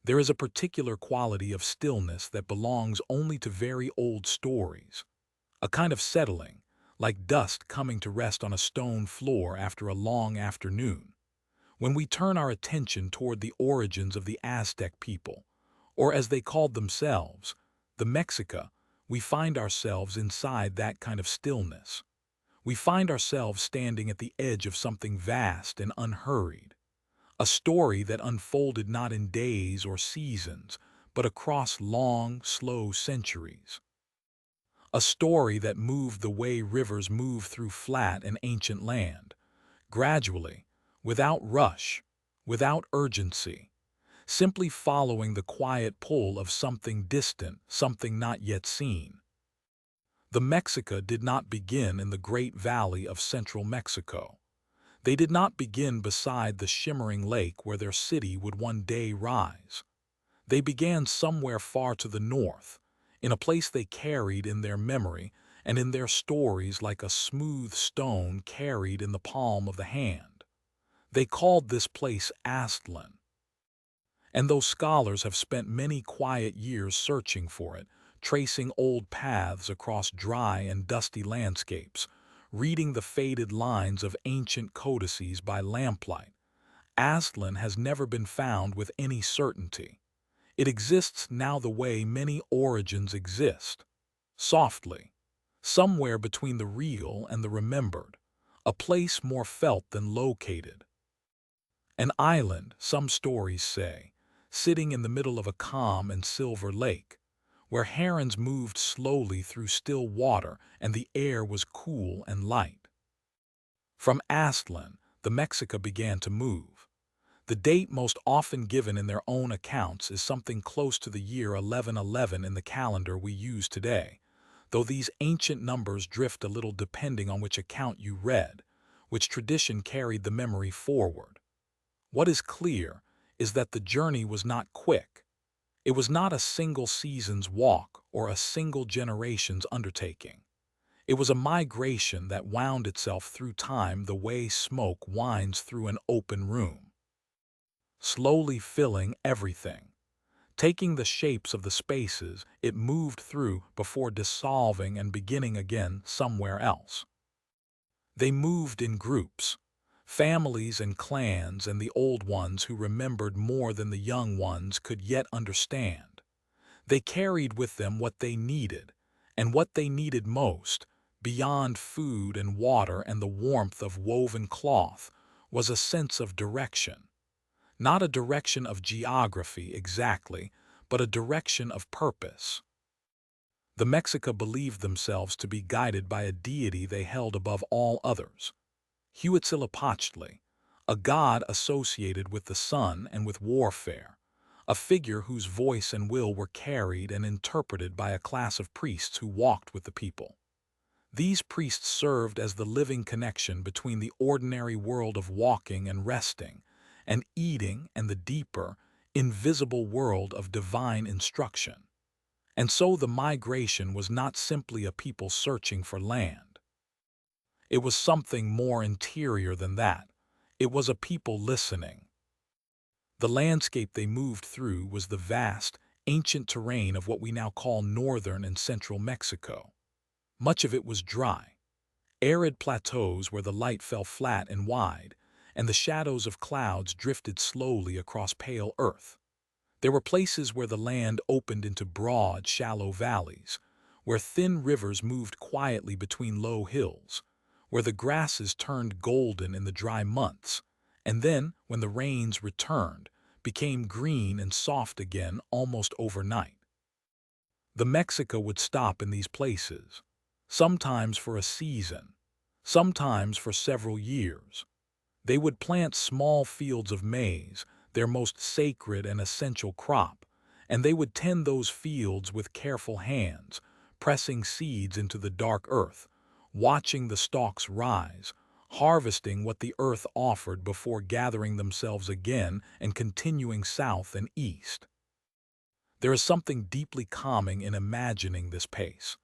There is a particular quality of stillness that belongs only to very old stories, a kind of settling, like dust coming to rest on a stone floor after a long afternoon. When we turn our attention toward the origins of the Aztec people, or as they called themselves, the Mexica, we find ourselves inside that kind of stillness. We find ourselves standing at the edge of something vast and unhurried, a story that unfolded not in days or seasons, but across long, slow centuries. A story that moved the way rivers move through flat and ancient land, gradually, without rush, without urgency, simply following the quiet pull of something distant, something not yet seen. The Mexica did not begin in the great valley of central Mexico. They did not begin beside the shimmering lake where their city would one day rise. They began somewhere far to the north, in a place they carried in their memory and in their stories like a smooth stone carried in the palm of the hand. They called this place Aztlan. And though scholars have spent many quiet years searching for it, tracing old paths across dry and dusty landscapes, reading the faded lines of ancient codices by lamplight, Aztlan has never been found with any certainty. It exists now the way many origins exist, softly, somewhere between the real and the remembered, a place more felt than located. An island, some stories say, sitting in the middle of a calm and silver lake, where herons moved slowly through still water and the air was cool and light. From Aztlan, the Mexica began to move. The date most often given in their own accounts is something close to the year 1111 in the calendar we use today, though these ancient numbers drift a little depending on which account you read, which tradition carried the memory forward. What is clear is that the journey was not quick. It was not a single season's walk or a single generation's undertaking. It was a migration that wound itself through time the way smoke winds through an open room, slowly filling everything, taking the shapes of the spaces it moved through before dissolving and beginning again somewhere else. They moved in groups, families and clans, and the old ones who remembered more than the young ones could yet understand. They carried with them what they needed, and what they needed most, beyond food and water and the warmth of woven cloth, was a sense of direction. Not a direction of geography exactly, but a direction of purpose. The Mexica believed themselves to be guided by a deity they held above all others, Huitzilopochtli, a god associated with the sun and with warfare, a figure whose voice and will were carried and interpreted by a class of priests who walked with the people. These priests served as the living connection between the ordinary world of walking and resting, and eating, and the deeper, invisible world of divine instruction. And so the migration was not simply a people searching for land. It was something more interior than that. It was a people listening. The landscape they moved through was the vast, ancient terrain of what we now call northern and central Mexico. Much of it was dry, arid plateaus where the light fell flat and wide, and the shadows of clouds drifted slowly across pale earth. There were places where the land opened into broad, shallow valleys, where thin rivers moved quietly between low hills, where the grasses turned golden in the dry months, and then, when the rains returned, became green and soft again almost overnight. The Mexica would stop in these places, sometimes for a season, sometimes for several years. They would plant small fields of maize, their most sacred and essential crop, and they would tend those fields with careful hands, pressing seeds into the dark earth, watching the stalks rise, harvesting what the earth offered before gathering themselves again and continuing south and east. There is something deeply calming in imagining this pace.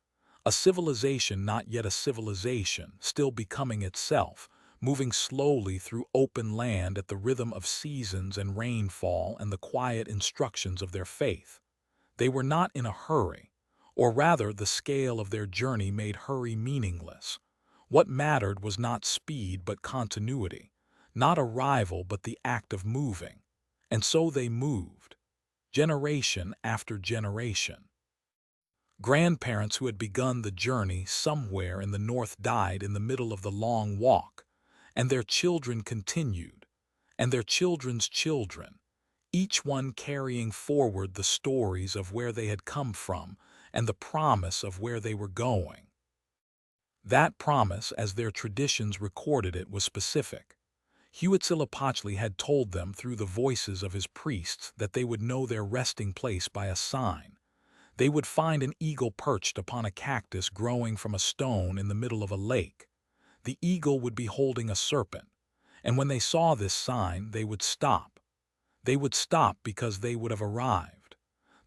A civilization not yet a civilization, still becoming itself, moving slowly through open land at the rhythm of seasons and rainfall and the quiet instructions of their faith. They were not in a hurry, or rather the scale of their journey made hurry meaningless. What mattered was not speed but continuity, not arrival but the act of moving. And so they moved, generation after generation. Grandparents who had begun the journey somewhere in the north died in the middle of the long walk, and their children continued, and their children's children, each one carrying forward the stories of where they had come from and the promise of where they were going. That promise, as their traditions recorded it, was specific. Huitzilopochtli had told them through the voices of his priests that they would know their resting place by a sign. They would find an eagle perched upon a cactus growing from a stone in the middle of a lake. The eagle would be holding a serpent, and when they saw this sign, they would stop. They would stop because they would have arrived.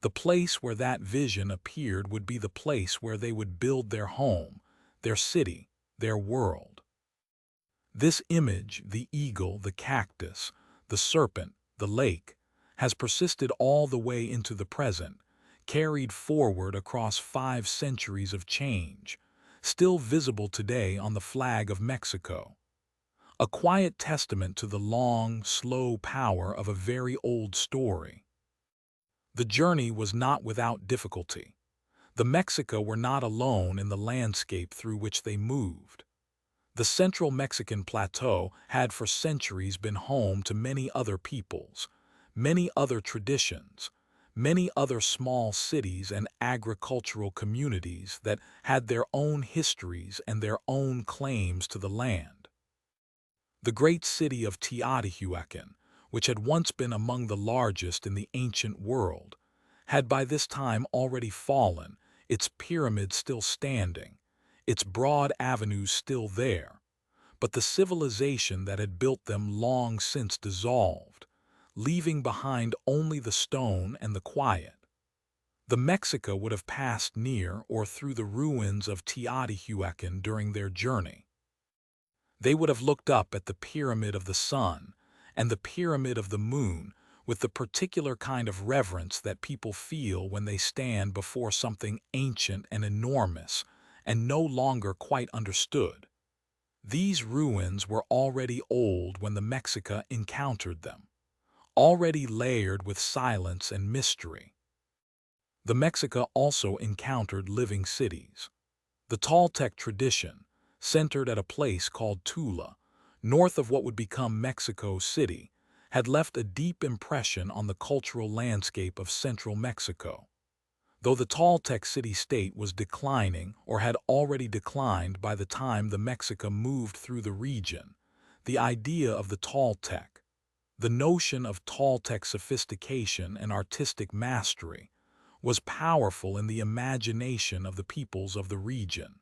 The place where that vision appeared would be the place where they would build their home, their city, their world. This image, the eagle, the cactus, the serpent, the lake, has persisted all the way into the present, carried forward across 5 centuries of change, still visible today on the flag of Mexico. A quiet testament to the long, slow power of a very old story. The journey was not without difficulty. The Mexica were not alone in the landscape through which they moved. The central Mexican plateau had for centuries been home to many other peoples, many other traditions, many other small cities and agricultural communities that had their own histories and their own claims to the land. The great city of Teotihuacan, which had once been among the largest in the ancient world, had by this time already fallen, its pyramids still standing, its broad avenues still there, but the civilization that had built them long since dissolved, leaving behind only the stone and the quiet. The Mexica would have passed near or through the ruins of Teotihuacan during their journey. They would have looked up at the pyramid of the sun and the pyramid of the moon with the particular kind of reverence that people feel when they stand before something ancient and enormous and no longer quite understood. These ruins were already old when the Mexica encountered them, already layered with silence and mystery. The Mexica also encountered living cities. The Toltec tradition, centered at a place called Tula, north of what would become Mexico City, had left a deep impression on the cultural landscape of central Mexico. Though the Toltec city-state was declining or had already declined by the time the Mexica moved through the region, the idea of the Toltec, the notion of Toltec sophistication and artistic mastery, was powerful in the imagination of the peoples of the region.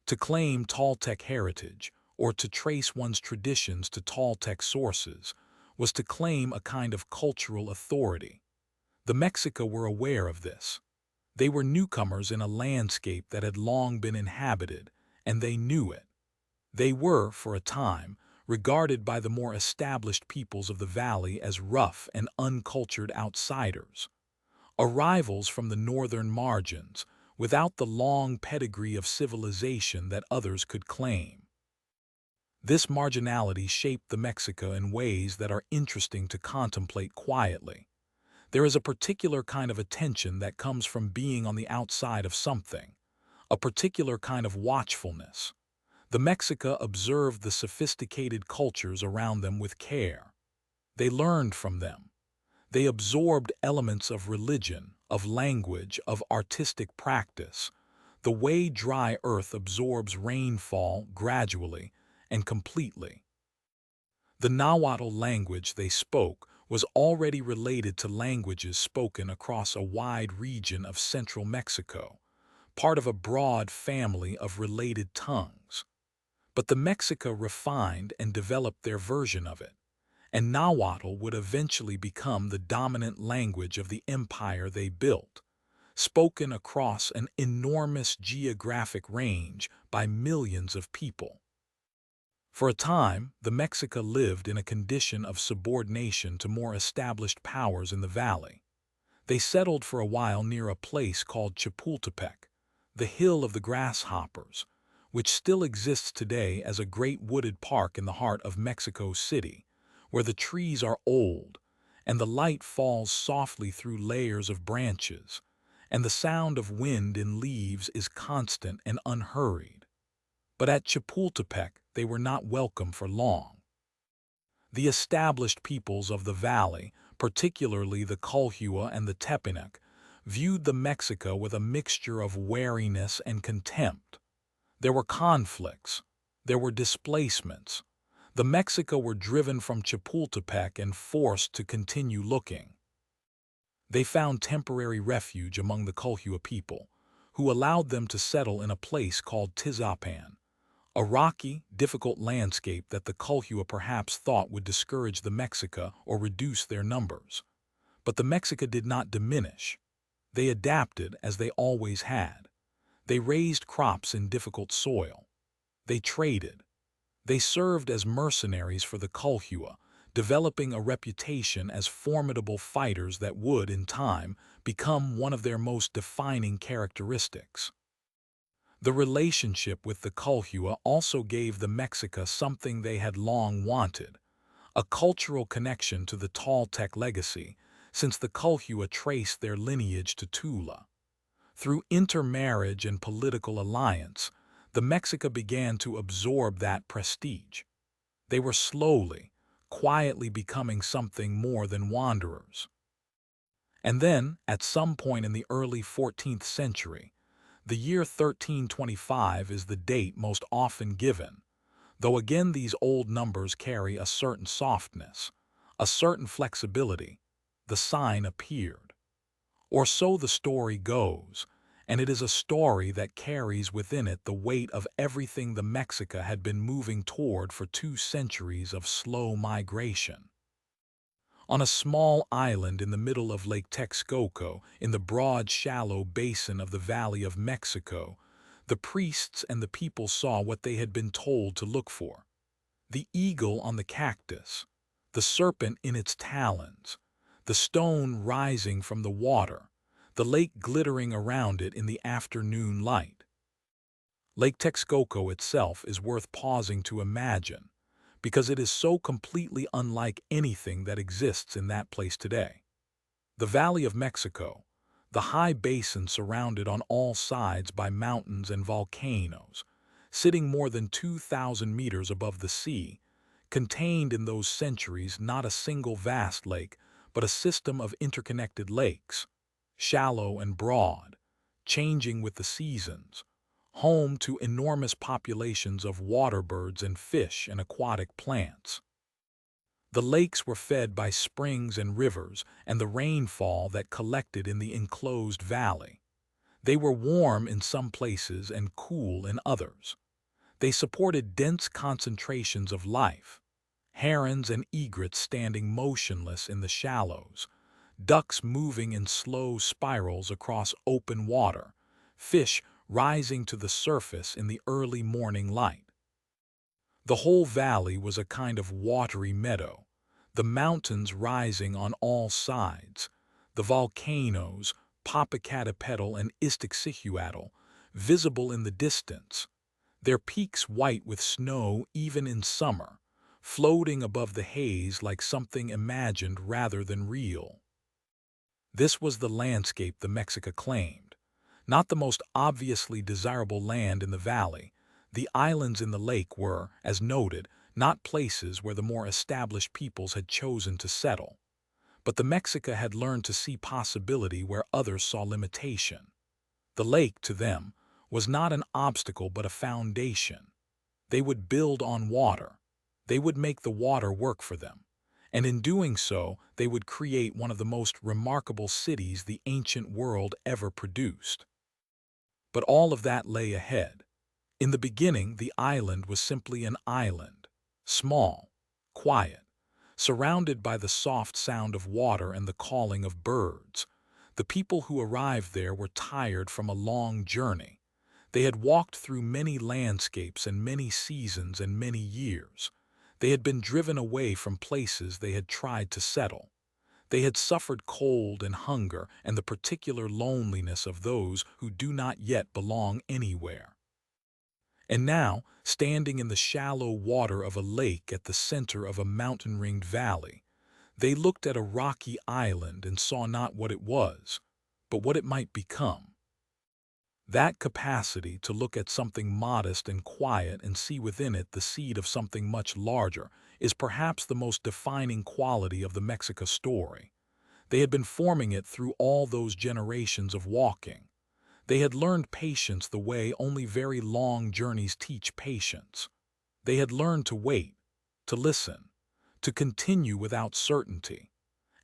To claim Toltec heritage, or to trace one's traditions to Toltec sources, was to claim a kind of cultural authority. The Mexica were aware of this. They were newcomers in a landscape that had long been inhabited, and they knew it. They were, for a time, regarded by the more established peoples of the valley as rough and uncultured outsiders, arrivals from the northern margins, without the long pedigree of civilization that others could claim. This marginality shaped the Mexica in ways that are interesting to contemplate quietly. There is a particular kind of attention that comes from being on the outside of something, a particular kind of watchfulness. The Mexica observed the sophisticated cultures around them with care. They learned from them. They absorbed elements of religion, of language, of artistic practice, the way dry earth absorbs rainfall gradually and completely. The Nahuatl language they spoke was already related to languages spoken across a wide region of central Mexico, part of a broad family of related tongues. But the Mexica refined and developed their version of it, and Nahuatl would eventually become the dominant language of the empire they built, spoken across an enormous geographic range by millions of people. For a time, the Mexica lived in a condition of subordination to more established powers in the valley. They settled for a while near a place called Chapultepec, the Hill of the Grasshoppers, which still exists today as a great wooded park in the heart of Mexico City, where the trees are old, and the light falls softly through layers of branches, and the sound of wind in leaves is constant and unhurried. But at Chapultepec they were not welcome for long. The established peoples of the valley, particularly the Colhua and the Tepenac, viewed the Mexica with a mixture of wariness and contempt. There were conflicts. There were displacements. The Mexica were driven from Chapultepec and forced to continue looking. They found temporary refuge among the Colhua people, who allowed them to settle in a place called Tizapan, a rocky, difficult landscape that the Colhua perhaps thought would discourage the Mexica or reduce their numbers. But the Mexica did not diminish. They adapted as they always had. They raised crops in difficult soil. They traded. They served as mercenaries for the Colhua, developing a reputation as formidable fighters that would, in time, become one of their most defining characteristics. The relationship with the Colhua also gave the Mexica something they had long wanted, a cultural connection to the Toltec legacy, since the Colhua traced their lineage to Tula. Through intermarriage and political alliance, the Mexica began to absorb that prestige. They were slowly, quietly becoming something more than wanderers. And then, at some point in the early 14th century, the year 1325 is the date most often given, though again these old numbers carry a certain softness, a certain flexibility. The sign appeared. Or so the story goes, and it is a story that carries within it the weight of everything the Mexica had been moving toward for 2 centuries of slow migration. On a small island in the middle of Lake Texcoco, in the broad, shallow basin of the Valley of Mexico, the priests and the people saw what they had been told to look for: the eagle on the cactus, the serpent in its talons, the stone rising from the water, the lake glittering around it in the afternoon light. Lake Texcoco itself is worth pausing to imagine, because it is so completely unlike anything that exists in that place today. The Valley of Mexico, the high basin surrounded on all sides by mountains and volcanoes, sitting more than 2,000 meters above the sea, contained in those centuries not a single vast lake, but a system of interconnected lakes, shallow and broad, changing with the seasons, home to enormous populations of water birds and fish and aquatic plants. The lakes were fed by springs and rivers and the rainfall that collected in the enclosed valley. They were warm in some places and cool in others. They supported dense concentrations of life: herons and egrets standing motionless in the shallows, ducks moving in slow spirals across open water, fish rising to the surface in the early morning light. The whole valley was a kind of watery meadow, the mountains rising on all sides, the volcanoes, Popocatépetl and Iztaccíhuatl, visible in the distance, their peaks white with snow even in summer, floating above the haze like something imagined rather than real. This was the landscape the Mexica claimed. Not the most obviously desirable land in the valley, the islands in the lake were, as noted, not places where the more established peoples had chosen to settle. But the Mexica had learned to see possibility where others saw limitation. The lake, to them, was not an obstacle but a foundation. They would build on water. They would make the water work for them. And in doing so, they would create one of the most remarkable cities the ancient world ever produced. But all of that lay ahead. In the beginning, the island was simply an island, small, quiet, surrounded by the soft sound of water and the calling of birds. The people who arrived there were tired from a long journey. They had walked through many landscapes and many seasons and many years. They had been driven away from places they had tried to settle. They had suffered cold and hunger and the particular loneliness of those who do not yet belong anywhere. And now, standing in the shallow water of a lake at the center of a mountain-ringed valley, they looked at a rocky island and saw not what it was, but what it might become. That capacity to look at something modest and quiet and see within it the seed of something much larger is perhaps the most defining quality of the Mexico story. They had been forming it through all those generations of walking. They had learned patience the way only very long journeys teach patience. They had learned to wait, to listen, to continue without certainty.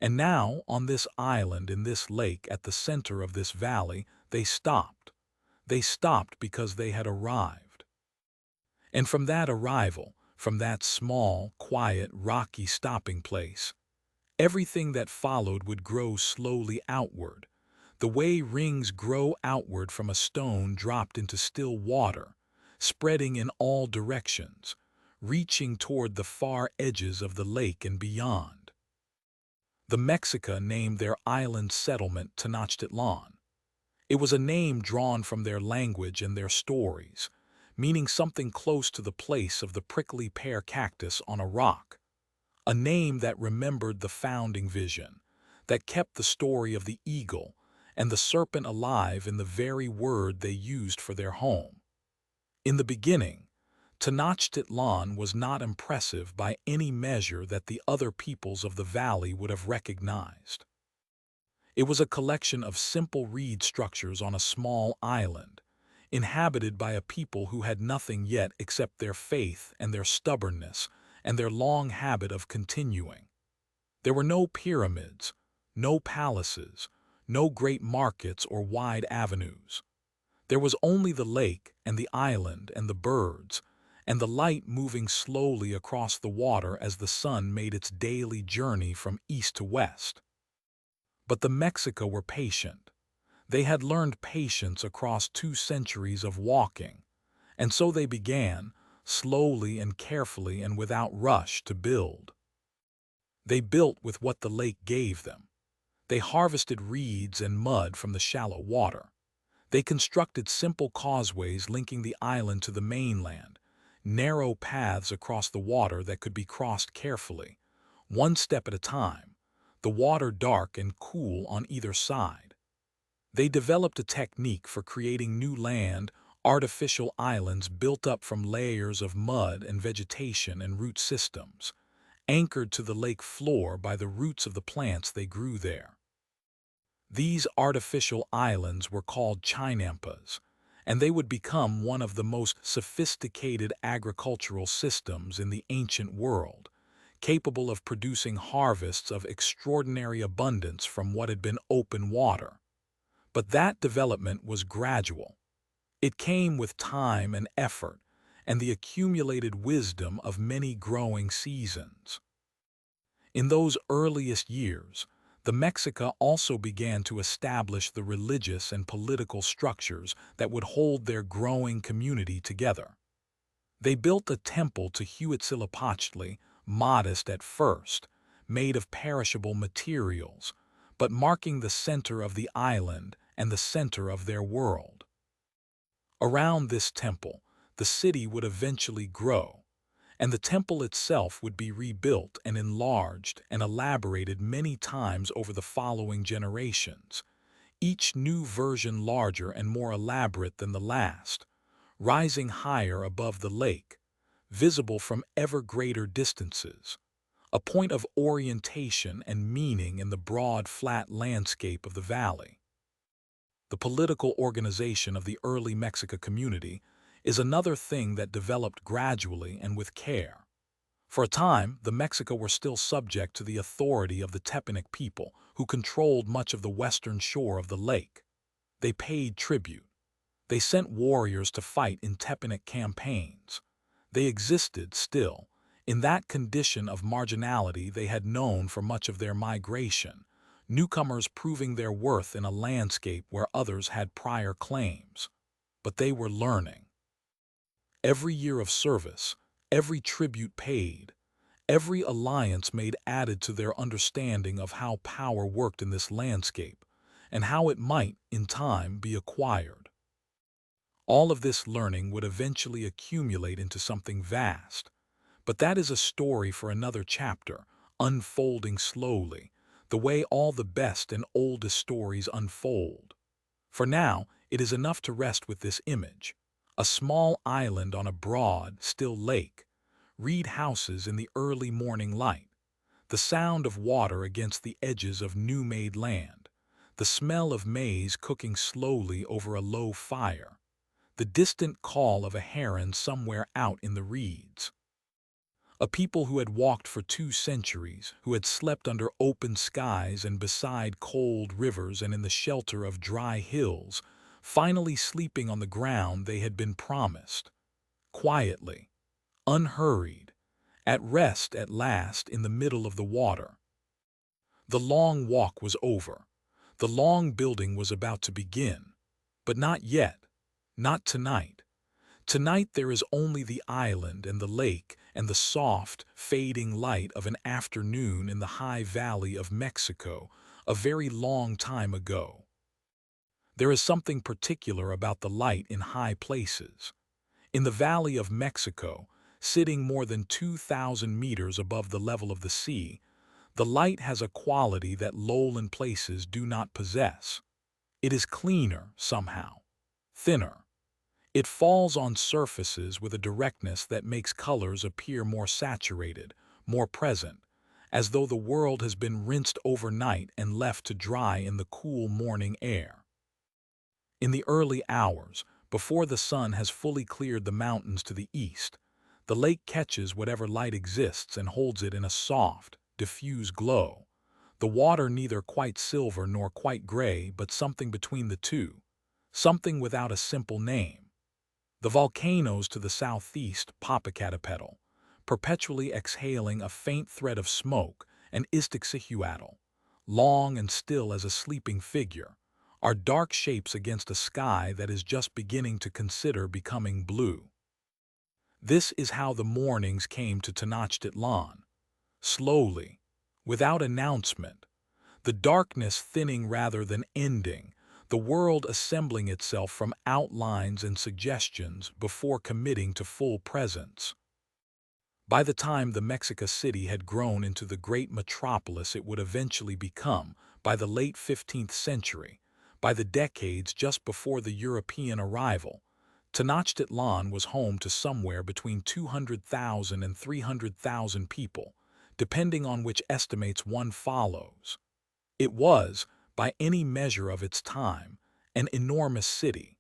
And now, on this island in this lake at the center of this valley, they stopped. They stopped because they had arrived. And from that arrival, from that small, quiet, rocky stopping place, everything that followed would grow slowly outward, the way rings grow outward from a stone dropped into still water, spreading in all directions, reaching toward the far edges of the lake and beyond. The Mexica named their island settlement Tenochtitlan. It was a name drawn from their language and their stories, meaning something close to the place of the prickly pear cactus on a rock, a name that remembered the founding vision, that kept the story of the eagle and the serpent alive in the very word they used for their home. In the beginning, Tenochtitlan was not impressive by any measure that the other peoples of the valley would have recognized. It was a collection of simple reed structures on a small island, inhabited by a people who had nothing yet except their faith and their stubbornness and their long habit of continuing. There were no pyramids, no palaces, no great markets or wide avenues. There was only the lake and the island and the birds, and the light moving slowly across the water as the sun made its daily journey from east to west. But the Mexica were patient. They had learned patience across 2 centuries of walking, and so they began, slowly and carefully and without rush, to build. They built with what the lake gave them. They harvested reeds and mud from the shallow water. They constructed simple causeways linking the island to the mainland, narrow paths across the water that could be crossed carefully, one step at a time, the water dark and cool on either side. They developed a technique for creating new land, artificial islands built up from layers of mud and vegetation and root systems, anchored to the lake floor by the roots of the plants they grew there. These artificial islands were called chinampas, and they would become one of the most sophisticated agricultural systems in the ancient world, capable of producing harvests of extraordinary abundance from what had been open water. But that development was gradual. It came with time and effort, and the accumulated wisdom of many growing seasons. In those earliest years, the Mexica also began to establish the religious and political structures that would hold their growing community together. They built a temple to Huitzilopochtli, modest at first, made of perishable materials, but marking the center of the island and the center of their world. Around this temple, the city would eventually grow, and the temple itself would be rebuilt and enlarged and elaborated many times over the following generations, each new version larger and more elaborate than the last, rising higher above the lake, visible from ever greater distances, a point of orientation and meaning in the broad, flat landscape of the valley. The political organization of the early Mexica community is another thing that developed gradually and with care. For a time, the Mexica were still subject to the authority of the Tepic people, who controlled much of the western shore of the lake. They paid tribute. They sent warriors to fight in Tepic campaigns. They existed still, in that condition of marginality they had known for much of their migration, newcomers proving their worth in a landscape where others had prior claims. but they were learning. Every year of service, every tribute paid, every alliance made added to their understanding of how power worked in this landscape, and how it might, in time, be acquired. All of this learning would eventually accumulate into something vast, but that is a story for another chapter, unfolding slowly, the way all the best and oldest stories unfold. For now, it is enough to rest with this image: a small island on a broad, still lake, reed houses in the early morning light, the sound of water against the edges of new-made land, the smell of maize cooking slowly over a low fire, the distant call of a heron somewhere out in the reeds. A people who had walked for 2 centuries, who had slept under open skies and beside cold rivers and in the shelter of dry hills, finally sleeping on the ground they had been promised, quietly, unhurried, at rest at last in the middle of the water. The long walk was over. The long building was about to begin. But not yet. Not tonight. Tonight there is only the island and the lake and the soft, fading light of an afternoon in the high valley of Mexico, a very long time ago. There is something particular about the light in high places. In the Valley of Mexico, sitting more than 2,000 meters above the level of the sea, the light has a quality that lowland places do not possess. It is cleaner, somehow, thinner. It falls on surfaces with a directness that makes colors appear more saturated, more present, as though the world has been rinsed overnight and left to dry in the cool morning air. In the early hours, before the sun has fully cleared the mountains to the east, the lake catches whatever light exists and holds it in a soft, diffuse glow, the water neither quite silver nor quite gray but something between the two, something without a simple name. The volcanoes to the southeast, Popocatépetl, perpetually exhaling a faint thread of smoke, and Iztaccíhuatl, long and still as a sleeping figure, are dark shapes against a sky that is just beginning to consider becoming blue. This is how the mornings came to Tenochtitlan, slowly, without announcement, the darkness thinning rather than ending, the world assembling itself from outlines and suggestions before committing to full presence. By the time the Mexico City had grown into the great metropolis it would eventually become, by the late 15th century, by the decades just before the European arrival, Tenochtitlan was home to somewhere between 200,000 and 300,000 people, depending on which estimates one follows. It was, by any measure of its time, an enormous city.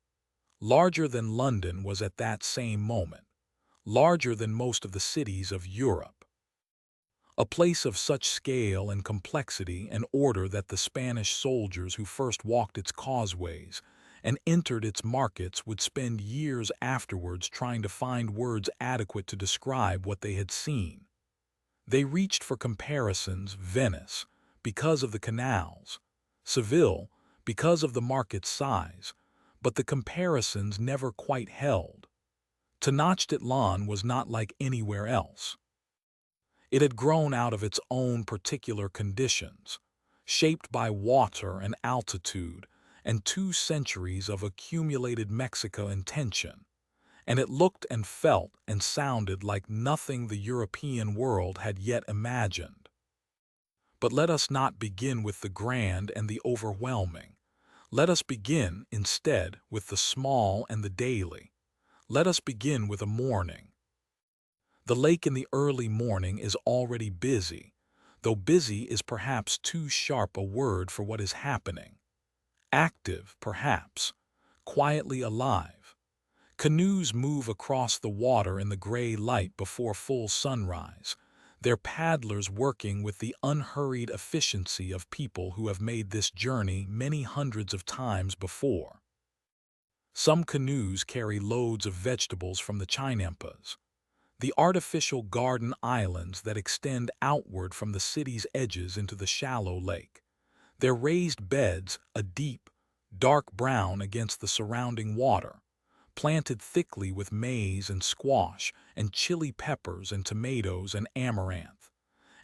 Larger than London was at that same moment, larger than most of the cities of Europe. A place of such scale and complexity and order that the Spanish soldiers who first walked its causeways and entered its markets would spend years afterwards trying to find words adequate to describe what they had seen. They reached for comparisons Venice, because of the canals, Seville, because of the market size, but the comparisons never quite held. Tenochtitlan was not like anywhere else. It had grown out of its own particular conditions, shaped by water and altitude and 2 centuries of accumulated Mexico intention, and it looked and felt and sounded like nothing the European world had yet imagined. But let us not begin with the grand and the overwhelming. Let us begin, instead, with the small and the daily. Let us begin with a morning. The lake in the early morning is already busy, though busy is perhaps too sharp a word for what is happening. Active, perhaps, quietly alive. Canoes move across the water in the gray light before full sunrise, their paddlers working with the unhurried efficiency of people who have made this journey many hundreds of times before. Some canoes carry loads of vegetables from the chinampas, the artificial garden islands that extend outward from the city's edges into the shallow lake, their raised beds a deep, dark brown against the surrounding water, planted thickly with maize and squash and chili peppers and tomatoes and amaranth,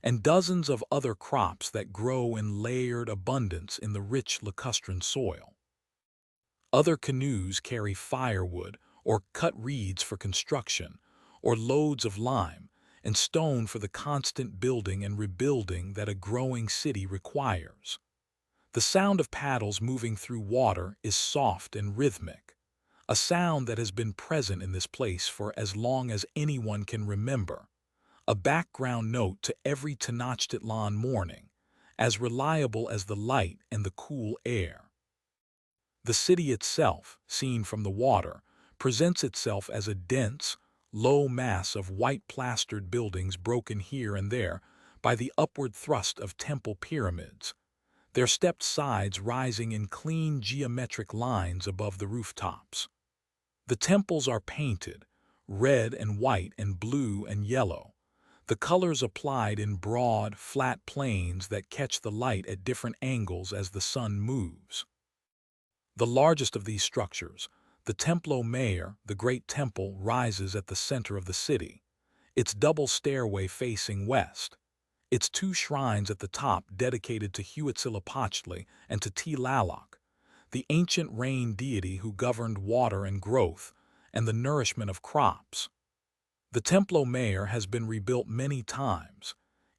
and dozens of other crops that grow in layered abundance in the rich lacustrine soil. Other canoes carry firewood or cut reeds for construction, or loads of lime and stone for the constant building and rebuilding that a growing city requires. The sound of paddles moving through water is soft and rhythmic, a sound that has been present in this place for as long as anyone can remember, a background note to every Tenochtitlan morning, as reliable as the light and the cool air. The city itself, seen from the water, presents itself as a dense, low mass of white-plastered buildings broken here and there by the upward thrust of temple pyramids, their stepped sides rising in clean geometric lines above the rooftops. The temples are painted, red and white and blue and yellow, the colors applied in broad, flat planes that catch the light at different angles as the sun moves. The largest of these structures, the Templo Mayor, the Great Temple, rises at the center of the city, its double stairway facing west, its two shrines at the top dedicated to Huitzilopochtli and to Tlaloc, the ancient rain deity who governed water and growth and the nourishment of crops. The Templo Mayor has been rebuilt many times,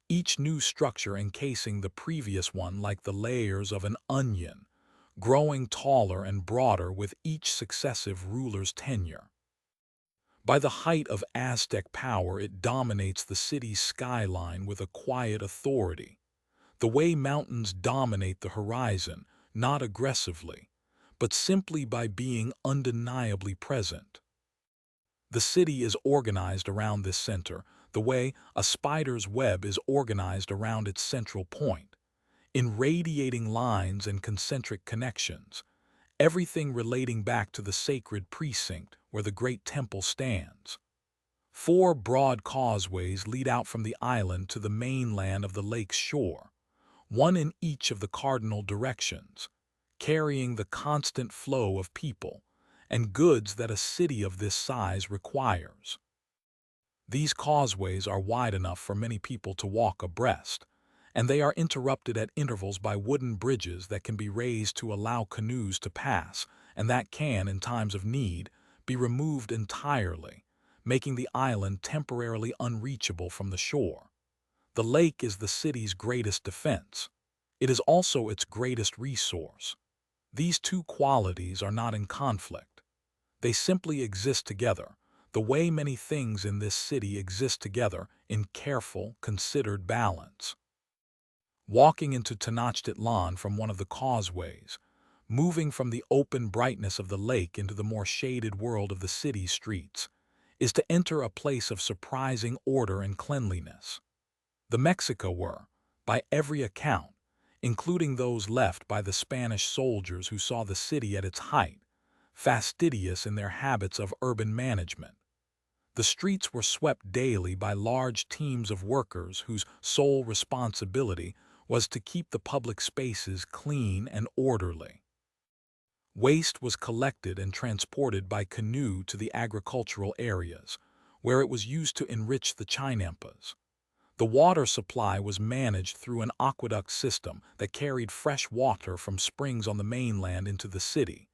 each new structure encasing the previous one like the layers of an onion, growing taller and broader with each successive ruler's tenure. By the height of Aztec power, it dominates the city's skyline with a quiet authority, the way mountains dominate the horizon, not aggressively, but simply by being undeniably present. The city is organized around this center, the way a spider's web is organized around its central point, in radiating lines and concentric connections, everything relating back to the sacred precinct where the great temple stands. 4 broad causeways lead out from the island to the mainland of the lake's shore, one in each of the cardinal directions, carrying the constant flow of people and goods that a city of this size requires. These causeways are wide enough for many people to walk abreast, and they are interrupted at intervals by wooden bridges that can be raised to allow canoes to pass, and that can, in times of need, be removed entirely, making the island temporarily unreachable from the shore. The lake is the city's greatest defense. It is also its greatest resource. These two qualities are not in conflict. They simply exist together, the way many things in this city exist together in careful, considered balance. Walking into Tenochtitlan from one of the causeways, moving from the open brightness of the lake into the more shaded world of the city's streets, is to enter a place of surprising order and cleanliness. The Mexica were, by every account, including those left by the Spanish soldiers who saw the city at its height, fastidious in their habits of urban management. The streets were swept daily by large teams of workers whose sole responsibility was to keep the public spaces clean and orderly. Waste was collected and transported by canoe to the agricultural areas, where it was used to enrich the chinampas. The water supply was managed through an aqueduct system that carried fresh water from springs on the mainland into the city,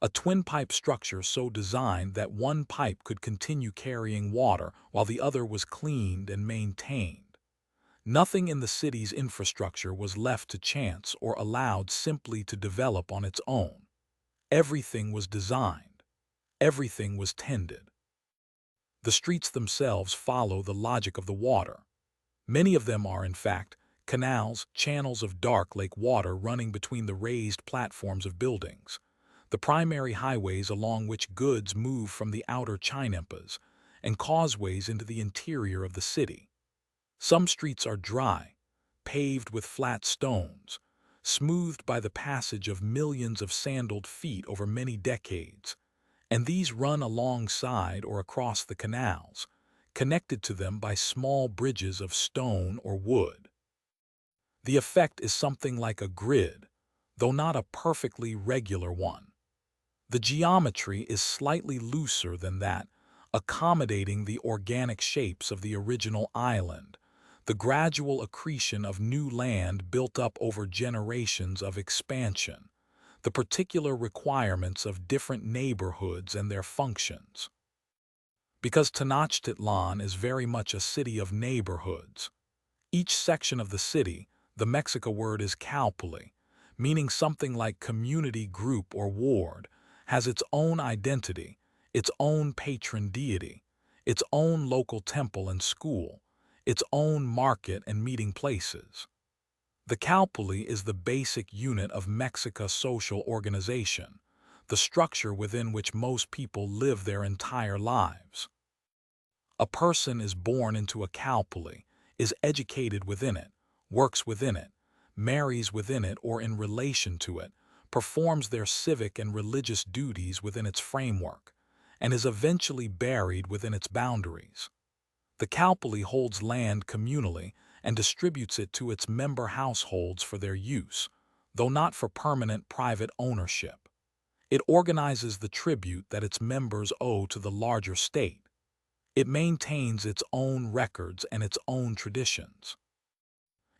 a twin-pipe structure so designed that one pipe could continue carrying water while the other was cleaned and maintained. Nothing in the city's infrastructure was left to chance or allowed simply to develop on its own. Everything was designed. Everything was tended. The streets themselves follow the logic of the water. Many of them are, in fact, canals, channels of dark lake water running between the raised platforms of buildings, the primary highways along which goods move from the outer chinampas, and causeways into the interior of the city. Some streets are dry, paved with flat stones, smoothed by the passage of millions of sandaled feet over many decades, and these run alongside or across the canals, connected to them by small bridges of stone or wood. The effect is something like a grid, though not a perfectly regular one. The geometry is slightly looser than that, accommodating the organic shapes of the original island, the gradual accretion of new land built up over generations of expansion, the particular requirements of different neighborhoods and their functions. Because Tenochtitlan is very much a city of neighborhoods, each section of the city, the Mexica word is calpulli, meaning something like community group or ward, has its own identity, its own patron deity, its own local temple and school, its own market and meeting places. The calpulli is the basic unit of Mexica's social organization, the structure within which most people live their entire lives. A person is born into a calpulli, is educated within it, works within it, marries within it or in relation to it, performs their civic and religious duties within its framework, and is eventually buried within its boundaries. The calpulli holds land communally and distributes it to its member households for their use, though not for permanent private ownership. It organizes the tribute that its members owe to the larger state. It maintains its own records and its own traditions.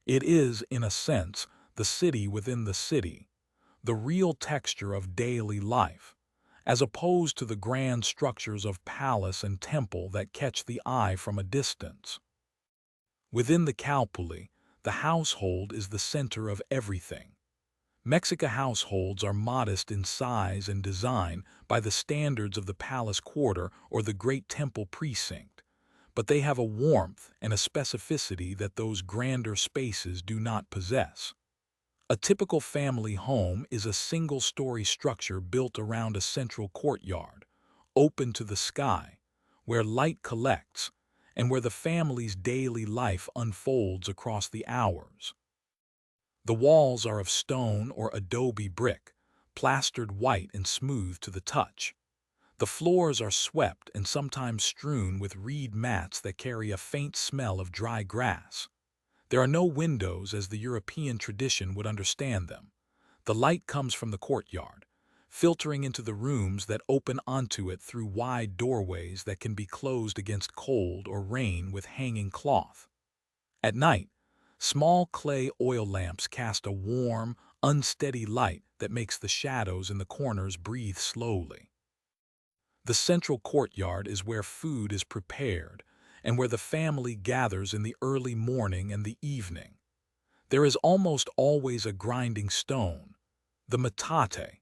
It is, in a sense, the city within the city, the real texture of daily life, as opposed to the grand structures of palace and temple that catch the eye from a distance. Within the calpulli, the household is the center of everything. Mexica households are modest in size and design by the standards of the palace quarter or the great temple precinct, but they have a warmth and a specificity that those grander spaces do not possess. A typical family home is a single-story structure built around a central courtyard, open to the sky, where light collects and where the family's daily life unfolds across the hours. The walls are of stone or adobe brick, plastered white and smooth to the touch. The floors are swept and sometimes strewn with reed mats that carry a faint smell of dry grass. There are no windows as the European tradition would understand them. The light comes from the courtyard, filtering into the rooms that open onto it through wide doorways that can be closed against cold or rain with hanging cloth. At night, small clay oil lamps cast a warm, unsteady light that makes the shadows in the corners breathe slowly. The central courtyard is where food is prepared and where the family gathers in the early morning and the evening. There is almost always a grinding stone, the metate,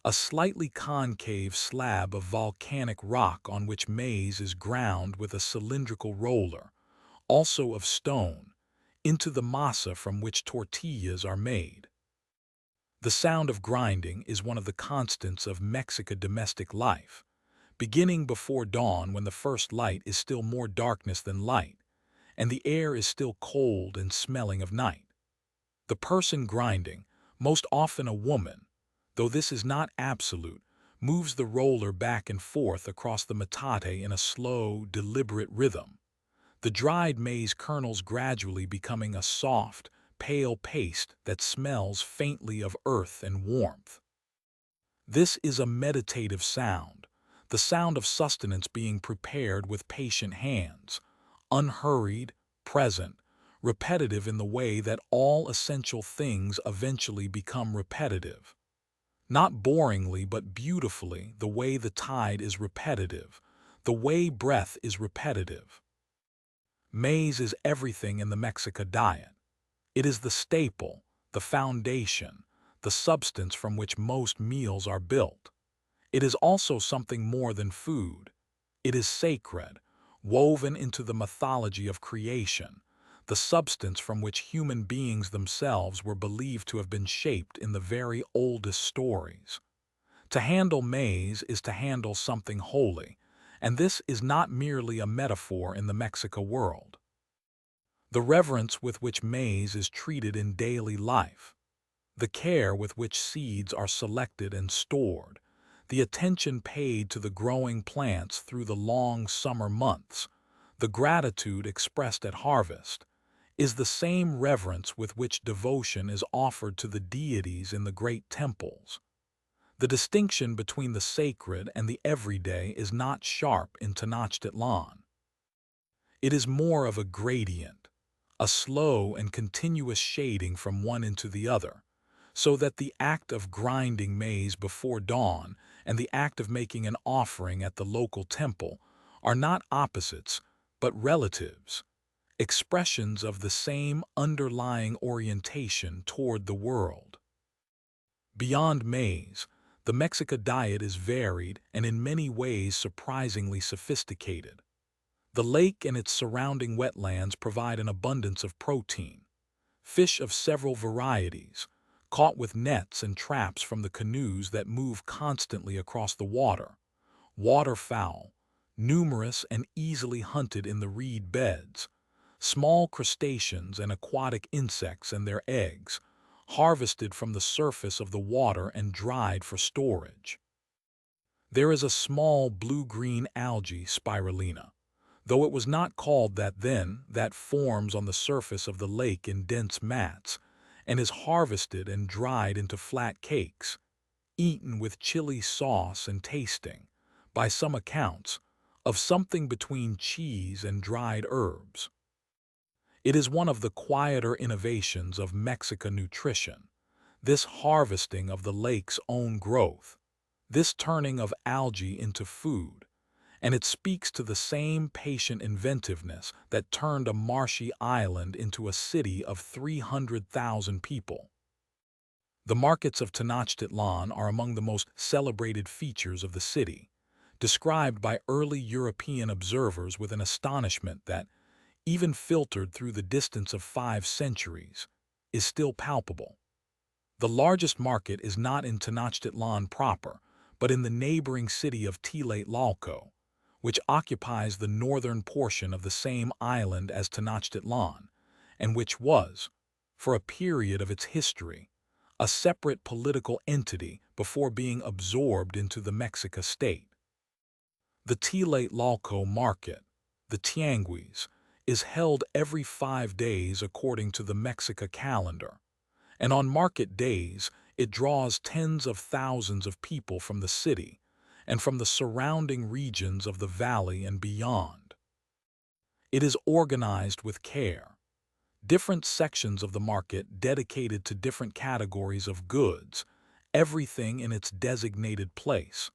a slightly concave slab of volcanic rock on which maize is ground with a cylindrical roller, also of stone, into the masa from which tortillas are made. The sound of grinding is one of the constants of Mexican domestic life, beginning before dawn when the first light is still more darkness than light, and the air is still cold and smelling of night. The person grinding, most often a woman, though this is not absolute, moves the roller back and forth across the metate in a slow, deliberate rhythm, the dried maize kernels gradually becoming a soft, pale paste that smells faintly of earth and warmth. This is a meditative sound, the sound of sustenance being prepared with patient hands, unhurried, present, repetitive in the way that all essential things eventually become repetitive. Not boringly but beautifully, the way the tide is repetitive, the way breath is repetitive. Maize is everything in the Mexica diet. It is the staple, the foundation, the substance from which most meals are built. It is also something more than food. It is sacred, woven into the mythology of creation, the substance from which human beings themselves were believed to have been shaped in the very oldest stories. To handle maize is to handle something holy, and this is not merely a metaphor in the Mexica world. The reverence with which maize is treated in daily life, the care with which seeds are selected and stored, the attention paid to the growing plants through the long summer months, the gratitude expressed at harvest, is the same reverence with which devotion is offered to the deities in the great temples. The distinction between the sacred and the everyday is not sharp in Tenochtitlan. It is more of a gradient, a slow and continuous shading from one into the other, so that the act of grinding maize before dawn and the act of making an offering at the local temple are not opposites, but relatives, expressions of the same underlying orientation toward the world. Beyond maize, the Mexica diet is varied and in many ways surprisingly sophisticated. The lake and its surrounding wetlands provide an abundance of protein. Fish of several varieties, caught with nets and traps from the canoes that move constantly across the water. Waterfowl, numerous and easily hunted in the reed beds. Small crustaceans and aquatic insects and their eggs, harvested from the surface of the water and dried for storage. There is a small blue-green algae, spirulina, though it was not called that then, that forms on the surface of the lake in dense mats, and is harvested and dried into flat cakes, eaten with chili sauce and tasting, by some accounts, of something between cheese and dried herbs. It is one of the quieter innovations of Mexican nutrition, this harvesting of the lake's own growth, this turning of algae into food, and it speaks to the same patient inventiveness that turned a marshy island into a city of 300,000 people. The markets of Tenochtitlan are among the most celebrated features of the city, described by early European observers with an astonishment that, even filtered through the distance of 5 centuries, is still palpable. The largest market is not in Tenochtitlan proper, but in the neighboring city of Tlatlauco, which occupies the northern portion of the same island as Tenochtitlan, and which was, for a period of its history, a separate political entity before being absorbed into the Mexica state. The Tlatlauco market, the Tianguis, is held every 5 days according to the Mexica calendar, and on market days it draws tens of thousands of people from the city and from the surrounding regions of the valley and beyond. It is organized with care. Different sections of the market dedicated to different categories of goods, everything in its designated place.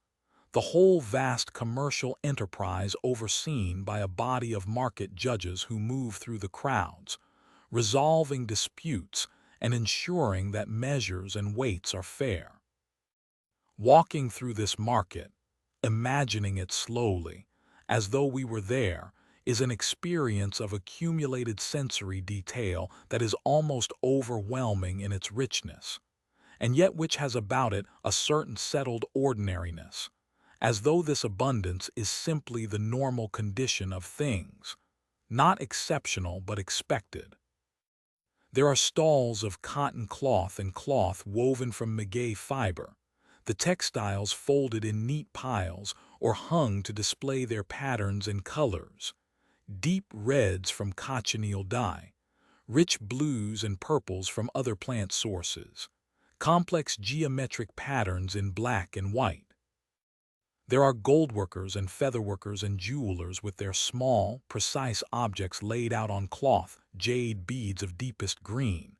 The whole vast commercial enterprise overseen by a body of market judges who move through the crowds, resolving disputes and ensuring that measures and weights are fair. Walking through this market, imagining it slowly, as though we were there, is an experience of accumulated sensory detail that is almost overwhelming in its richness, and yet which has about it a certain settled ordinariness, as though this abundance is simply the normal condition of things, not exceptional but expected. There are stalls of cotton cloth and cloth woven from maguey fiber, the textiles folded in neat piles or hung to display their patterns and colors, deep reds from cochineal dye, rich blues and purples from other plant sources, complex geometric patterns in black and white. There are goldworkers and featherworkers and jewelers with their small, precise objects laid out on cloth, jade beads of deepest green,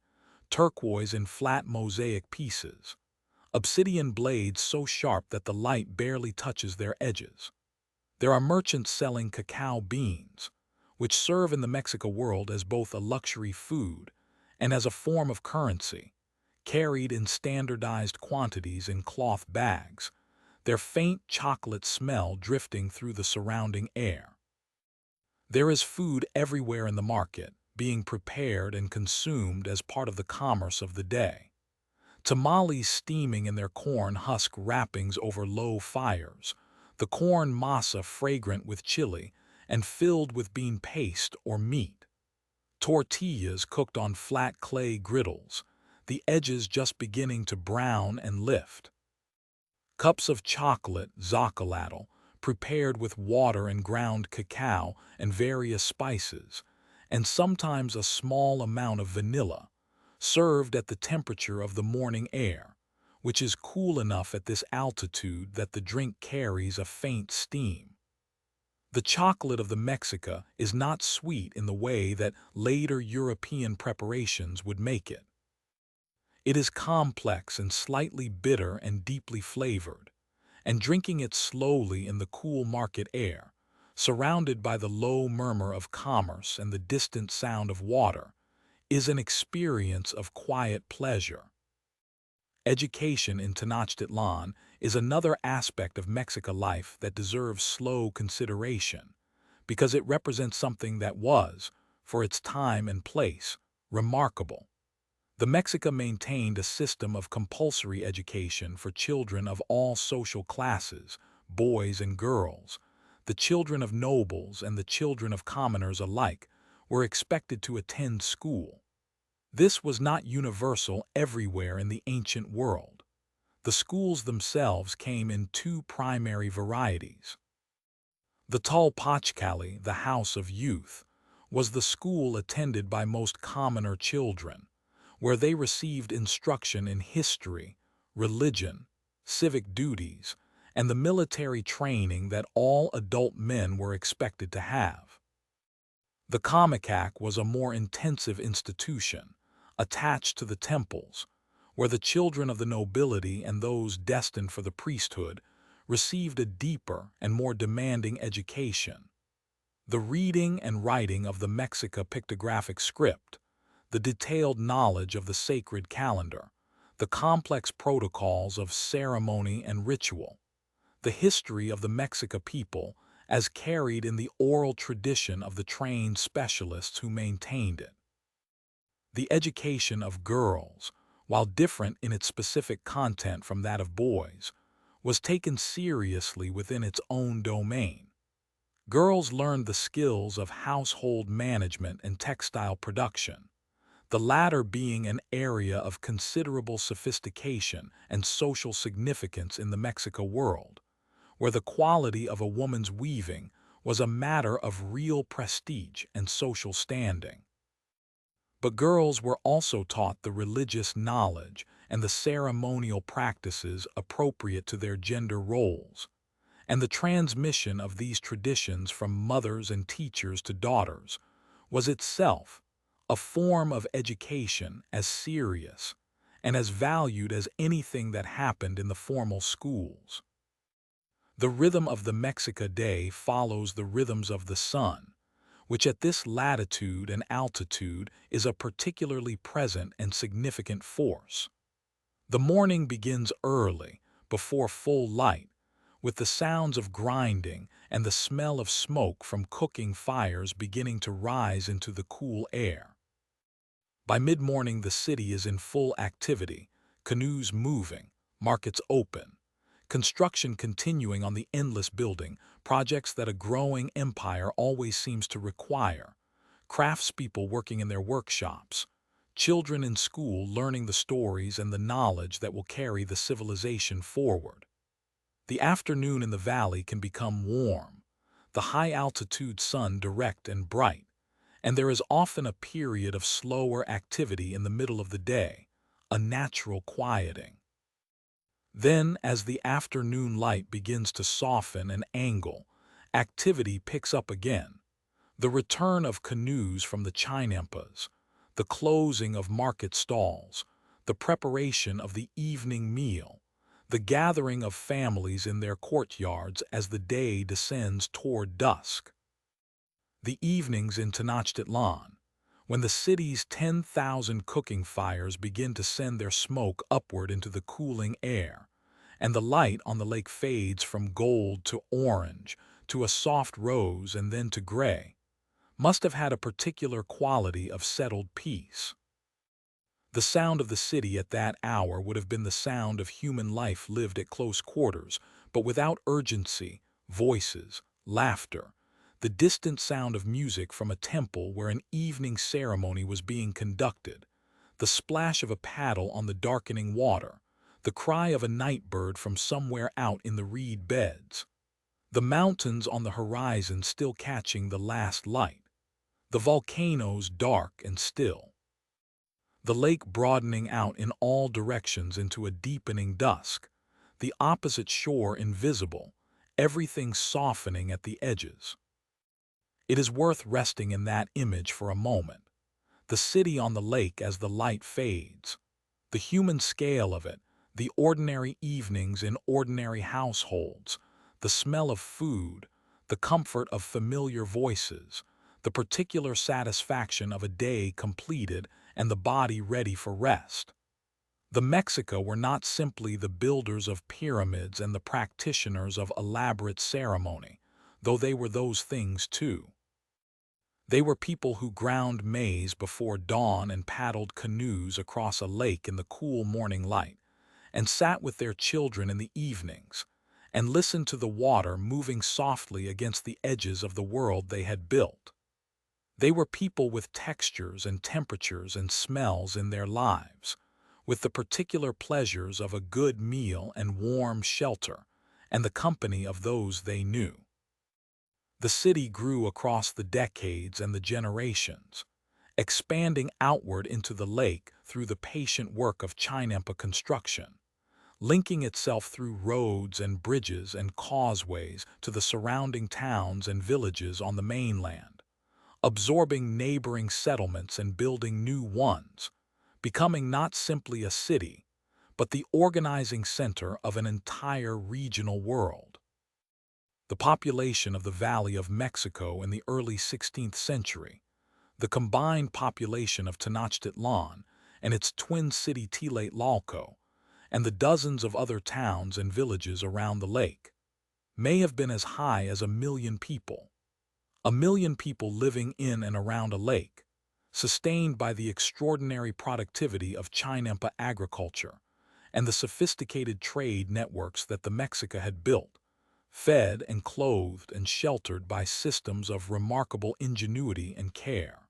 turquoise in flat mosaic pieces, obsidian blades so sharp that the light barely touches their edges. There are merchants selling cacao beans, which serve in the Mexico world as both a luxury food and as a form of currency, carried in standardized quantities in cloth bags, their faint chocolate smell drifting through the surrounding air. There is food everywhere in the market, being prepared and consumed as part of the commerce of the day. Tamales steaming in their corn husk wrappings over low fires, the corn masa fragrant with chili and filled with bean paste or meat. Tortillas cooked on flat clay griddles, the edges just beginning to brown and lift. Cups of chocolate, zacatl, prepared with water and ground cacao and various spices, and sometimes a small amount of vanilla, served at the temperature of the morning air, which is cool enough at this altitude that the drink carries a faint steam. The chocolate of the Mexica is not sweet in the way that later European preparations would make it. It is complex and slightly bitter and deeply flavored, and drinking it slowly in the cool market air, surrounded by the low murmur of commerce and the distant sound of water, is an experience of quiet pleasure. Education in Tenochtitlan is another aspect of Mexica life that deserves slow consideration, because it represents something that was, for its time and place, remarkable. The Mexica maintained a system of compulsory education for children of all social classes, boys and girls. The children of nobles and the children of commoners alike were expected to attend school. This was not universal everywhere in the ancient world. The schools themselves came in two primary varieties. The Talpachkali, the House of Youth, was the school attended by most commoner children, where they received instruction in history, religion, civic duties, and the military training that all adult men were expected to have. The Kamikak was a more intensive institution, attached to the temples, where the children of the nobility and those destined for the priesthood received a deeper and more demanding education. The reading and writing of the Mexica pictographic script, the detailed knowledge of the sacred calendar, the complex protocols of ceremony and ritual, the history of the Mexica people as carried in the oral tradition of the trained specialists who maintained it. The education of girls, while different in its specific content from that of boys, was taken seriously within its own domain. Girls learned the skills of household management and textile production, the latter being an area of considerable sophistication and social significance in the Mexica world, where the quality of a woman's weaving was a matter of real prestige and social standing. But girls were also taught the religious knowledge and the ceremonial practices appropriate to their gender roles, and the transmission of these traditions from mothers and teachers to daughters was itself a form of education as serious and as valued as anything that happened in the formal schools. The rhythm of the Mexica day follows the rhythms of the sun, which at this latitude and altitude is a particularly present and significant force. The morning begins early, before full light, with the sounds of grinding and the smell of smoke from cooking fires beginning to rise into the cool air. By mid-morning the city is in full activity, canoes moving, markets open, construction continuing on the endless building projects that a growing empire always seems to require, craftspeople working in their workshops, children in school learning the stories and the knowledge that will carry the civilization forward. The afternoon in the valley can become warm, the high-altitude sun direct and bright, and there is often a period of slower activity in the middle of the day, a natural quieting. Then, as the afternoon light begins to soften and angle, activity picks up again. The return of canoes from the Chinampas, the closing of market stalls, the preparation of the evening meal, the gathering of families in their courtyards as the day descends toward dusk. The evenings in Tenochtitlan, when the city's 10,000 cooking fires begin to send their smoke upward into the cooling air, and the light on the lake fades from gold to orange, to a soft rose and then to gray, must have had a particular quality of settled peace. The sound of the city at that hour would have been the sound of human life lived at close quarters, but without urgency, voices, laughter, the distant sound of music from a temple where an evening ceremony was being conducted, the splash of a paddle on the darkening water, the cry of a night bird from somewhere out in the reed beds, the mountains on the horizon still catching the last light, the volcanoes dark and still. the lake broadening out in all directions into a deepening dusk, the opposite shore invisible, everything softening at the edges. It is worth resting in that image for a moment. The city on the lake as the light fades, the human scale of it, the ordinary evenings in ordinary households, the smell of food, the comfort of familiar voices, the particular satisfaction of a day completed and the body ready for rest. The Mexica were not simply the builders of pyramids and the practitioners of elaborate ceremony, though they were those things too. They were people who ground maize before dawn and paddled canoes across a lake in the cool morning light, and sat with their children in the evenings, and listened to the water moving softly against the edges of the world they had built. They were people with textures and temperatures and smells in their lives, with the particular pleasures of a good meal and warm shelter, and the company of those they knew. The city grew across the decades and the generations, expanding outward into the lake through the patient work of Chinampa construction, linking itself through roads and bridges and causeways to the surrounding towns and villages on the mainland, absorbing neighboring settlements and building new ones, becoming not simply a city, but the organizing center of an entire regional world. The population of the Valley of Mexico in the early 16th century, the combined population of Tenochtitlan and its twin city Tlatlauco, and the dozens of other towns and villages around the lake, may have been as high as 1 million people. 1 million people living in and around a lake, sustained by the extraordinary productivity of Chinampa agriculture and the sophisticated trade networks that the Mexica had built, fed and clothed and sheltered by systems of remarkable ingenuity and care.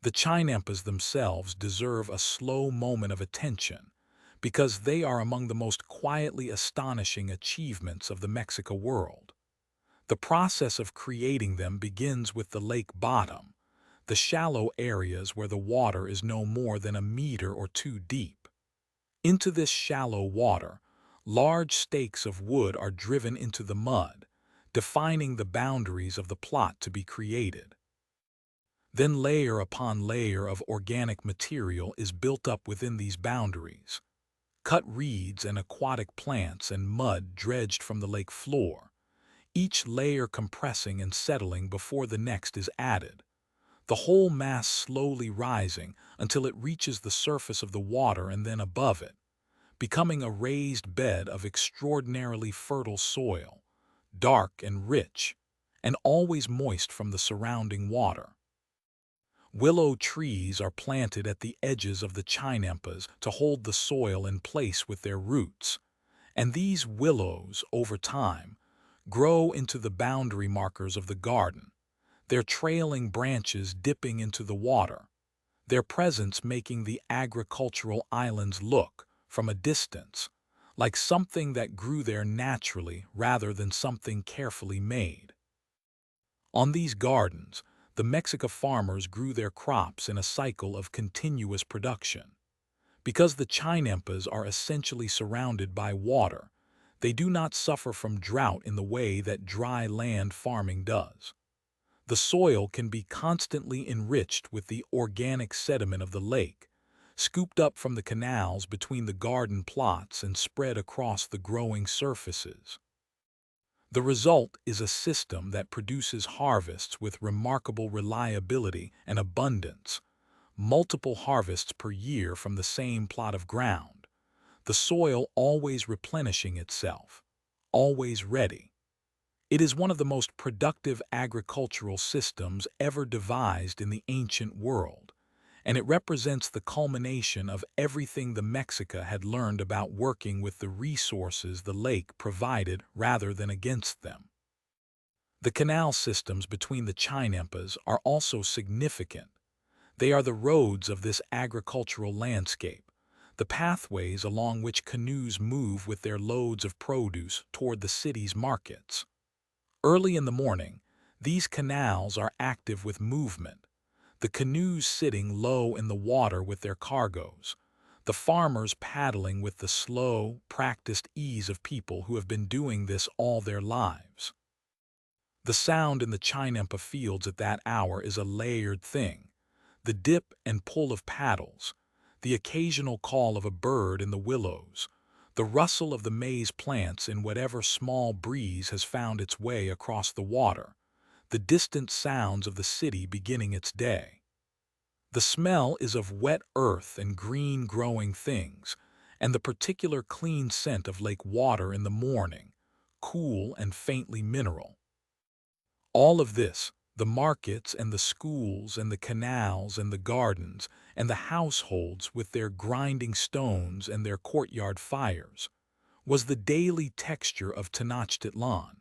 The Chinampas themselves deserve a slow moment of attention because they are among the most quietly astonishing achievements of the Mexica world. The process of creating them begins with the lake bottom, the shallow areas where the water is no more than 1 meter or 2 deep. Into this shallow water, large stakes of wood are driven into the mud, defining the boundaries of the plot to be created. Then layer upon layer of organic material is built up within these boundaries. Cut reeds and aquatic plants and mud dredged from the lake floor, each layer compressing and settling before the next is added, the whole mass slowly rising until it reaches the surface of the water and then above it, becoming a raised bed of extraordinarily fertile soil, dark and rich, and always moist from the surrounding water. Willow trees are planted at the edges of the Chinampas to hold the soil in place with their roots, and these willows, over time, grow into the boundary markers of the garden, their trailing branches dipping into the water, their presence making the agricultural islands look, from a distance, like something that grew there naturally rather than something carefully made. On these gardens, the Mexica farmers grew their crops in a cycle of continuous production. Because the Chinampas are essentially surrounded by water, they do not suffer from drought in the way that dry land farming does. The soil can be constantly enriched with the organic sediment of the lake, scooped up from the canals between the garden plots and spread across the growing surfaces. The result is a system that produces harvests with remarkable reliability and abundance, multiple harvests per year from the same plot of ground, the soil always replenishing itself, always ready. It is one of the most productive agricultural systems ever devised in the ancient world, and it represents the culmination of everything the Mexica had learned about working with the resources the lake provided rather than against them. The canal systems between the Chinampas are also significant. They are the roads of this agricultural landscape, the pathways along which canoes move with their loads of produce toward the city's markets. Early in the morning, these canals are active with movement. the canoes sitting low in the water with their cargoes, the farmers paddling with the slow, practiced ease of people who have been doing this all their lives. The sound in the Chinampa fields at that hour is a layered thing. The dip and pull of paddles, the occasional call of a bird in the willows, the rustle of the maize plants in whatever small breeze has found its way across the water, the distant sounds of the city beginning its day. The smell is of wet earth and green growing things, and the particular clean scent of lake water in the morning, cool and faintly mineral. All of this, the markets and the schools and the canals and the gardens and the households with their grinding stones and their courtyard fires, was the daily texture of Tenochtitlan.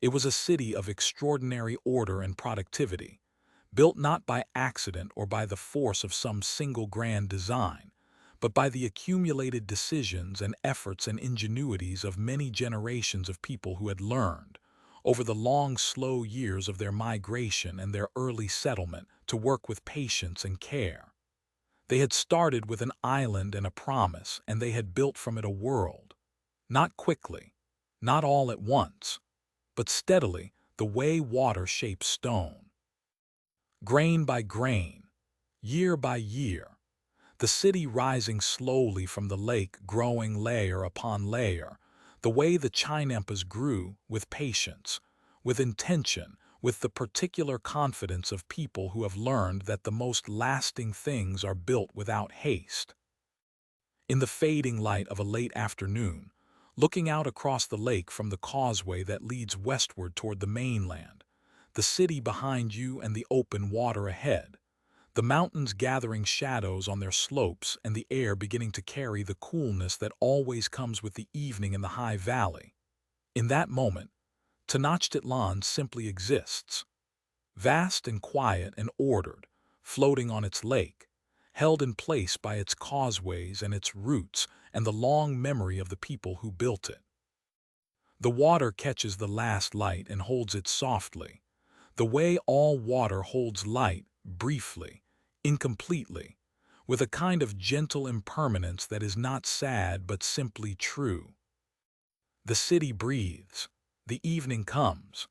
It was a city of extraordinary order and productivity, built not by accident or by the force of some single grand design, but by the accumulated decisions and efforts and ingenuities of many generations of people who had learned, over the long, slow years of their migration and their early settlement, to work with patience and care. They had started with an island and a promise, and they had built from it a world. Not quickly, not all at once, but steadily, the way water shapes stone. Grain by grain, year by year, the city rising slowly from the lake, growing layer upon layer, the way the Chinampas grew, with patience, with intention, with the particular confidence of people who have learned that the most lasting things are built without haste. In the fading light of a late afternoon, looking out across the lake from the causeway that leads westward toward the mainland, the city behind you and the open water ahead, the mountains gathering shadows on their slopes and the air beginning to carry the coolness that always comes with the evening in the high valley. In that moment, Tenochtitlan simply exists, vast and quiet and ordered, floating on its lake, held in place by its causeways and its roots and the long memory of the people who built it. The water catches the last light and holds it softly, the way all water holds light, briefly, incompletely, with a kind of gentle impermanence that is not sad but simply true. The city breathes. The evening comes.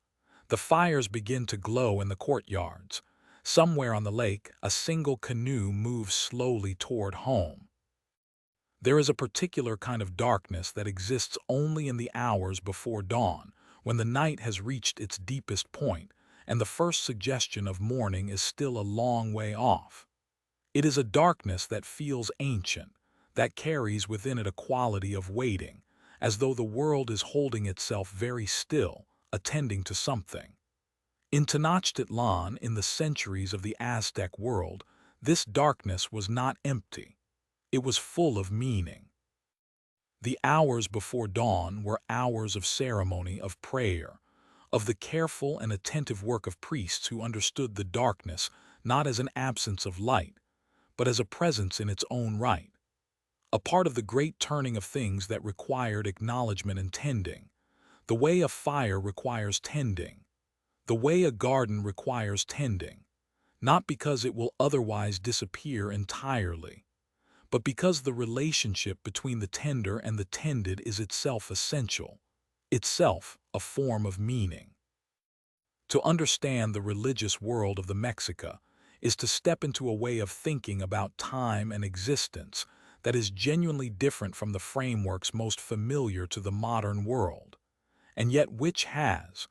The fires begin to glow in the courtyards. Somewhere on the lake, a single canoe moves slowly toward home. There is a particular kind of darkness that exists only in the hours before dawn, when the night has reached its deepest point, and the first suggestion of morning is still a long way off. It is a darkness that feels ancient, that carries within it a quality of waiting, as though the world is holding itself very still, attending to something. In Tenochtitlan, in the centuries of the Aztec world, this darkness was not empty. It was full of meaning. The hours before dawn were hours of ceremony, of prayer, of the careful and attentive work of priests who understood the darkness not as an absence of light, but as a presence in its own right, a part of the great turning of things that required acknowledgement and tending, the way a fire requires tending, the way a garden requires tending, not because it will otherwise disappear entirely, but because the relationship between the tender and the tended is itself essential, itself a form of meaning. To understand the religious world of the Mexica is to step into a way of thinking about time and existence that is genuinely different from the frameworks most familiar to the modern world, and yet which has,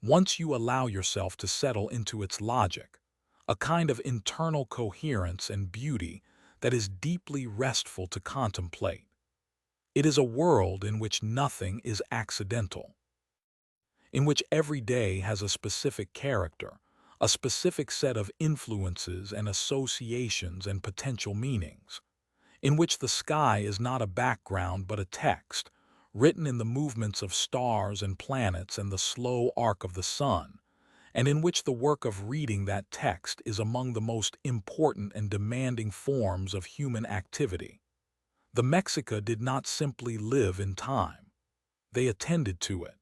once you allow yourself to settle into its logic, a kind of internal coherence and beauty that is deeply restful to contemplate. It is a world in which nothing is accidental, in which every day has a specific character, a specific set of influences and associations and potential meanings, in which the sky is not a background but a text, written in the movements of stars and planets and the slow arc of the sun, and in which the work of reading that text is among the most important and demanding forms of human activity. The Mexica did not simply live in time. They attended to it.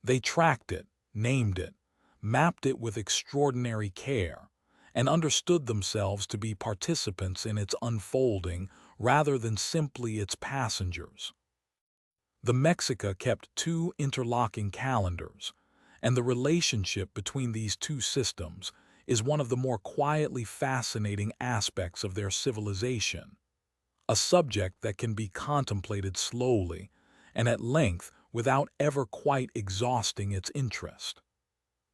They tracked it, named it, mapped it with extraordinary care, and understood themselves to be participants in its unfolding rather than simply its passengers. The Mexica kept two interlocking calendars, and the relationship between these two systems is one of the more quietly fascinating aspects of their civilization, a subject that can be contemplated slowly and at length without ever quite exhausting its interest.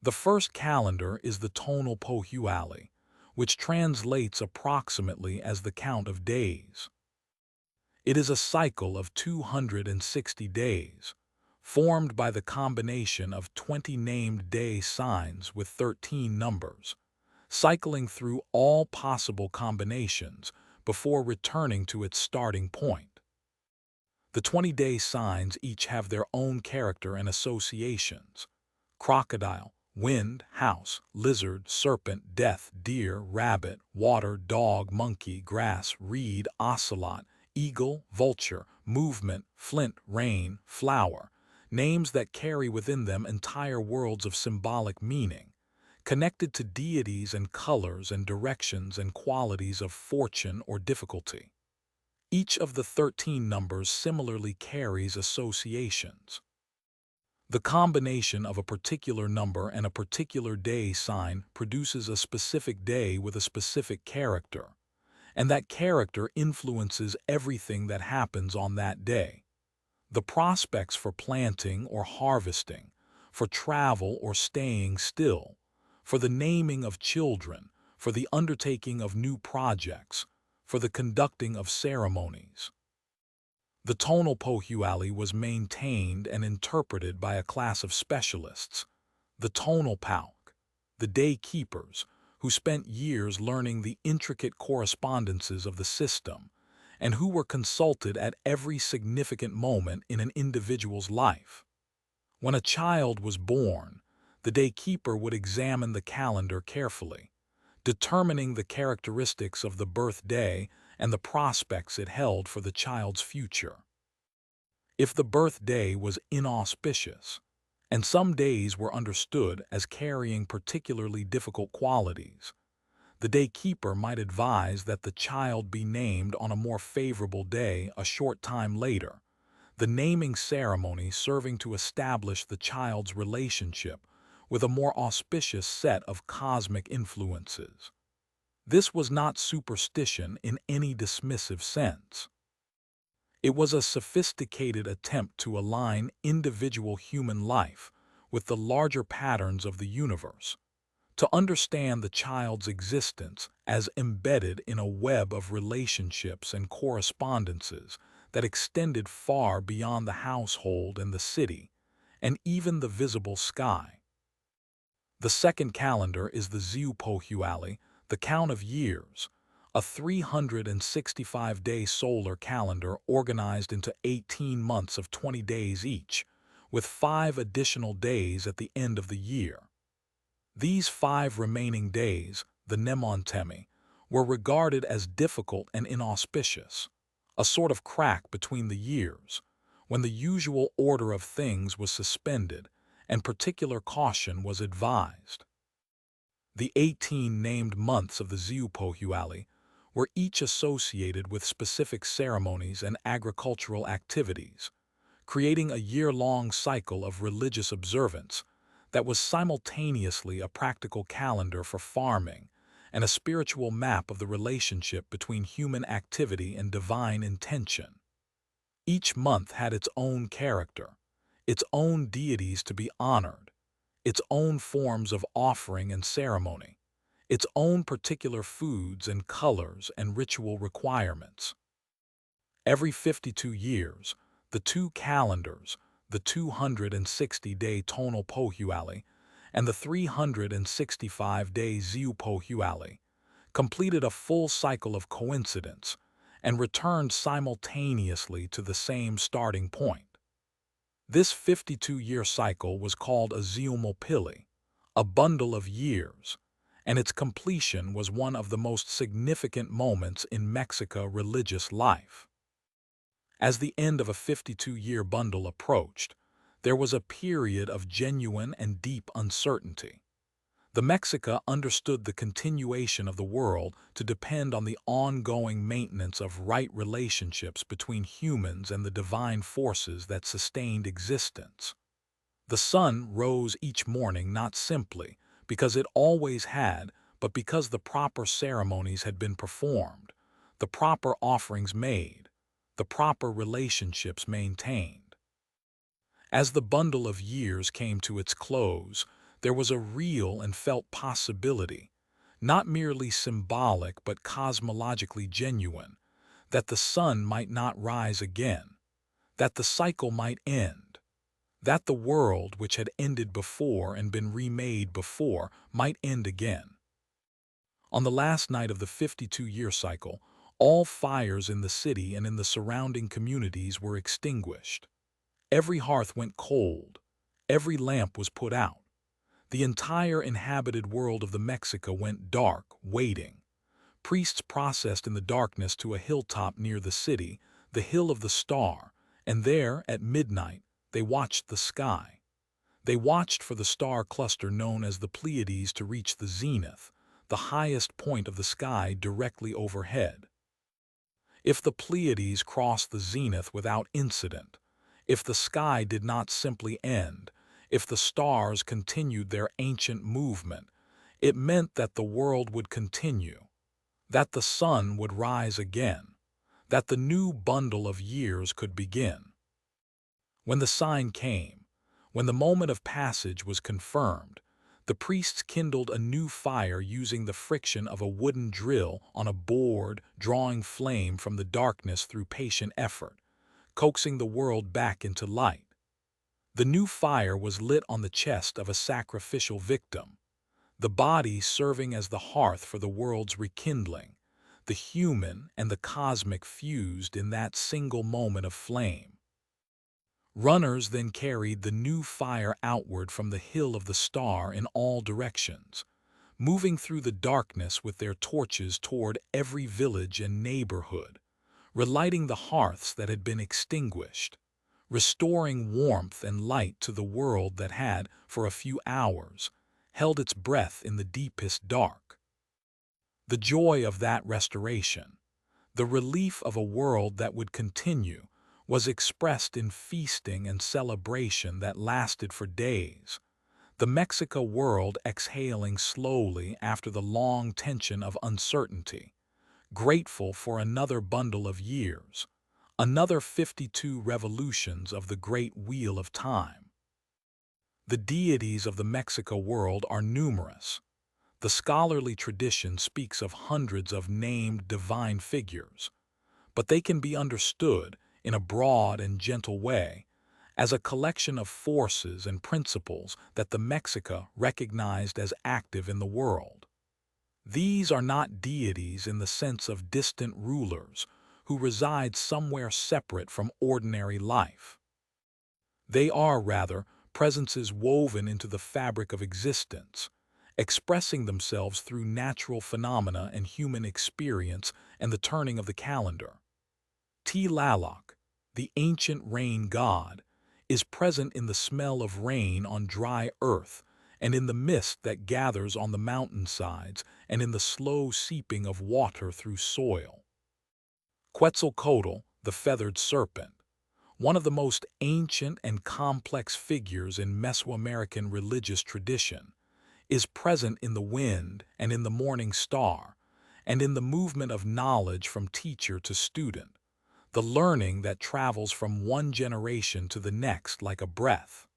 The first calendar is the tonal Pohuali, which translates approximately as the count of days. It is a cycle of 260 days, formed by the combination of 20 named day signs with 13 numbers, cycling through all possible combinations before returning to its starting point. The 20-day signs each have their own character and associations: crocodile, wind, house, lizard, serpent, death, deer, rabbit, water, dog, monkey, grass, reed, ocelot, eagle, vulture, movement, flint, rain, flower, names that carry within them entire worlds of symbolic meaning, connected to deities and colors and directions and qualities of fortune or difficulty. Each of the 13 numbers similarly carries associations. The combination of a particular number and a particular day sign produces a specific day with a specific character, and that character influences everything that happens on that day. The prospects for planting or harvesting, for travel or staying still, for the naming of children, for the undertaking of new projects, for the conducting of ceremonies. The tonal Pohuali was maintained and interpreted by a class of specialists, the tonal Pauk, the day keepers, who spent years learning the intricate correspondences of the system and who were consulted at every significant moment in an individual's life. When a child was born, the day keeper would examine the calendar carefully, determining the characteristics of the birthday and the prospects it held for the child's future. If the birthday was inauspicious, and some days were understood as carrying particularly difficult qualities, the day keeper might advise that the child be named on a more favorable day a short time later, the naming ceremony serving to establish the child's relationship with a more auspicious set of cosmic influences. This was not superstition in any dismissive sense. It was a sophisticated attempt to align individual human life with the larger patterns of the universe, to understand the child's existence as embedded in a web of relationships and correspondences that extended far beyond the household and the city, and even the visible sky. The second calendar is the Ziupohuali, the count of years, a 365-day solar calendar organized into 18 months of 20 days each, with 5 additional days at the end of the year. These 5 remaining days, the Nemontemi, were regarded as difficult and inauspicious, a sort of crack between the years, when the usual order of things was suspended and particular caution was advised. The 18 named months of the Ziupohuali were each associated with specific ceremonies and agricultural activities, creating a year-long cycle of religious observance that was simultaneously a practical calendar for farming and a spiritual map of the relationship between human activity and divine intention. Each month had its own character, its own deities to be honored, its own forms of offering and ceremony, its own particular foods and colors and ritual requirements. Every 52 years, the two calendars, the 260-day tonal Pohuali and the 365-day Ziupohuali, completed a full cycle of coincidence and returned simultaneously to the same starting point. This 52-year cycle was called a Ziumopili, a bundle of years, and its completion was one of the most significant moments in Mexican religious life. As the end of a 52-year bundle approached, there was a period of genuine and deep uncertainty. The Mexica understood the continuation of the world to depend on the ongoing maintenance of right relationships between humans and the divine forces that sustained existence. The sun rose each morning not simply because it always had, but because the proper ceremonies had been performed, the proper offerings made, the proper relationships maintained. As the bundle of years came to its close, there was a real and felt possibility, not merely symbolic but cosmologically genuine, that the sun might not rise again, that the cycle might end, that the world which had ended before and been remade before might end again. On the last night of the 52-year cycle, all fires in the city and in the surrounding communities were extinguished. Every hearth went cold. Every lamp was put out. The entire inhabited world of the Mexica went dark, waiting. Priests processed in the darkness to a hilltop near the city, the Hill of the Star, and there, at midnight, they watched the sky. They watched for the star cluster known as the Pleiades to reach the zenith, the highest point of the sky directly overhead. If the Pleiades crossed the zenith without incident, if the sky did not simply end, if the stars continued their ancient movement, it meant that the world would continue, that the sun would rise again, that the new bundle of years could begin. When the sign came, when the moment of passage was confirmed, the priests kindled a new fire using the friction of a wooden drill on a board, drawing flame from the darkness through patient effort, coaxing the world back into light. The new fire was lit on the chest of a sacrificial victim, the body serving as the hearth for the world's rekindling, the human and the cosmic fused in that single moment of flame. Runners then carried the new fire outward from the Hill of the Star in all directions, moving through the darkness with their torches toward every village and neighborhood, relighting the hearths that had been extinguished, restoring warmth and light to the world that had, for a few hours, held its breath in the deepest dark. The joy of that restoration, the relief of a world that would continue, was expressed in feasting and celebration that lasted for days, the Mexica world exhaling slowly after the long tension of uncertainty, grateful for another bundle of years, another 52 revolutions of the great wheel of time. The deities of the Mexica world are numerous. The scholarly tradition speaks of hundreds of named divine figures, but they can be understood, in a broad and gentle way, as a collection of forces and principles that the Mexica recognized as active in the world. These are not deities in the sense of distant rulers who reside somewhere separate from ordinary life. They are, rather, presences woven into the fabric of existence, expressing themselves through natural phenomena and human experience and the turning of the calendar. Tlaloc, the ancient rain god, is present in the smell of rain on dry earth and in the mist that gathers on the mountainsides and in the slow seeping of water through soil. Quetzalcoatl, the feathered serpent, one of the most ancient and complex figures in Mesoamerican religious tradition, is present in the wind and in the morning star, and in the movement of knowledge from teacher to student, the learning that travels from one generation to the next like a breath.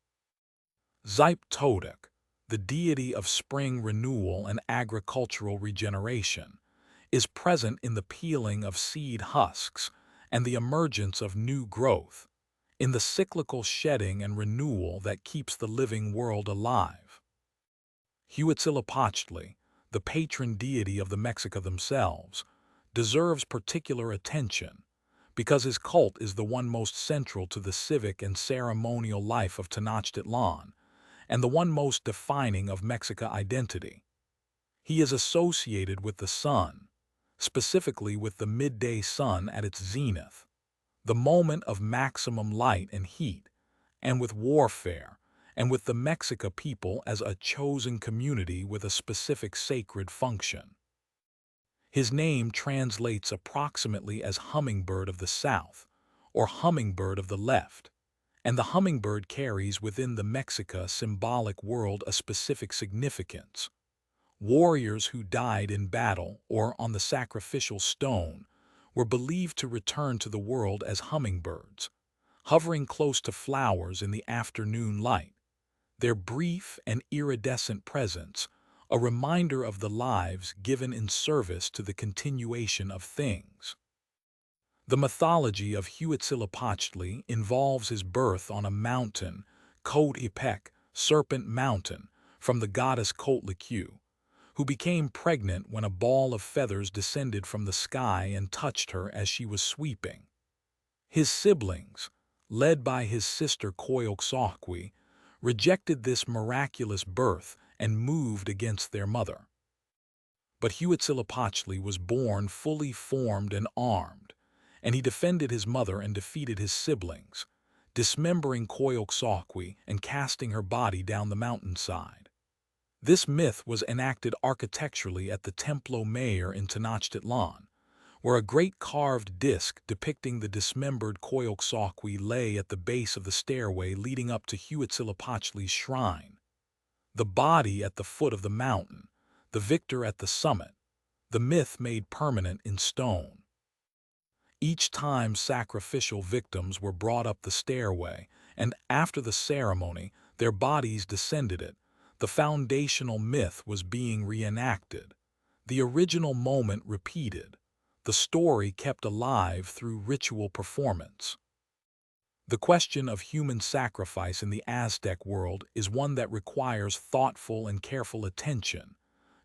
Zyptotic, the deity of spring renewal and agricultural regeneration, is present in the peeling of seed husks and the emergence of new growth, in the cyclical shedding and renewal that keeps the living world alive. Huitzilopochtli, the patron deity of the Mexica themselves, deserves particular attention because his cult is the one most central to the civic and ceremonial life of Tenochtitlan and the one most defining of Mexica identity. He is associated with the sun, specifically with the midday sun at its zenith, the moment of maximum light and heat, and with warfare, and with the Mexica people as a chosen community with a specific sacred function. His name translates approximately as hummingbird of the south, or hummingbird of the left, and the hummingbird carries within the Mexica symbolic world a specific significance. Warriors who died in battle or on the sacrificial stone were believed to return to the world as hummingbirds, hovering close to flowers in the afternoon light, their brief and iridescent presence a reminder of the lives given in service to the continuation of things. The mythology of Huitzilopochtli involves his birth on a mountain, Coatepec, Serpent Mountain, from the goddess Coatlicue, who became pregnant when a ball of feathers descended from the sky and touched her as she was sweeping. His siblings, led by his sister Coyolxauhqui, rejected this miraculous birth and moved against their mother. But Huitzilopochtli was born fully formed and armed, and he defended his mother and defeated his siblings, dismembering Coyolxauhqui and casting her body down the mountainside. This myth was enacted architecturally at the Templo Mayor in Tenochtitlan, where a great carved disc depicting the dismembered Coyolxauhqui lay at the base of the stairway leading up to Huitzilopochtli's shrine. The body at the foot of the mountain, the victor at the summit, the myth made permanent in stone. Each time sacrificial victims were brought up the stairway, and after the ceremony, their bodies descended it, the foundational myth was being reenacted, the original moment repeated, the story kept alive through ritual performance. The question of human sacrifice in the Aztec world is one that requires thoughtful and careful attention,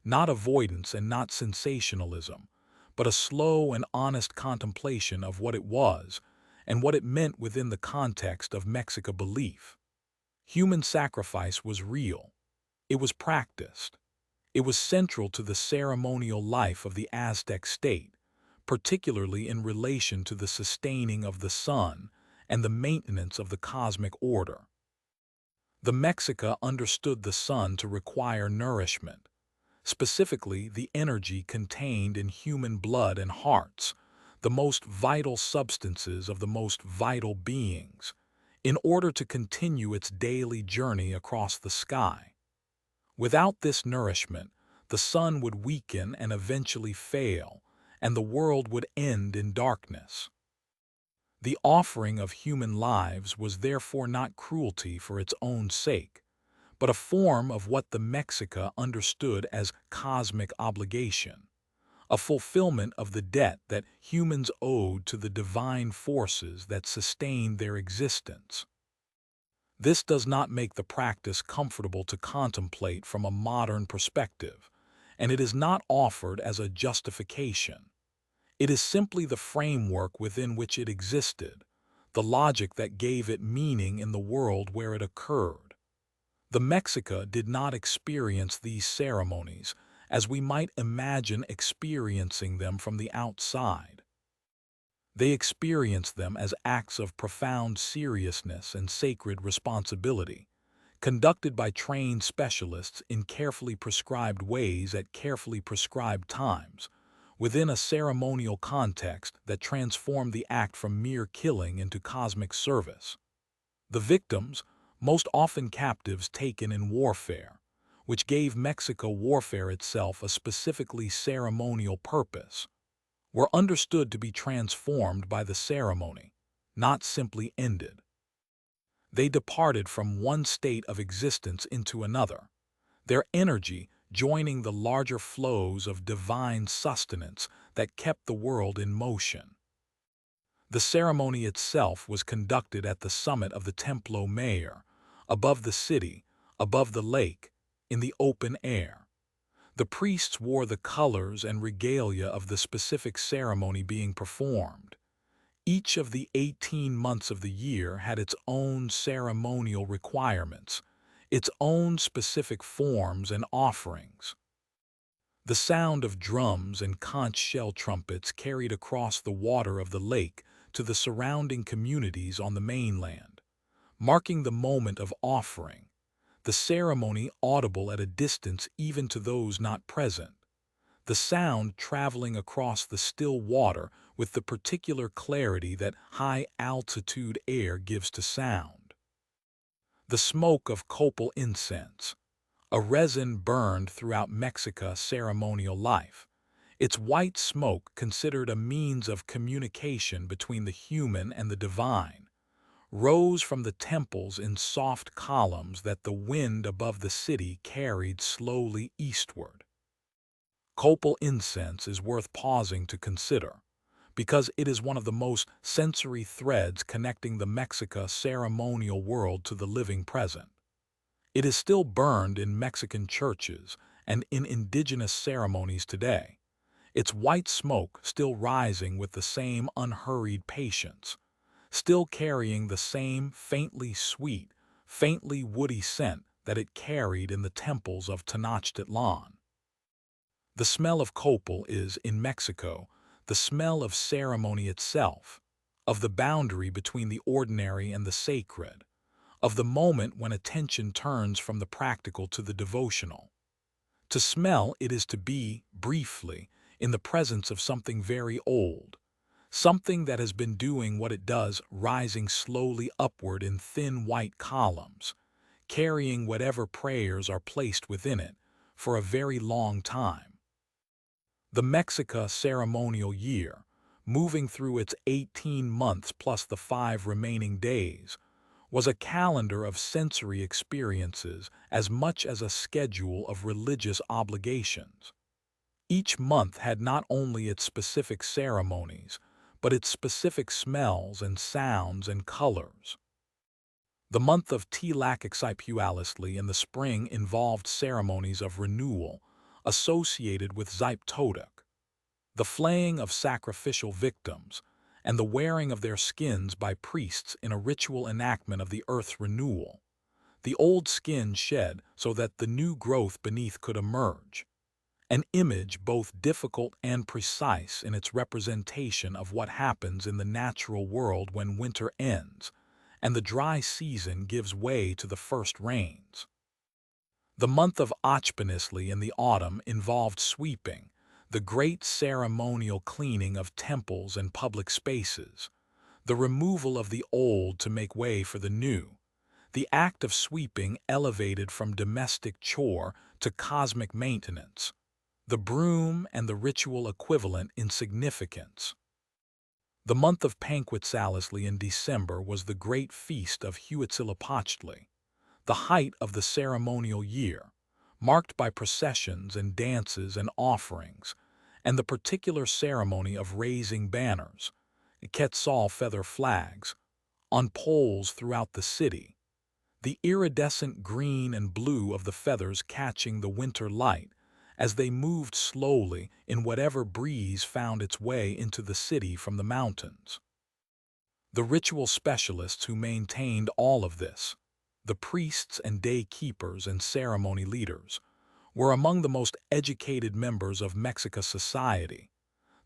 not avoidance and not sensationalism, but a slow and honest contemplation of what it was and what it meant within the context of Mexica belief. Human sacrifice was real. It was practiced. It was central to the ceremonial life of the Aztec state, particularly in relation to the sustaining of the sun and the maintenance of the cosmic order. The Mexica understood the sun to require nourishment, specifically the energy contained in human blood and hearts, the most vital substances of the most vital beings, in order to continue its daily journey across the sky. Without this nourishment, the sun would weaken and eventually fail, and the world would end in darkness. The offering of human lives was therefore not cruelty for its own sake, but a form of what the Mexica understood as cosmic obligation, a fulfillment of the debt that humans owed to the divine forces that sustained their existence. This does not make the practice comfortable to contemplate from a modern perspective, and it is not offered as a justification. It is simply the framework within which it existed, the logic that gave it meaning in the world where it occurred. The Mexica did not experience these ceremonies as we might imagine experiencing them from the outside. They experienced them as acts of profound seriousness and sacred responsibility, conducted by trained specialists in carefully prescribed ways at carefully prescribed times, within a ceremonial context that transformed the act from mere killing into cosmic service. The victims, most often captives taken in warfare, which gave Mexico warfare itself a specifically ceremonial purpose, were understood to be transformed by the ceremony, not simply ended. They departed from one state of existence into another, their energy joining the larger flows of divine sustenance that kept the world in motion. The ceremony itself was conducted at the summit of the Templo Mayor, above the city, above the lake, in the open air. The priests wore the colors and regalia of the specific ceremony being performed. Each of the 18 months of the year had its own ceremonial requirements, its own specific forms and offerings. The sound of drums and conch shell trumpets carried across the water of the lake to the surrounding communities on the mainland, marking the moment of offering, the ceremony audible at a distance even to those not present, the sound traveling across the still water with the particular clarity that high-altitude air gives to sound. The smoke of copal incense, a resin burned throughout Mexica's ceremonial life, its white smoke considered a means of communication between the human and the divine, rose from the temples in soft columns that the wind above the city carried slowly eastward. Copal incense is worth pausing to consider, because it is one of the most sensory threads connecting the Mexica ceremonial world to the living present. It is still burned in Mexican churches and in indigenous ceremonies today, its white smoke still rising with the same unhurried patience, still carrying the same faintly sweet, faintly woody scent that it carried in the temples of Tenochtitlan. The smell of copal is, in Mexico, the smell of ceremony itself, of the boundary between the ordinary and the sacred, of the moment when attention turns from the practical to the devotional. To smell it is to be, briefly, in the presence of something very old, something that has been doing what it does, rising slowly upward in thin white columns, carrying whatever prayers are placed within it, for a very long time. The Mexica ceremonial year, moving through its 18 months plus the 5 remaining days, was a calendar of sensory experiences as much as a schedule of religious obligations. Each month had not only its specific ceremonies, but its specific smells and sounds and colors. The month of Tlaquexipualistli in the spring involved ceremonies of renewal associated with Ziptotic, the flaying of sacrificial victims, and the wearing of their skins by priests in a ritual enactment of the earth's renewal, the old skin shed so that the new growth beneath could emerge, an image both difficult and precise in its representation of what happens in the natural world when winter ends and the dry season gives way to the first rains. The month of Ochpanisli in the autumn involved sweeping, the great ceremonial cleaning of temples and public spaces, the removal of the old to make way for the new, the act of sweeping elevated from domestic chore to cosmic maintenance, the broom and the ritual equivalent in significance. The month of Panquetzalisli in December was the great feast of Huitzilopochtli, the height of the ceremonial year, marked by processions and dances and offerings, and the particular ceremony of raising banners, quetzal feather flags, on poles throughout the city, the iridescent green and blue of the feathers catching the winter light as they moved slowly in whatever breeze found its way into the city from the mountains. The ritual specialists who maintained all of this, the priests and day keepers and ceremony leaders, were among the most educated members of Mexica society,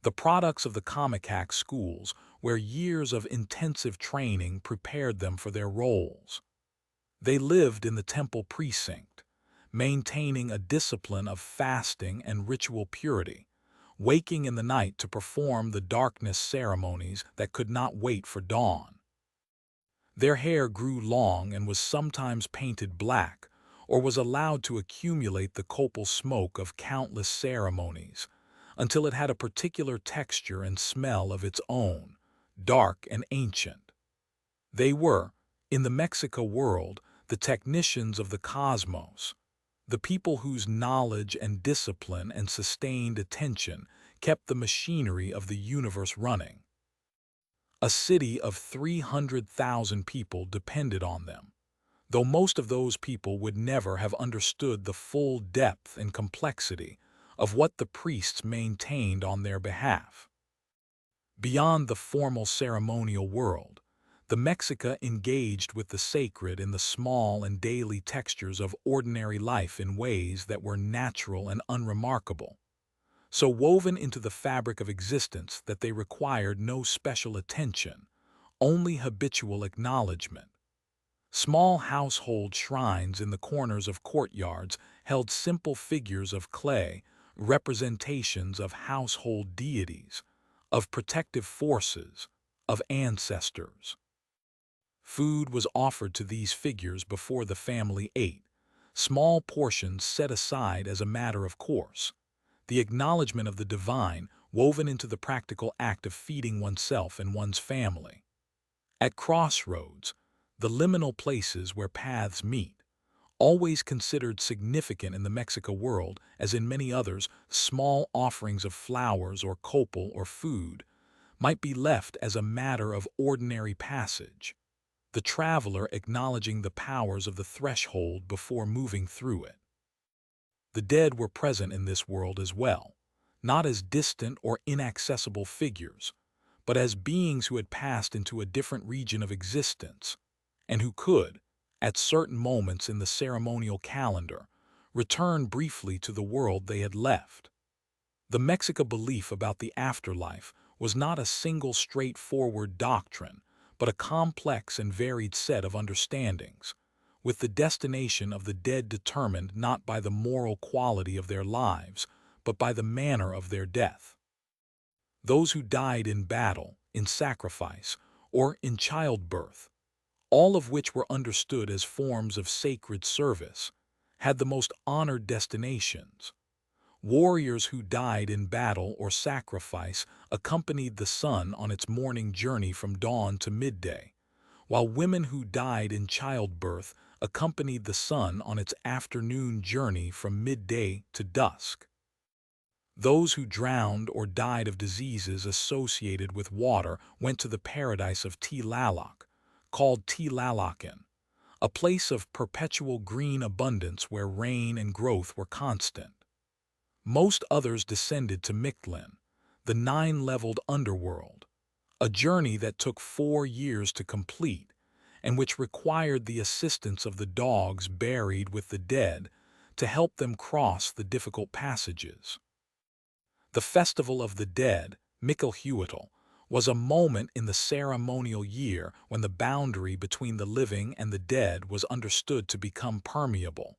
the products of the Comicac schools where years of intensive training prepared them for their roles. They lived in the temple precinct, maintaining a discipline of fasting and ritual purity, waking in the night to perform the darkness ceremonies that could not wait for dawn. Their hair grew long and was sometimes painted black, or was allowed to accumulate the copal smoke of countless ceremonies, until it had a particular texture and smell of its own, dark and ancient. They were, in the Mexica world, the technicians of the cosmos, the people whose knowledge and discipline and sustained attention kept the machinery of the universe running. A city of 300,000 people depended on them, though most of those people would never have understood the full depth and complexity of what the priests maintained on their behalf. Beyond the formal ceremonial world, the Mexica engaged with the sacred in the small and daily textures of ordinary life in ways that were natural and unremarkable, so woven into the fabric of existence that they required no special attention, only habitual acknowledgement. Small household shrines in the corners of courtyards held simple figures of clay, representations of household deities, of protective forces, of ancestors. Food was offered to these figures before the family ate, small portions set aside as a matter of course, the acknowledgement of the divine woven into the practical act of feeding oneself and one's family. At crossroads, the liminal places where paths meet, always considered significant in the Mexico world, as in many others, small offerings of flowers or copal or food might be left as a matter of ordinary passage, the traveler acknowledging the powers of the threshold before moving through it. The dead were present in this world as well, not as distant or inaccessible figures, but as beings who had passed into a different region of existence, and who could, at certain moments in the ceremonial calendar, return briefly to the world they had left. The Mexica belief about the afterlife was not a single straightforward doctrine, but a complex and varied set of understandings, with the destination of the dead determined not by the moral quality of their lives, but by the manner of their death. Those who died in battle, in sacrifice, or in childbirth, all of which were understood as forms of sacred service, had the most honored destinations. Warriors who died in battle or sacrifice accompanied the sun on its morning journey from dawn to midday, while women who died in childbirth accompanied the sun on its afternoon journey from midday to dusk. Those who drowned or died of diseases associated with water went to the paradise of Tlaloc, called Tlalocan, a place of perpetual green abundance where rain and growth were constant. Most others descended to Mictlan, the nine-leveled underworld, a journey that took 4 years to complete and which required the assistance of the dogs buried with the dead to help them cross the difficult passages. The Festival of the Dead, Michaelhuitl, was a moment in the ceremonial year when the boundary between the living and the dead was understood to become permeable,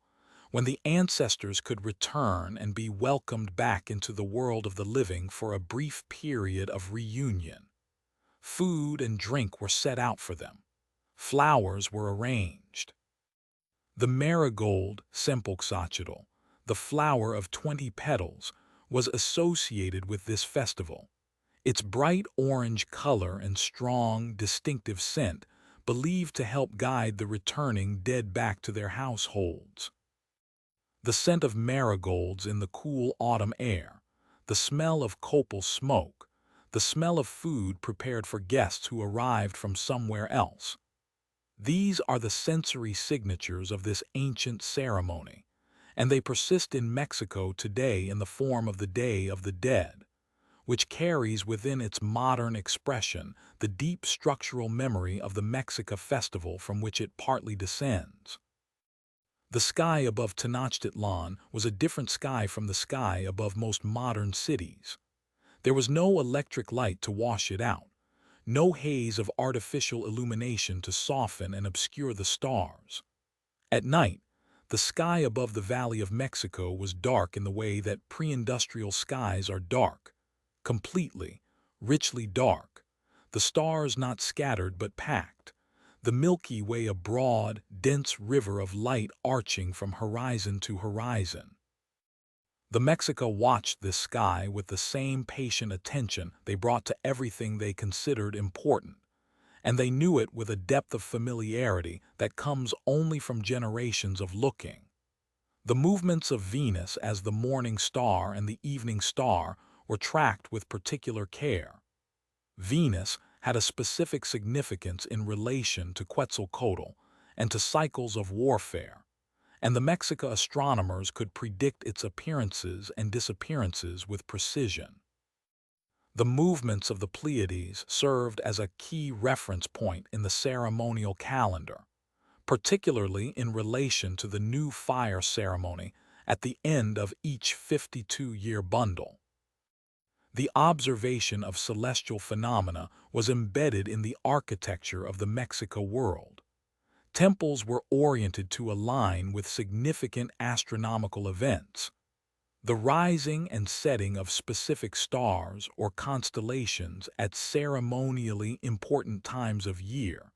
when the ancestors could return and be welcomed back into the world of the living for a brief period of reunion. Food and drink were set out for them. Flowers were arranged. The marigold, Sempolxochitl, the flower of 20 petals, was associated with this festival. Its bright orange color and strong, distinctive scent believed to help guide the returning dead back to their households. The scent of marigolds in the cool autumn air, the smell of copal smoke, the smell of food prepared for guests who arrived from somewhere else. These are the sensory signatures of this ancient ceremony, and they persist in Mexico today in the form of the Day of the Dead, which carries within its modern expression the deep structural memory of the Mexica festival from which it partly descends. The sky above Tenochtitlan was a different sky from the sky above most modern cities. There was no electric light to wash it out, no haze of artificial illumination to soften and obscure the stars. At night, the sky above the Valley of Mexico was dark in the way that pre-industrial skies are dark, completely, richly dark, the stars not scattered but packed, the Milky Way a broad, dense river of light arching from horizon to horizon. The Mexica watched this sky with the same patient attention they brought to everything they considered important, and they knew it with a depth of familiarity that comes only from generations of looking. The movements of Venus as the morning star and the evening star were tracked with particular care. Venus had a specific significance in relation to Quetzalcoatl and to cycles of warfare, and the Mexica astronomers could predict its appearances and disappearances with precision. The movements of the Pleiades served as a key reference point in the ceremonial calendar, particularly in relation to the new fire ceremony at the end of each 52-year bundle. The observation of celestial phenomena was embedded in the architecture of the Mexica world. temples were oriented to align with significant astronomical events. The rising and setting of specific stars or constellations at ceremonially important times of year,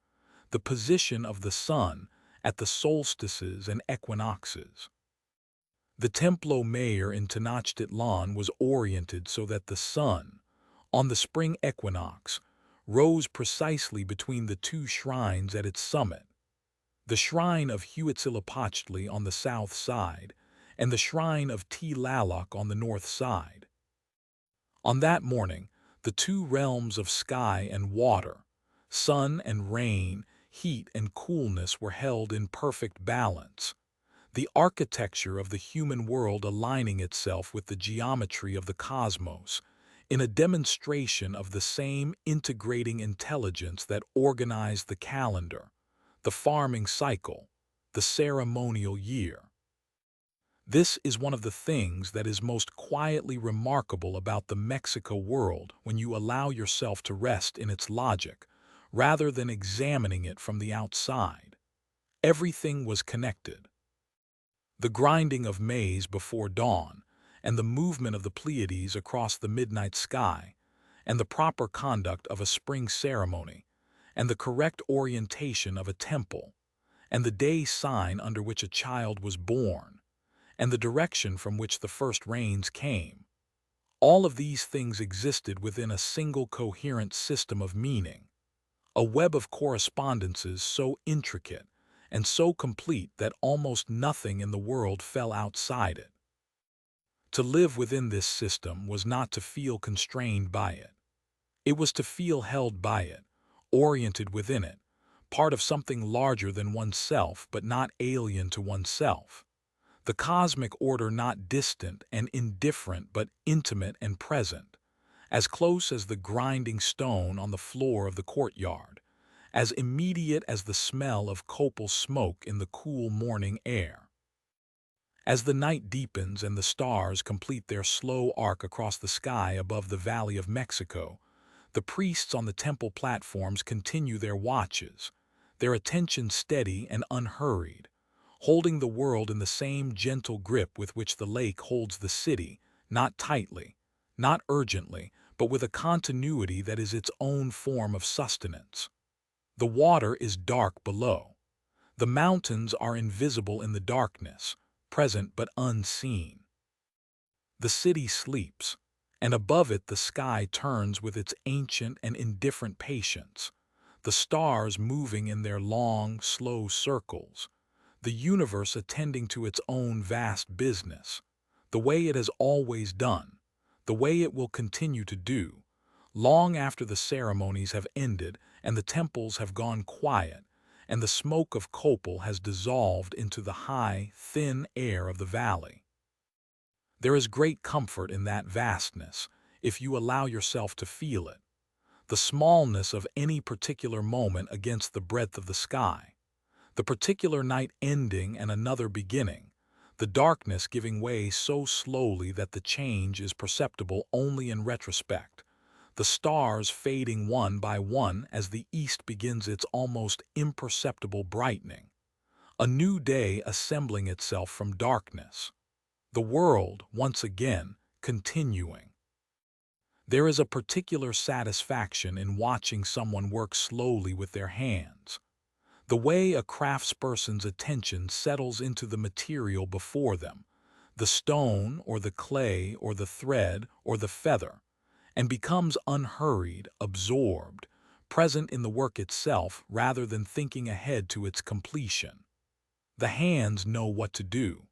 the position of the sun at the solstices and equinoxes. The Templo Mayor in Tenochtitlan was oriented so that the sun, on the spring equinox, rose precisely between the two shrines at its summit, the shrine of Huitzilopochtli on the south side and the shrine of Tlaloc on the north side. On that morning, the two realms of sky and water, sun and rain, heat and coolness were held in perfect balance, the architecture of the human world aligning itself with the geometry of the cosmos, in a demonstration of the same integrating intelligence that organized the calendar, the farming cycle, the ceremonial year. This is one of the things that is most quietly remarkable about the Mexico world when you allow yourself to rest in its logic, rather than examining it from the outside. Everything was connected. The grinding of maize before dawn, and the movement of the Pleiades across the midnight sky, and the proper conduct of a spring ceremony, and the correct orientation of a temple, and the day sign under which a child was born, and the direction from which the first rains came. All of these things existed within a single coherent system of meaning, a web of correspondences so intricate and so complete that almost nothing in the world fell outside it. To live within this system was not to feel constrained by it. It was to feel held by it, oriented within it, part of something larger than oneself but not alien to oneself. The cosmic order not distant and indifferent but intimate and present, as close as the grinding stone on the floor of the courtyard, as immediate as the smell of copal smoke in the cool morning air. As the night deepens and the stars complete their slow arc across the sky above the Valley of Mexico, the priests on the temple platforms continue their watches, their attention steady and unhurried, holding the world in the same gentle grip with which the lake holds the city, not tightly, not urgently, but with a continuity that is its own form of sustenance. The water is dark below. The mountains are invisible in the darkness, present but unseen. The city sleeps, and above it the sky turns with its ancient and indifferent patience, the stars moving in their long, slow circles, the universe attending to its own vast business, the way it has always done, the way it will continue to do, long after the ceremonies have ended and the temples have gone quiet, and the smoke of copal has dissolved into the high, thin air of the valley. There is great comfort in that vastness, if you allow yourself to feel it, the smallness of any particular moment against the breadth of the sky, the particular night ending and another beginning, the darkness giving way so slowly that the change is perceptible only in retrospect, the stars fading one by one as the east begins its almost imperceptible brightening, a new day assembling itself from darkness, the world, once again, continuing. There is a particular satisfaction in watching someone work slowly with their hands, the way a craftsperson's attention settles into the material before them, the stone or the clay or the thread or the feather, and becomes unhurried, absorbed, present in the work itself rather than thinking ahead to its completion. The hands know what to do.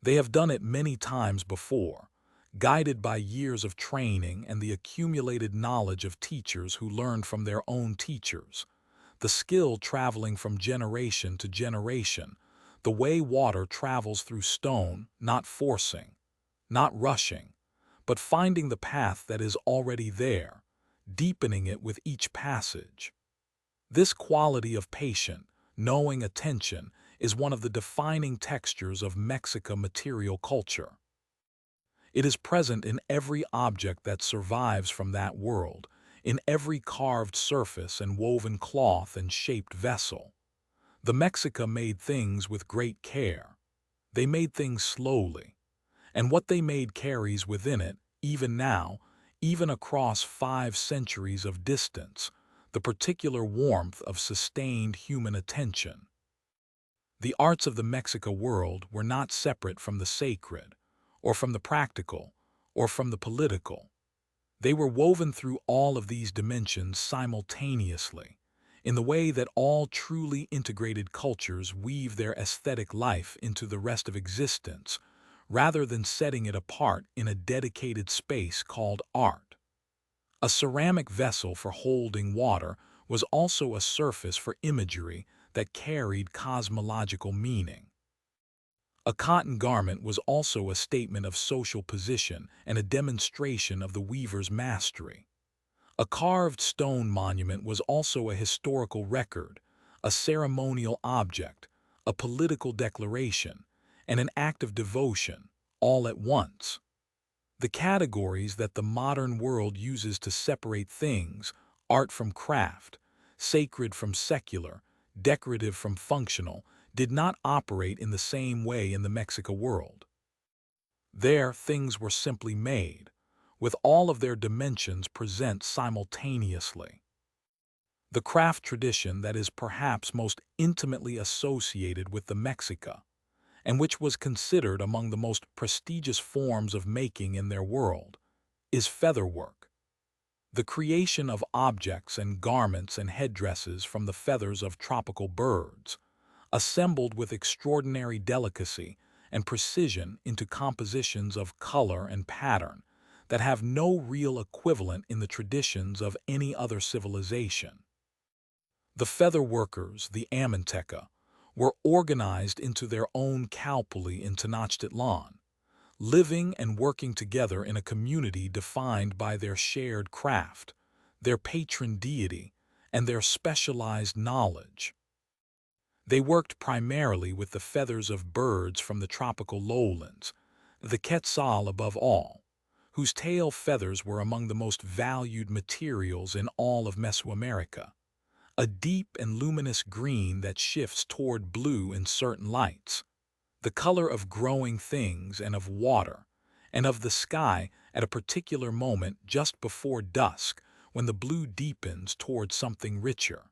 They have done it many times before, guided by years of training and the accumulated knowledge of teachers who learned from their own teachers, the skill traveling from generation to generation, the way water travels through stone, not forcing, not rushing, but finding the path that is already there, deepening it with each passage. This quality of patient, knowing attention is one of the defining textures of Mexican material culture. It is present in every object that survives from that world, in every carved surface and woven cloth and shaped vessel. The Mexica made things with great care. They made things slowly, and what they made carries within it, even now, even across 5 centuries of distance, the particular warmth of sustained human attention. The arts of the Mexica world were not separate from the sacred, or from the practical, or from the political. They were woven through all of these dimensions simultaneously, in the way that all truly integrated cultures weave their aesthetic life into the rest of existence, rather than setting it apart in a dedicated space called art. A ceramic vessel for holding water was also a surface for imagery that carried cosmological meaning. A cotton garment was also a statement of social position and a demonstration of the weaver's mastery. A carved stone monument was also a historical record, a ceremonial object, a political declaration, and an act of devotion, all at once. The categories that the modern world uses to separate things, art from craft, sacred from secular, decorative from functional, did not operate in the same way in the Mexica world. There, things were simply made, with all of their dimensions present simultaneously. The craft tradition that is perhaps most intimately associated with the Mexica, and which was considered among the most prestigious forms of making in their world, is featherwork. The creation of objects and garments and headdresses from the feathers of tropical birds, assembled with extraordinary delicacy and precision into compositions of color and pattern that have no real equivalent in the traditions of any other civilization. The feather workers, the Amanteca, were organized into their own calpuli in Tenochtitlan, living and working together in a community defined by their shared craft, their patron deity, and their specialized knowledge. They worked primarily with the feathers of birds from the tropical lowlands, the quetzal above all, whose tail feathers were among the most valued materials in all of Mesoamerica, a deep and luminous green that shifts toward blue in certain lights, the color of growing things and of water, and of the sky at a particular moment just before dusk when the blue deepens toward something richer.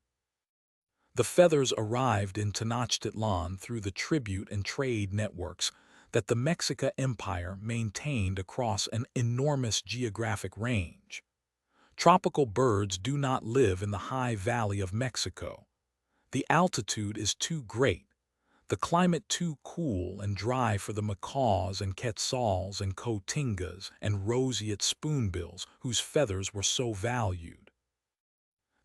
The feathers arrived in Tenochtitlan through the tribute and trade networks that the Mexica Empire maintained across an enormous geographic range. Tropical birds do not live in the high valley of Mexico. The altitude is too great, the climate too cool and dry for the macaws and quetzals and cotingas and roseate spoonbills whose feathers were so valued.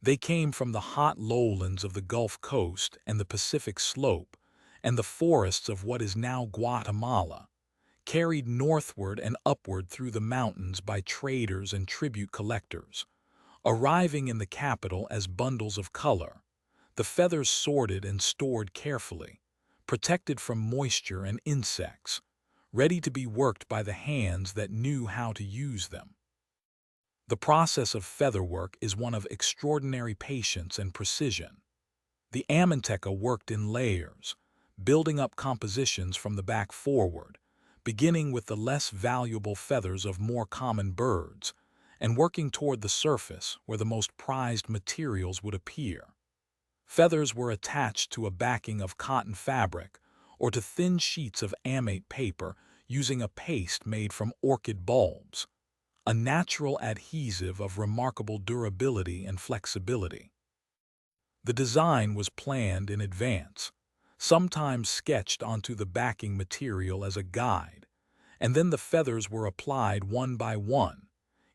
They came from the hot lowlands of the Gulf Coast and the Pacific Slope and the forests of what is now Guatemala, carried northward and upward through the mountains by traders and tribute collectors, arriving in the capital as bundles of color, the feathers sorted and stored carefully, protected from moisture and insects, ready to be worked by the hands that knew how to use them. The process of featherwork is one of extraordinary patience and precision. The Amanteca worked in layers, building up compositions from the back forward, beginning with the less valuable feathers of more common birds, and working toward the surface where the most prized materials would appear. Feathers were attached to a backing of cotton fabric or to thin sheets of amate paper using a paste made from orchid bulbs, a natural adhesive of remarkable durability and flexibility. The design was planned in advance, sometimes sketched onto the backing material as a guide, and then the feathers were applied one by one,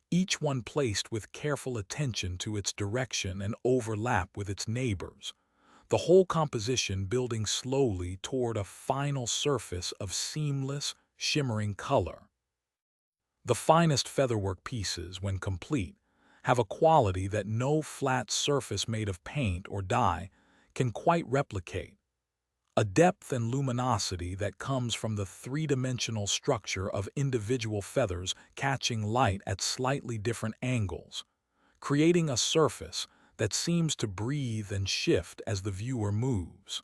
each one placed with careful attention to its direction and overlap with its neighbors, the whole composition building slowly toward a final surface of seamless, shimmering color. The finest featherwork pieces, when complete, have a quality that no flat surface made of paint or dye can quite replicate, a depth and luminosity that comes from the three-dimensional structure of individual feathers catching light at slightly different angles, creating a surface that seems to breathe and shift as the viewer moves.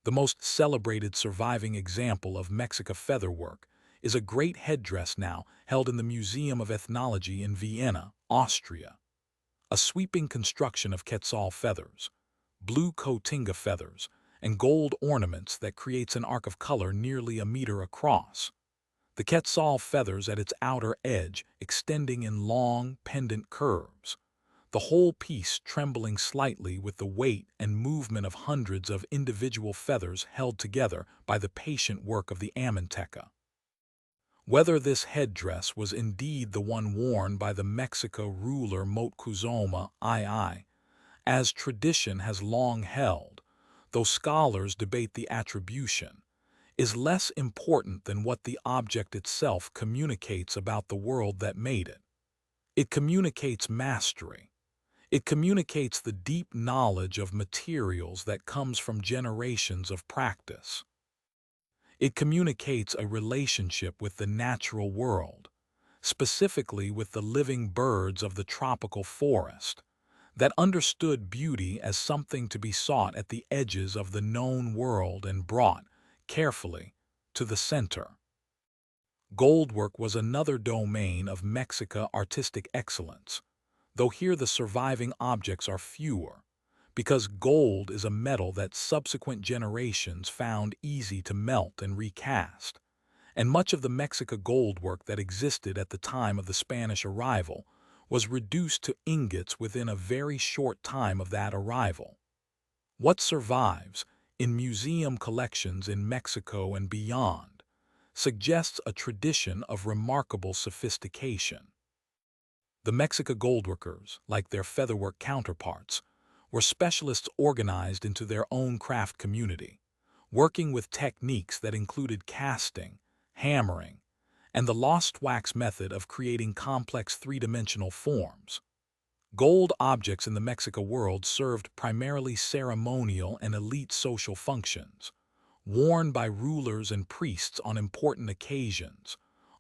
The most celebrated surviving example of Mexica featherwork is a great headdress now held in the Museum of Ethnology in Vienna, Austria. A sweeping construction of quetzal feathers, blue cotinga feathers, and gold ornaments that creates an arc of color nearly a meter across. The quetzal feathers at its outer edge extending in long, pendant curves, the whole piece trembling slightly with the weight and movement of hundreds of individual feathers held together by the patient work of the Amanteca. Whether this headdress was indeed the one worn by the Mexica ruler Moctezuma II, as tradition has long held, though scholars debate the attribution, is less important than what the object itself communicates about the world that made it. It communicates mastery. It communicates the deep knowledge of materials that comes from generations of practice. It communicates a relationship with the natural world, specifically with the living birds of the tropical forest, that understood beauty as something to be sought at the edges of the known world and brought, carefully, to the center. Goldwork was another domain of Mexica artistic excellence, though here the surviving objects are fewer, because gold is a metal that subsequent generations found easy to melt and recast, and much of the Mexica goldwork that existed at the time of the Spanish arrival was reduced to ingots within a very short time of that arrival. What survives, in museum collections in Mexico and beyond, suggests a tradition of remarkable sophistication. The Mexica goldworkers, like their featherwork counterparts, were specialists organized into their own craft community, working with techniques that included casting, hammering, and the lost wax method of creating complex three-dimensional forms. Gold objects in the Mexica world served primarily ceremonial and elite social functions, worn by rulers and priests on important occasions,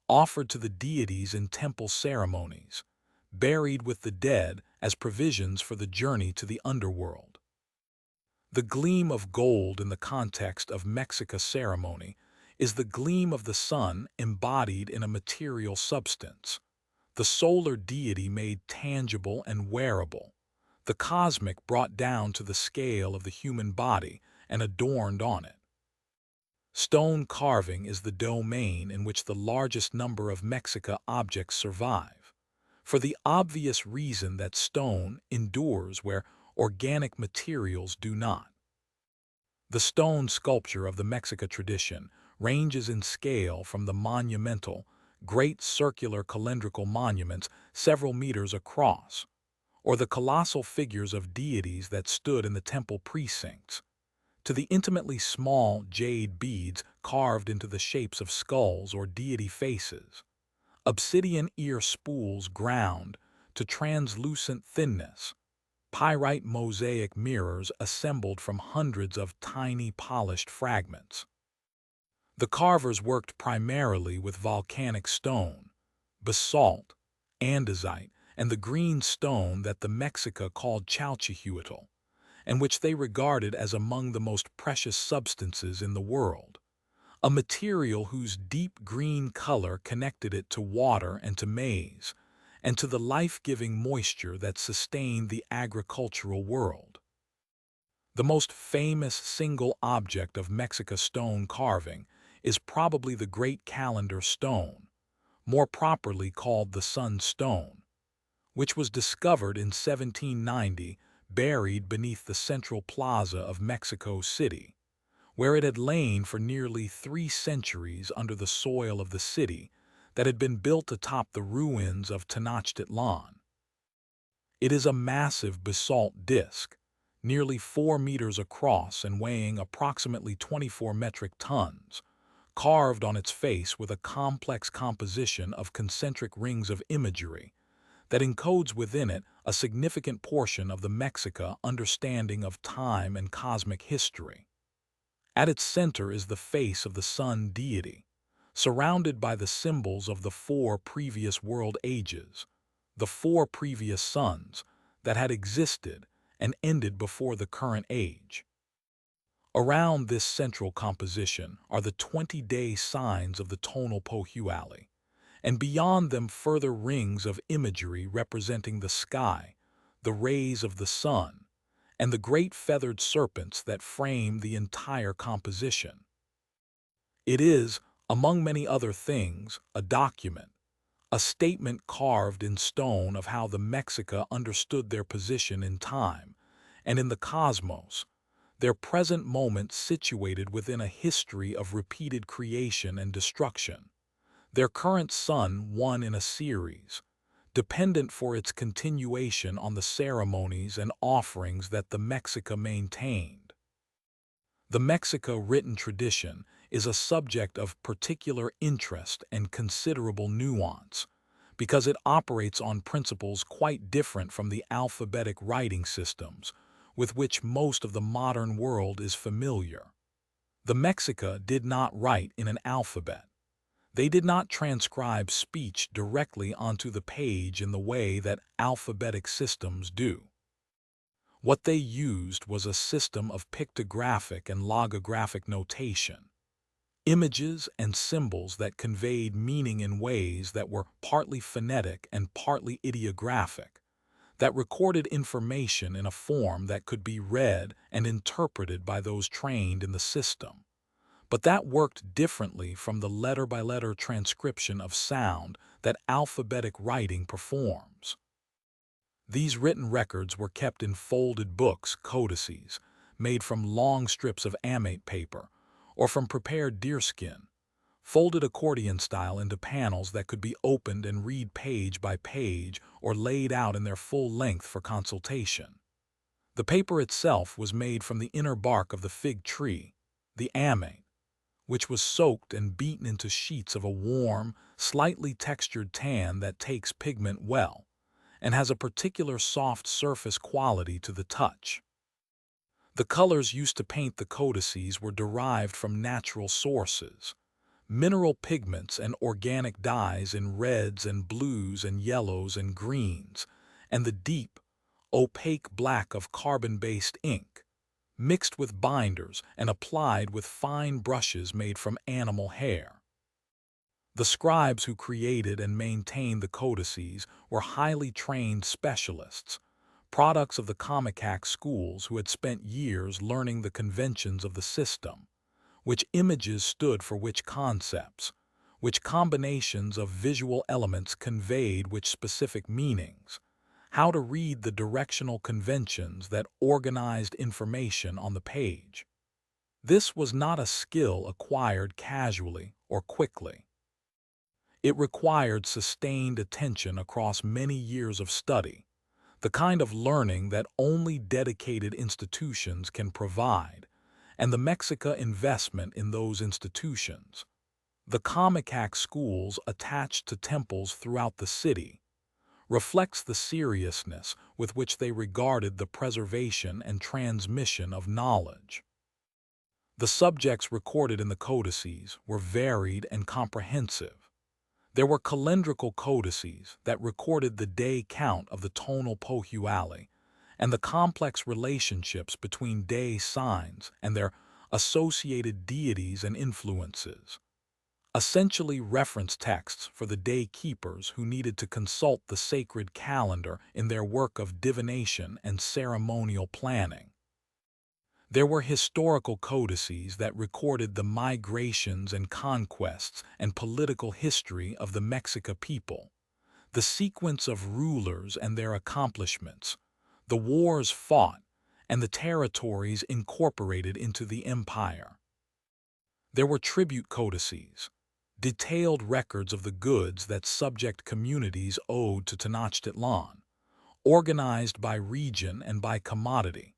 offered to the deities in temple ceremonies, buried with the dead as provisions for the journey to the underworld. The gleam of gold in the context of Mexica ceremony is the gleam of the sun embodied in a material substance, the solar deity made tangible and wearable, the cosmic brought down to the scale of the human body and adorned on it. Stone carving is the domain in which the largest number of Mexica objects survive, for the obvious reason that stone endures where organic materials do not. The stone sculpture of the Mexica tradition ranges in scale from the monumental, great circular calendrical monuments several meters across, or the colossal figures of deities that stood in the temple precincts, to the intimately small jade beads carved into the shapes of skulls or deity faces, obsidian ear spools ground to translucent thinness, pyrite mosaic mirrors assembled from hundreds of tiny polished fragments. The carvers worked primarily with volcanic stone, basalt, andesite, and the green stone that the Mexica called chalchihuitl, and which they regarded as among the most precious substances in the world, a material whose deep green color connected it to water and to maize, and to the life-giving moisture that sustained the agricultural world. The most famous single object of Mexica stone carving is probably the Great Calendar stone, more properly called the Sun Stone, which was discovered in 1790 buried beneath the central plaza of Mexico City, where it had lain for nearly 3 centuries under the soil of the city that had been built atop the ruins of Tenochtitlan. It is a massive basalt disc, nearly 4 meters across and weighing approximately 24 metric tons, carved on its face with a complex composition of concentric rings of imagery that encodes within it a significant portion of the Mexica understanding of time and cosmic history. At its center is the face of the sun deity, surrounded by the symbols of the 4 previous world ages, the 4 previous suns that had existed and ended before the current age. Around this central composition are the 20-day signs of the tonal pohuale, and beyond them further rings of imagery representing the sky, the rays of the sun, and the great feathered serpents that frame the entire composition. It is, among many other things, a document, a statement carved in stone of how the Mexica understood their position in time and in the cosmos, their present moment situated within a history of repeated creation and destruction, their current sun one in a series, dependent for its continuation on the ceremonies and offerings that the Mexica maintained. The Mexica written tradition is a subject of particular interest and considerable nuance, because it operates on principles quite different from the alphabetic writing systems with which most of the modern world is familiar. The Mexica did not write in an alphabet. They did not transcribe speech directly onto the page in the way that alphabetic systems do. What they used was a system of pictographic and logographic notation, images and symbols that conveyed meaning in ways that were partly phonetic and partly ideographic, that recorded information in a form that could be read and interpreted by those trained in the system, but that worked differently from the letter-by-letter transcription of sound that alphabetic writing performs. These written records were kept in folded books, codices, made from long strips of amate paper, or from prepared deerskin, folded accordion style into panels that could be opened and read page by page or laid out in their full length for consultation. The paper itself was made from the inner bark of the fig tree, the amate, which was soaked and beaten into sheets of a warm, slightly textured tan that takes pigment well, and has a particular soft surface quality to the touch. The colors used to paint the codices were derived from natural sources, mineral pigments and organic dyes in reds and blues and yellows and greens, and the deep, opaque black of carbon-based ink, mixed with binders and applied with fine brushes made from animal hair. The scribes who created and maintained the codices were highly trained specialists, products of the Comicac schools who had spent years learning the conventions of the system, which images stood for which concepts, which combinations of visual elements conveyed which specific meanings, how to read the directional conventions that organized information on the page. This was not a skill acquired casually or quickly. It required sustained attention across many years of study, the kind of learning that only dedicated institutions can provide, and the Mexica investment in those institutions. The Comicac schools attached to temples throughout the city reflects the seriousness with which they regarded the preservation and transmission of knowledge. The subjects recorded in the codices were varied and comprehensive. There were calendrical codices that recorded the day count of the tonal pohuale and the complex relationships between day signs and their associated deities and influences. Essentially reference texts for the day keepers who needed to consult the sacred calendar in their work of divination and ceremonial planning. There were historical codices that recorded the migrations and conquests and political history of the Mexica people, the sequence of rulers and their accomplishments, the wars fought, and the territories incorporated into the empire. There were tribute codices, detailed records of the goods that subject communities owed to Tenochtitlan, organized by region and by commodity.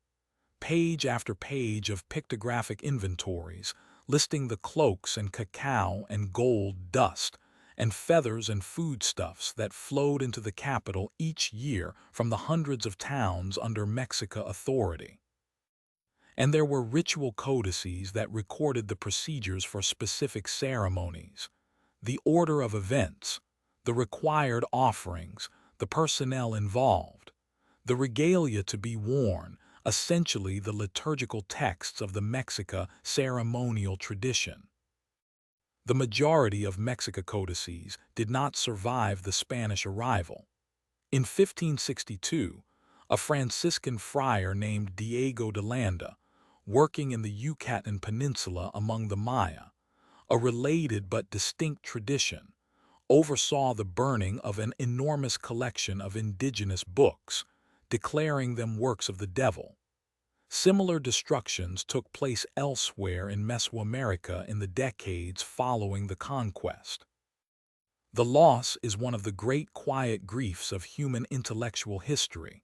Page after page of pictographic inventories listing the cloaks and cacao and gold dust and feathers and foodstuffs that flowed into the capital each year from the hundreds of towns under Mexica authority. And there were ritual codices that recorded the procedures for specific ceremonies, the order of events, the required offerings, the personnel involved, the regalia to be worn, essentially the liturgical texts of the Mexica ceremonial tradition. The majority of Mexica codices did not survive the Spanish arrival. In 1562, a Franciscan friar named Diego de Landa, working in the Yucatan Peninsula among the Maya, a related but distinct tradition, oversaw the burning of an enormous collection of indigenous books, declaring them works of the devil. Similar destructions took place elsewhere in Mesoamerica in the decades following the conquest. The loss is one of the great quiet griefs of human intellectual history.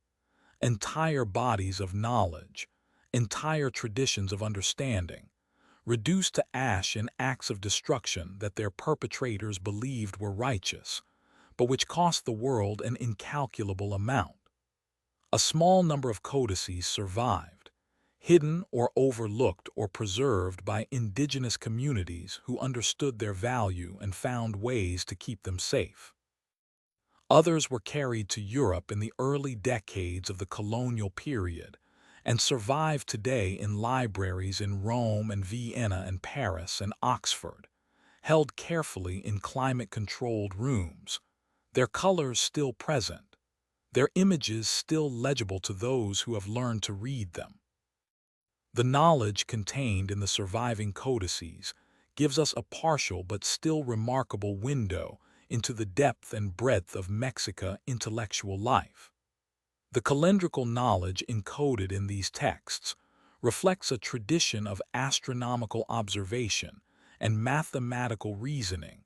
Entire bodies of knowledge, entire traditions of understanding, reduced to ash in acts of destruction that their perpetrators believed were righteous, but which cost the world an incalculable amount. A small number of codices survived, hidden or overlooked or preserved by indigenous communities who understood their value and found ways to keep them safe. Others were carried to Europe in the early decades of the colonial period and survive today in libraries in Rome and Vienna and Paris and Oxford, held carefully in climate-controlled rooms, their colors still present, their images still legible to those who have learned to read them. The knowledge contained in the surviving codices gives us a partial but still remarkable window into the depth and breadth of Mexica intellectual life. The calendrical knowledge encoded in these texts reflects a tradition of astronomical observation and mathematical reasoning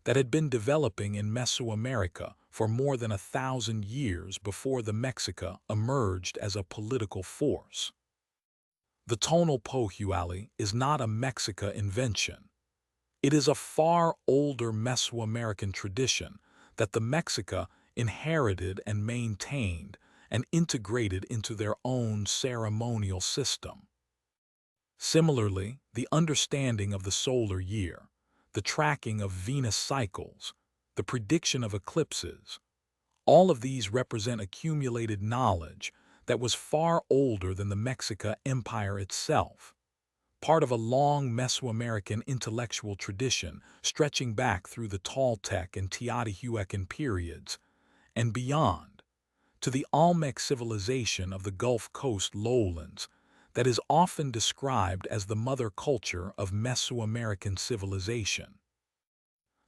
that had been developing in Mesoamerica for more than 1,000 years before the Mexica emerged as a political force. The tonal pohuali is not a Mexica invention. It is a far older Mesoamerican tradition that the Mexica inherited and maintained and integrated into their own ceremonial system. Similarly, the understanding of the solar year, the tracking of Venus cycles, the prediction of eclipses, all of these represent accumulated knowledge that was far older than the Mexica Empire itself, part of a long Mesoamerican intellectual tradition stretching back through the Toltec and Teotihuacan periods and beyond, to the Olmec civilization of the Gulf Coast lowlands that is often described as the mother culture of Mesoamerican civilization.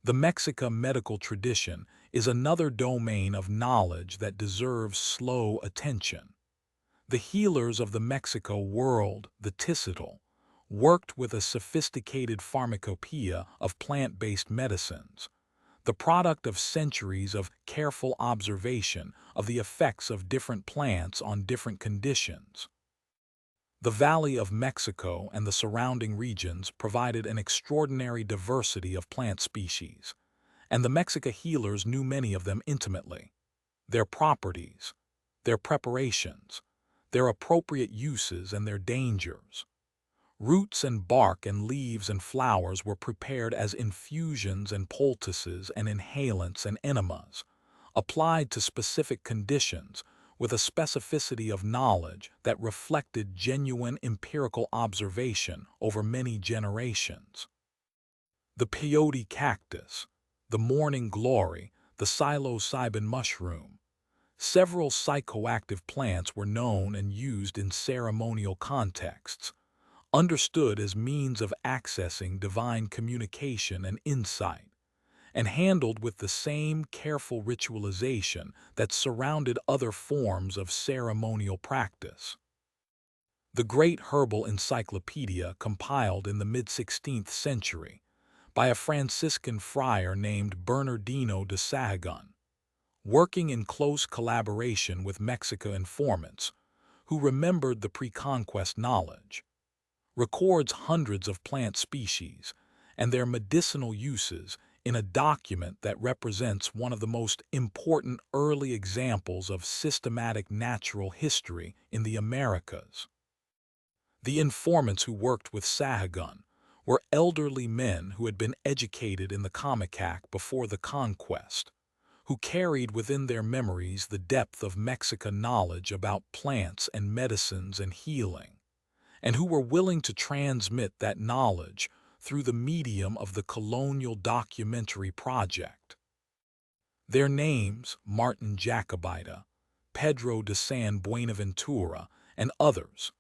The Mexica medical tradition is another domain of knowledge that deserves slow attention. The healers of the Mexico world, the Ticital, worked with a sophisticated pharmacopoeia of plant-based medicines, the product of centuries of careful observation of the effects of different plants on different conditions. The Valley of Mexico and the surrounding regions provided an extraordinary diversity of plant species, and the Mexica healers knew many of them intimately. Their properties, their preparations, their appropriate uses and their dangers. Roots and bark and leaves and flowers were prepared as infusions and poultices and inhalants and enemas, applied to specific conditions with a specificity of knowledge that reflected genuine empirical observation over many generations. The peyote cactus, the morning glory, the psilocybin mushroom, several psychoactive plants were known and used in ceremonial contexts, understood as means of accessing divine communication and insight, and handled with the same careful ritualization that surrounded other forms of ceremonial practice. The great herbal encyclopedia compiled in the mid-16th century by a Franciscan friar named Bernardino de Sahagún, working in close collaboration with Mexica informants who remembered the pre-conquest knowledge, records hundreds of plant species and their medicinal uses in a document that represents one of the most important early examples of systematic natural history in the Americas. The informants who worked with Sahagún were elderly men who had been educated in the Comicac before the conquest, who carried within their memories the depth of Mexican knowledge about plants and medicines and healing, and who were willing to transmit that knowledge through the medium of the colonial documentary project. Their names, Martin Jacobita, Pedro de San Buenaventura, and others,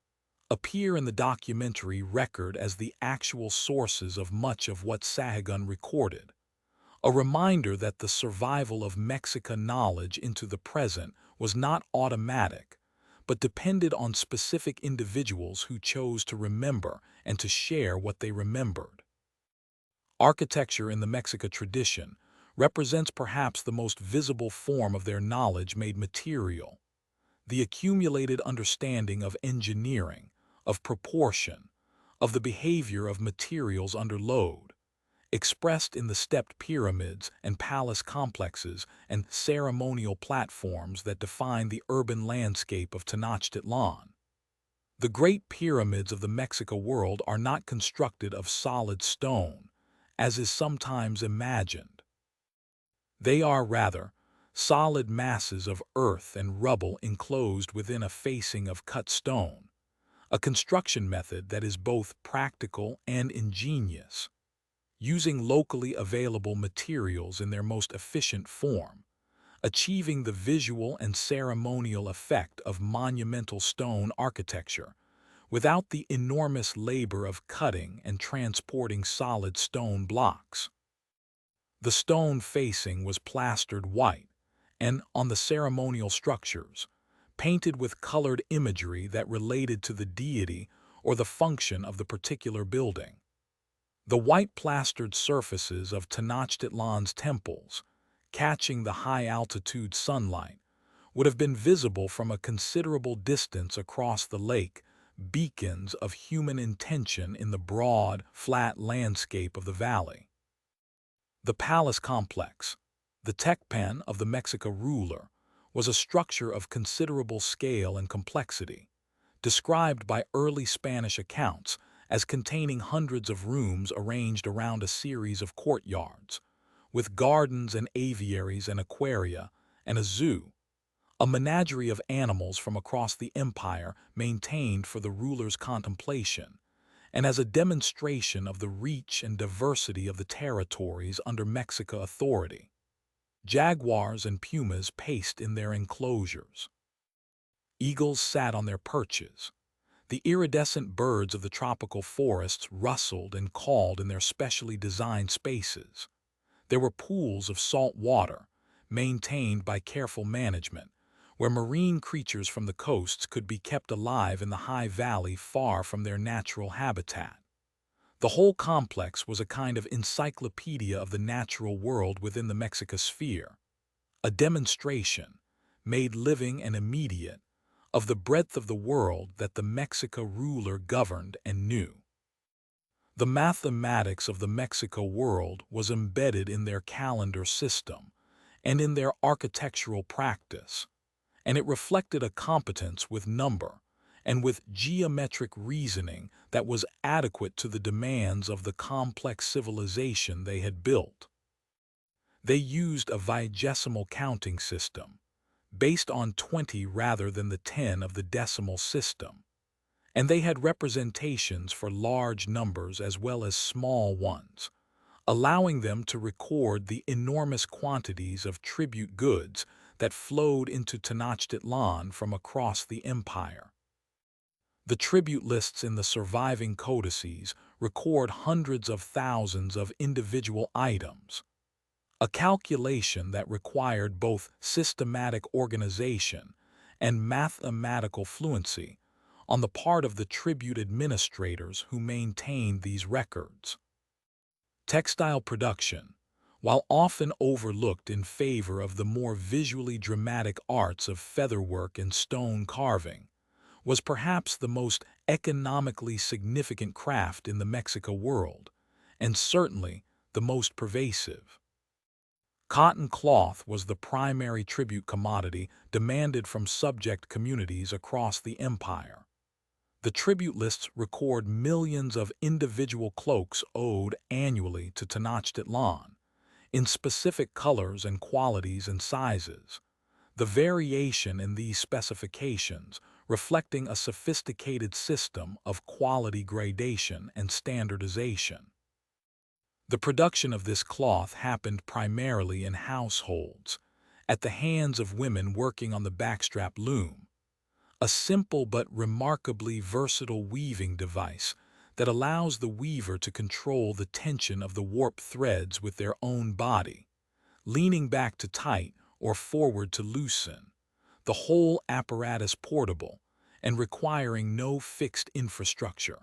appear in the documentary record as the actual sources of much of what Sahagun recorded, a reminder that the survival of Mexican knowledge into the present was not automatic, but depended on specific individuals who chose to remember and to share what they remembered. Architecture in the Mexica tradition represents perhaps the most visible form of their knowledge made material. The accumulated understanding of engineering, of proportion, of the behavior of materials under load, expressed in the stepped pyramids and palace complexes and ceremonial platforms that define the urban landscape of Tenochtitlan. The great pyramids of the Mexica world are not constructed of solid stone, as is sometimes imagined. They are, rather, solid masses of earth and rubble enclosed within a facing of cut stone, a construction method that is both practical and ingenious, using locally available materials in their most efficient form, achieving the visual and ceremonial effect of monumental stone architecture without the enormous labor of cutting and transporting solid stone blocks. The stone facing was plastered white, and on the ceremonial structures, painted with colored imagery that related to the deity or the function of the particular building. The white plastered surfaces of Tenochtitlan's temples, catching the high-altitude sunlight, would have been visible from a considerable distance across the lake, beacons of human intention in the broad, flat landscape of the valley. The palace complex, the Tecpan of the Mexica ruler, was a structure of considerable scale and complexity, described by early Spanish accounts as containing hundreds of rooms arranged around a series of courtyards, with gardens and aviaries and aquaria, and a zoo, a menagerie of animals from across the empire maintained for the ruler's contemplation, and as a demonstration of the reach and diversity of the territories under Mexica authority. Jaguars and pumas paced in their enclosures. Eagles sat on their perches. The iridescent birds of the tropical forests rustled and called in their specially designed spaces. There were pools of salt water, maintained by careful management, where marine creatures from the coasts could be kept alive in the high valley far from their natural habitat. The whole complex was a kind of encyclopedia of the natural world within the Mexica sphere, a demonstration, made living and immediate, of the breadth of the world that the Mexica ruler governed and knew. The mathematics of the Mexica world was embedded in their calendar system and in their architectural practice, and it reflected a competence with number and with geometric reasoning that was adequate to the demands of the complex civilization they had built. They used a vigesimal counting system, based on 20 rather than the 10 of the decimal system, and they had representations for large numbers as well as small ones, allowing them to record the enormous quantities of tribute goods that flowed into Tenochtitlan from across the empire. The tribute lists in the surviving codices record hundreds of thousands of individual items, a calculation that required both systematic organization and mathematical fluency on the part of the tribute administrators who maintained these records. Textile production, while often overlooked in favor of the more visually dramatic arts of featherwork and stone carving, was perhaps the most economically significant craft in the Mexica world, and certainly the most pervasive. Cotton cloth was the primary tribute commodity demanded from subject communities across the empire. The tribute lists record millions of individual cloaks owed annually to Tenochtitlan, in specific colors and qualities and sizes. The variation in these specifications reflecting a sophisticated system of quality gradation and standardization. The production of this cloth happened primarily in households, at the hands of women working on the backstrap loom, a simple but remarkably versatile weaving device that allows the weaver to control the tension of the warp threads with their own body, leaning back to tight or forward to loosen, the whole apparatus portable and requiring no fixed infrastructure.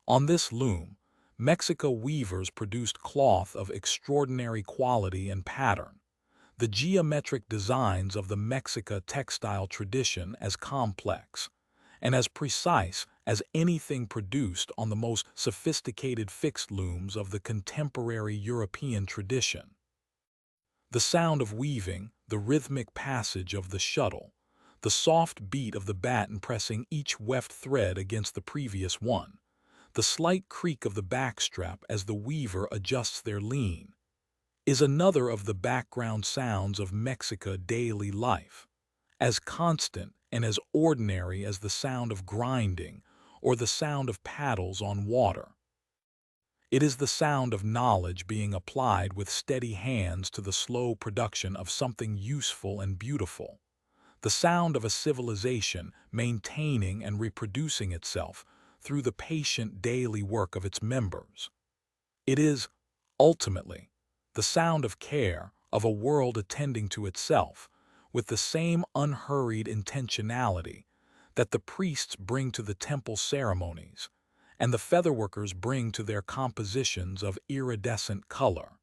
On this loom, Mexico weavers produced cloth of extraordinary quality and pattern, the geometric designs of the Mexica textile tradition as complex and as precise as anything produced on the most sophisticated fixed looms of the contemporary European tradition. The sound of weaving, the rhythmic passage of the shuttle, the soft beat of the batten pressing each weft thread against the previous one, the slight creak of the backstrap as the weaver adjusts their lean, is another of the background sounds of Mexica daily life, as constant and as ordinary as the sound of grinding or the sound of paddles on water. It is the sound of knowledge being applied with steady hands to the slow production of something useful and beautiful, the sound of a civilization maintaining and reproducing itself through the patient daily work of its members. It is, ultimately, the sound of care, of a world attending to itself, with the same unhurried intentionality that the priests bring to the temple ceremonies, and the featherworkers bring to their compositions of iridescent color.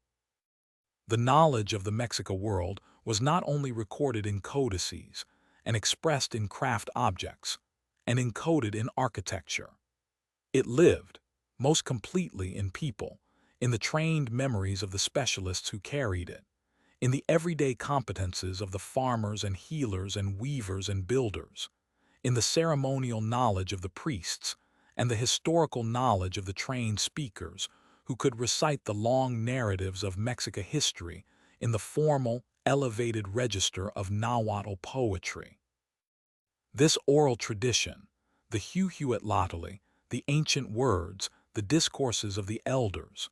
The knowledge of the Mexica world was not only recorded in codices and expressed in craft objects and encoded in architecture. It lived, most completely in people, in the trained memories of the specialists who carried it, in the everyday competences of the farmers and healers and weavers and builders, in the ceremonial knowledge of the priests, and the historical knowledge of the trained speakers who could recite the long narratives of Mexica history in the formal, elevated register of Nahuatl poetry. This oral tradition, the Huhuatl, the ancient words, the discourses of the elders,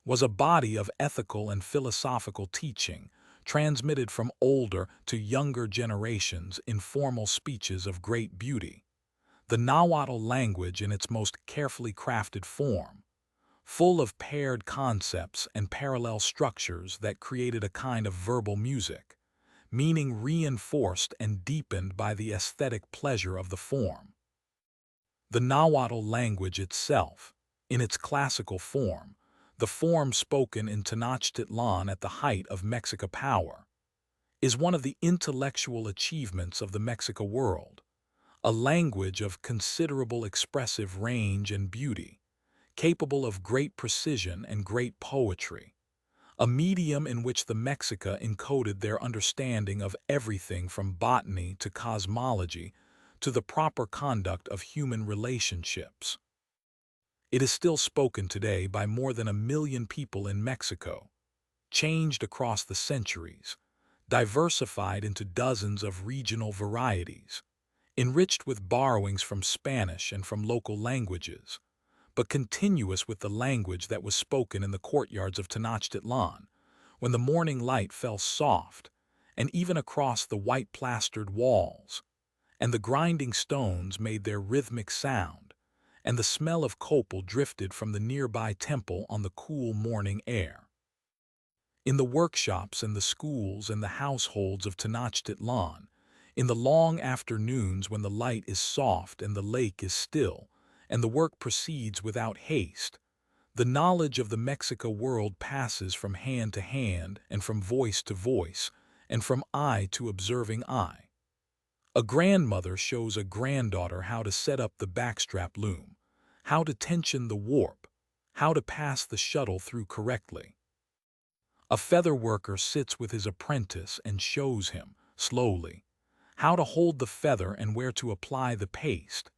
was a body of ethical and philosophical teaching transmitted from older to younger generations in formal speeches of great beauty. The Nahuatl language in its most carefully crafted form, full of paired concepts and parallel structures that created a kind of verbal music, meaning reinforced and deepened by the aesthetic pleasure of the form. The Nahuatl language itself, in its classical form, the form spoken in Tenochtitlan at the height of Mexica power, is one of the intellectual achievements of the Mexica world, a language of considerable expressive range and beauty, capable of great precision and great poetry, a medium in which the Mexica encoded their understanding of everything from botany to cosmology to the proper conduct of human relationships. It is still spoken today by more than 1 million people in Mexico, changed across the centuries, diversified into dozens of regional varieties, enriched with borrowings from Spanish and from local languages, but continuous with the language that was spoken in the courtyards of Tenochtitlan, when the morning light fell soft, and even across the white-plastered walls, and the grinding stones made their rhythmic sound, and the smell of copal drifted from the nearby temple on the cool morning air. In the workshops and the schools and the households of Tenochtitlan, in the long afternoons when the light is soft and the lake is still, and the work proceeds without haste, the knowledge of the Mexica world passes from hand to hand and from voice to voice and from eye to observing eye. A grandmother shows a granddaughter how to set up the backstrap loom, how to tension the warp, how to pass the shuttle through correctly. A feather worker sits with his apprentice and shows him, slowly, how to hold the feather and where to apply the paste,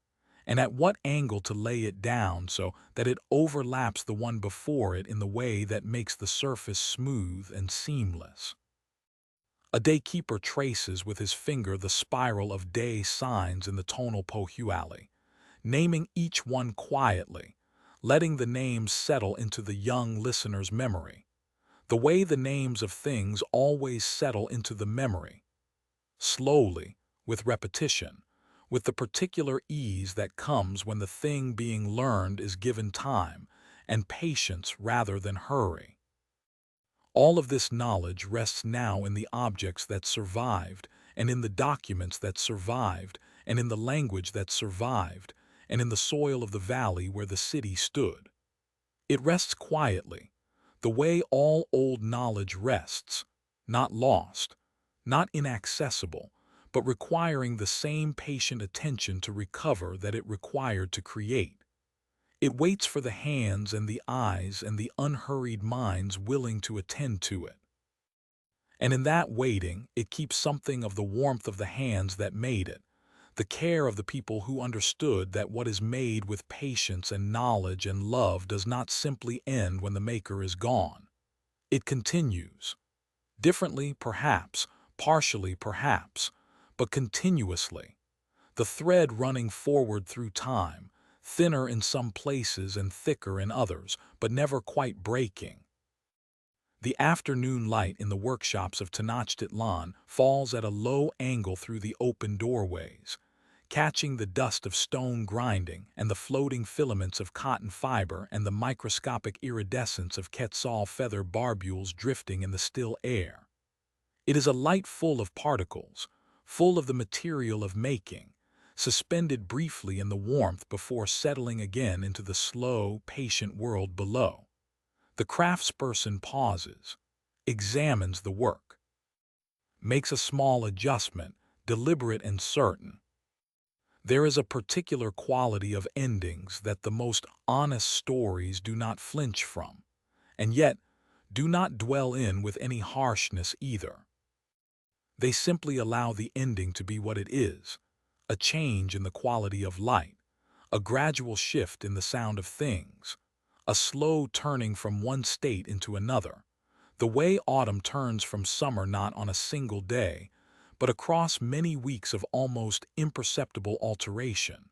and at what angle to lay it down so that it overlaps the one before it in the way that makes the surface smooth and seamless. A daykeeper traces with his finger the spiral of day signs in the tonal pohuali, naming each one quietly, letting the names settle into the young listener's memory, the way the names of things always settle into the memory, slowly, with repetition, with the particular ease that comes when the thing being learned is given time and patience rather than hurry. All of this knowledge rests now in the objects that survived, and in the documents that survived, and in the language that survived, and in the soil of the valley where the city stood. It rests quietly, the way all old knowledge rests, not lost, not inaccessible, but requiring the same patient attention to recover that it required to create. It waits for the hands and the eyes and the unhurried minds willing to attend to it. And in that waiting, it keeps something of the warmth of the hands that made it, the care of the people who understood that what is made with patience and knowledge and love does not simply end when the maker is gone. It continues. Differently, perhaps, partially, perhaps, but continuously. The thread running forward through time, thinner in some places and thicker in others, but never quite breaking. The afternoon light in the workshops of Tenochtitlan falls at a low angle through the open doorways, catching the dust of stone grinding and the floating filaments of cotton fiber and the microscopic iridescence of Quetzal feather barbules drifting in the still air. It is a light full of particles, full of the material of making, suspended briefly in the warmth before settling again into the slow, patient world below. The craftsperson pauses, examines the work, makes a small adjustment, deliberate and certain. There is a particular quality of endings that the most honest stories do not flinch from, and yet do not dwell in with any harshness either. They simply allow the ending to be what it is, a change in the quality of light, a gradual shift in the sound of things, a slow turning from one state into another, the way autumn turns from summer not on a single day, but across many weeks of almost imperceptible alteration,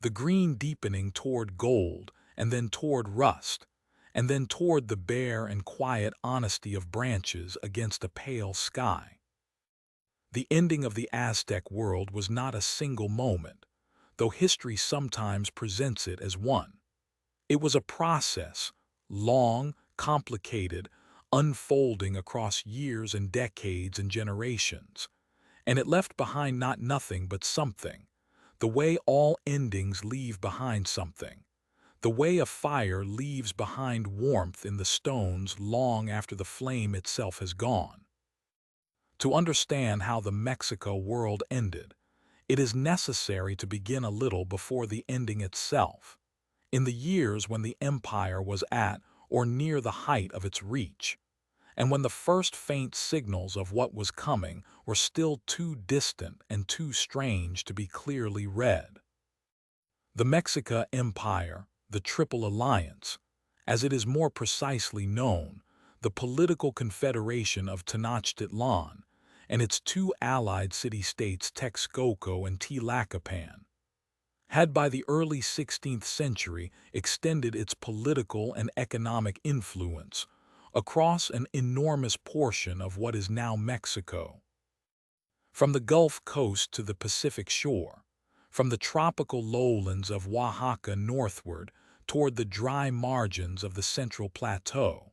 the green deepening toward gold and then toward rust, and then toward the bare and quiet honesty of branches against a pale sky. The ending of the Aztec world was not a single moment, though history sometimes presents it as one. It was a process, long, complicated, unfolding across years and decades and generations, and it left behind not nothing but something, the way all endings leave behind something, the way a fire leaves behind warmth in the stones long after the flame itself has gone. To understand how the Mexico world ended, it is necessary to begin a little before the ending itself, in the years when the empire was at or near the height of its reach, and when the first faint signals of what was coming were still too distant and too strange to be clearly read. The Mexica Empire, the Triple Alliance, as it is more precisely known, the political confederation of Tenochtitlan, and its two allied city-states Texcoco and Tlacopan, had by the early 16th century extended its political and economic influence across an enormous portion of what is now Mexico. From the Gulf Coast to the Pacific shore, from the tropical lowlands of Oaxaca northward toward the dry margins of the Central Plateau,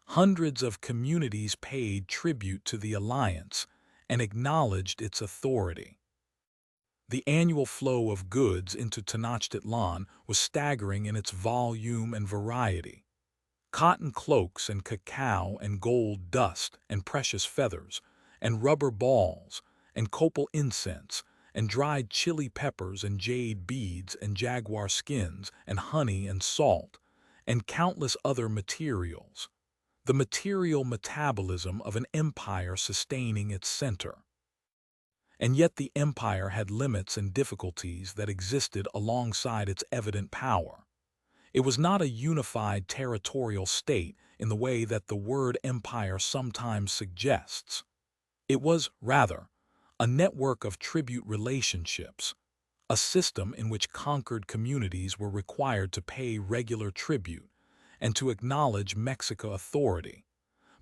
hundreds of communities paid tribute to the alliance and acknowledged its authority. The annual flow of goods into Tenochtitlan was staggering in its volume and variety. Cotton cloaks and cacao and gold dust and precious feathers and rubber balls and copal incense and dried chili peppers and jade beads and jaguar skins and honey and salt and countless other materials, the material metabolism of an empire sustaining its center. and yet the empire had limits and difficulties that existed alongside its evident power. It was not a unified territorial state in the way that the word empire sometimes suggests. It was, rather, a network of tribute relationships, a system in which conquered communities were required to pay regular tribute and to acknowledge Mexican authority,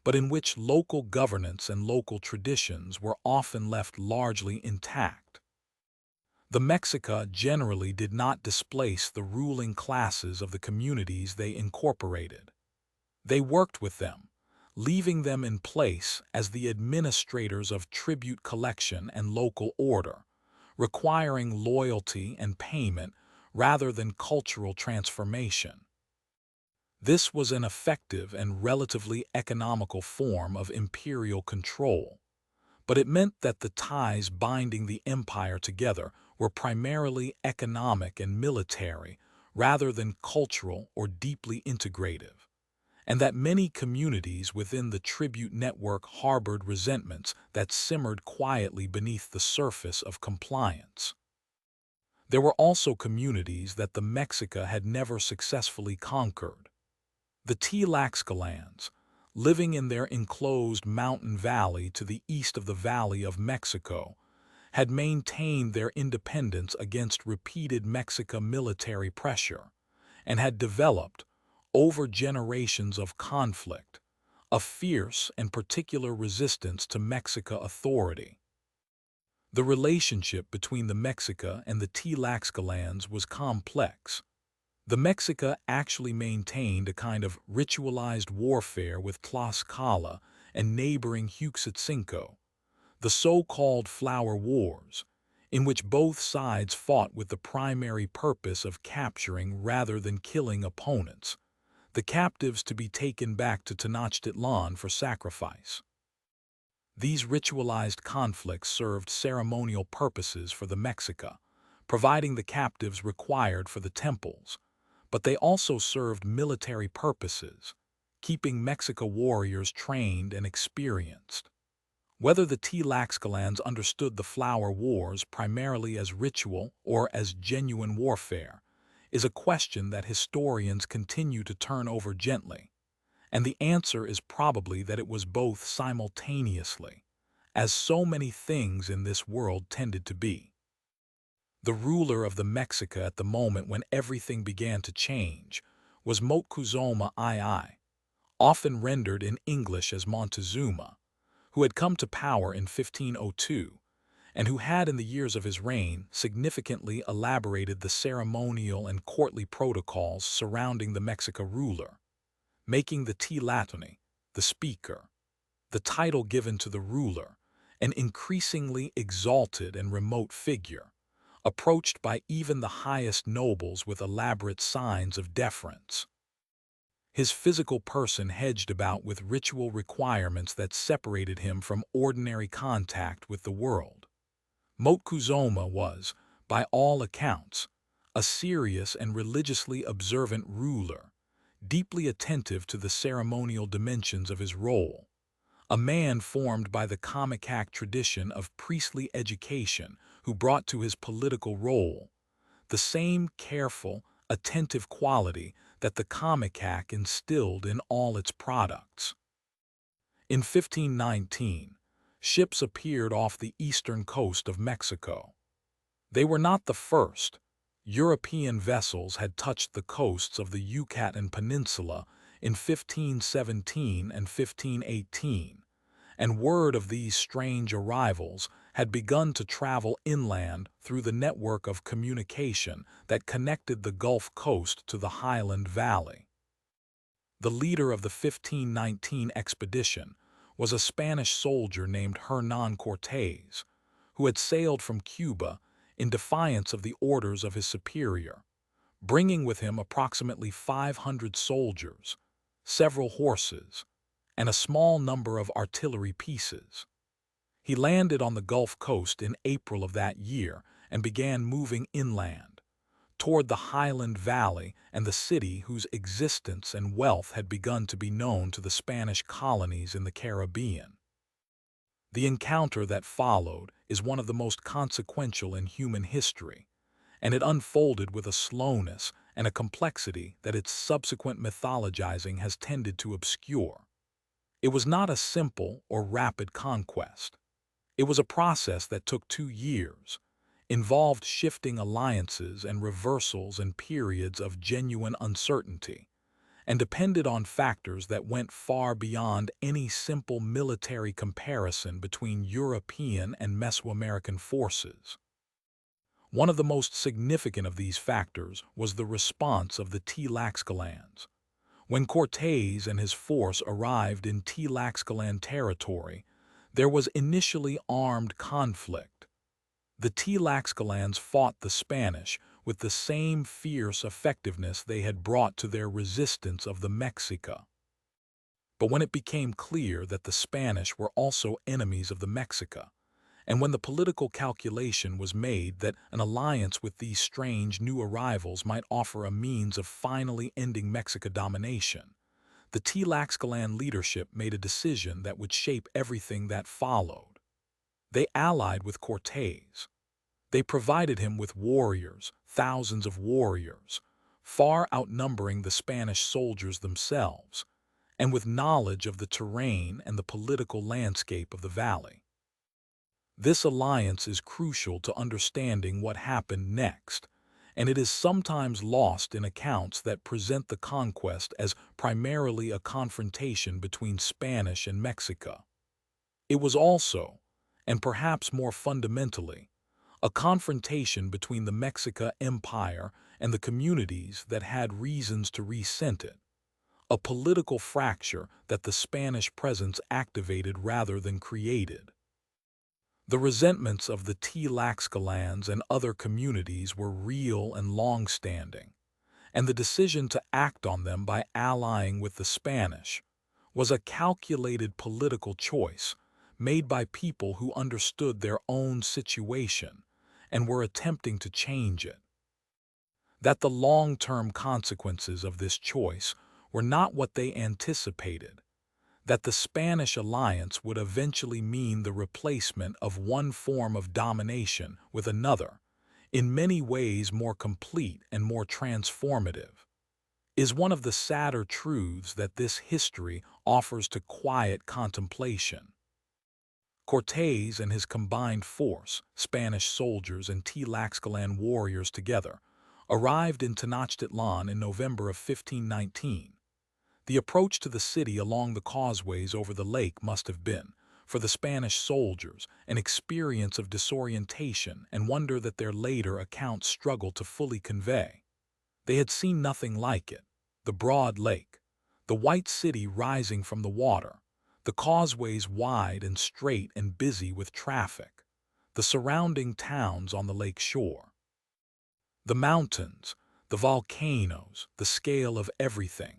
but in which local governance and local traditions were often left largely intact. The Mexica generally did not displace the ruling classes of the communities they incorporated. They worked with them, leaving them in place as the administrators of tribute collection and local order, requiring loyalty and payment rather than cultural transformation. This was an effective and relatively economical form of imperial control, but it meant that the ties binding the empire together were primarily economic and military rather than cultural or deeply integrative, and that many communities within the tribute network harbored resentments that simmered quietly beneath the surface of compliance. There were also communities that the Mexica had never successfully conquered. The Tlaxcalans, living in their enclosed mountain valley to the east of the Valley of Mexico, had maintained their independence against repeated Mexica military pressure, and had developed, over generations of conflict, a fierce and particular resistance to Mexica authority. The relationship between the Mexica and the Tlaxcalans was complex. The Mexica actually maintained a kind of ritualized warfare with Tlaxcala and neighboring Huixotzinco, the so-called Flower Wars, in which both sides fought with the primary purpose of capturing rather than killing opponents, the captives to be taken back to Tenochtitlan for sacrifice. These ritualized conflicts served ceremonial purposes for the Mexica, providing the captives required for the temples, but they also served military purposes, keeping Mexica warriors trained and experienced. Whether the Tlaxcalans understood the Flower Wars primarily as ritual or as genuine warfare is a question that historians continue to turn over gently, and the answer is probably that it was both simultaneously, as so many things in this world tended to be. The ruler of the Mexica at the moment when everything began to change was Moctezuma II, often rendered in English as Montezuma, who had come to power in 1502, and who had in the years of his reign significantly elaborated the ceremonial and courtly protocols surrounding the Mexica ruler, making the Tlatoni, the speaker, the title given to the ruler, an increasingly exalted and remote figure, approached by even the highest nobles with elaborate signs of deference. His physical person hedged about with ritual requirements that separated him from ordinary contact with the world. Moctezuma was, by all accounts, a serious and religiously observant ruler, deeply attentive to the ceremonial dimensions of his role, a man formed by the Comicac tradition of priestly education who brought to his political role the same careful, attentive quality that the Comicac instilled in all its products. In 1519, ships appeared off the eastern coast of Mexico. They were not the first. European vessels had touched the coasts of the Yucatan Peninsula in 1517 and 1518, and word of these strange arrivals had begun to travel inland through the network of communication that connected the Gulf Coast to the Highland Valley. The leader of the 1519 expedition was a Spanish soldier named Hernán Cortés, who had sailed from Cuba in defiance of the orders of his superior, bringing with him approximately 500 soldiers, several horses, and a small number of artillery pieces. He landed on the Gulf Coast in April of that year and began moving inland, toward the Highland Valley and the city whose existence and wealth had begun to be known to the Spanish colonies in the Caribbean. The encounter that followed is one of the most consequential in human history, and it unfolded with a slowness and a complexity that its subsequent mythologizing has tended to obscure. It was not a simple or rapid conquest. It was a process that took 2 years, involved shifting alliances and reversals in periods of genuine uncertainty, and depended on factors that went far beyond any simple military comparison between European and Mesoamerican forces. One of the most significant of these factors was the response of the Tlaxcalans. When Cortés and his force arrived in Tlaxcalan territory, there was initially armed conflict. The Tlaxcalans fought the Spanish with the same fierce effectiveness they had brought to their resistance of the Mexica. But when it became clear that the Spanish were also enemies of the Mexica, and when the political calculation was made that an alliance with these strange new arrivals might offer a means of finally ending Mexica domination, the Tlaxcalan leadership made a decision that would shape everything that followed. They allied with Cortés. They provided him with warriors, thousands of warriors, far outnumbering the Spanish soldiers themselves, and with knowledge of the terrain and the political landscape of the valley. This alliance is crucial to understanding what happened next, and it is sometimes lost in accounts that present the conquest as primarily a confrontation between Spanish and Mexico. It was also, and perhaps more fundamentally, a confrontation between the Mexica Empire and the communities that had reasons to resent it, a political fracture that the Spanish presence activated rather than created. The resentments of the Tlaxcalans and other communities were real and long-standing, and the decision to act on them by allying with the Spanish was a calculated political choice made by people who understood their own situation and were attempting to change it. That the long-term consequences of this choice were not what they anticipated, that the Spanish alliance would eventually mean the replacement of one form of domination with another, in many ways more complete and more transformative, is one of the sadder truths that this history offers to quiet contemplation. Cortés and his combined force, Spanish soldiers and Tlaxcalan warriors together, arrived in Tenochtitlan in November of 1519. The approach to the city along the causeways over the lake must have been, for the Spanish soldiers, an experience of disorientation and wonder that their later accounts struggle to fully convey. They had seen nothing like it: the broad lake, the white city rising from the water, the causeways wide and straight and busy with traffic, the surrounding towns on the lake shore. The mountains, the volcanoes, the scale of everything.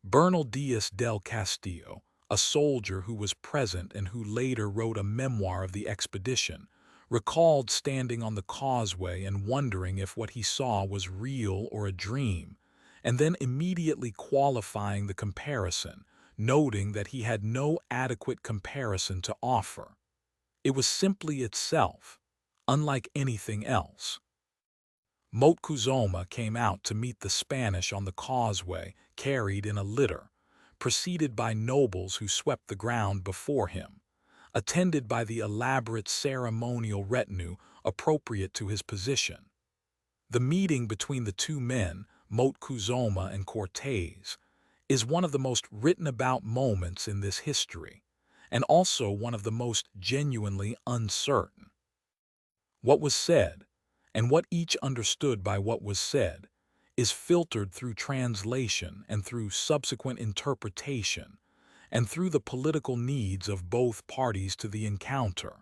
Bernal Diaz del Castillo, a soldier who was present and who later wrote a memoir of the expedition, recalled standing on the causeway and wondering if what he saw was real or a dream, and then immediately qualifying the comparison, noting that he had no adequate comparison to offer. It was simply itself, unlike anything else. Moctezuma came out to meet the Spanish on the causeway, carried in a litter, preceded by nobles who swept the ground before him, attended by the elaborate ceremonial retinue appropriate to his position. The meeting between the two men, Moctezuma and Cortés, is one of the most written about moments in this history, and also one of the most genuinely uncertain. What was said, and what each understood by what was said, is filtered through translation and through subsequent interpretation, and through the political needs of both parties to the encounter.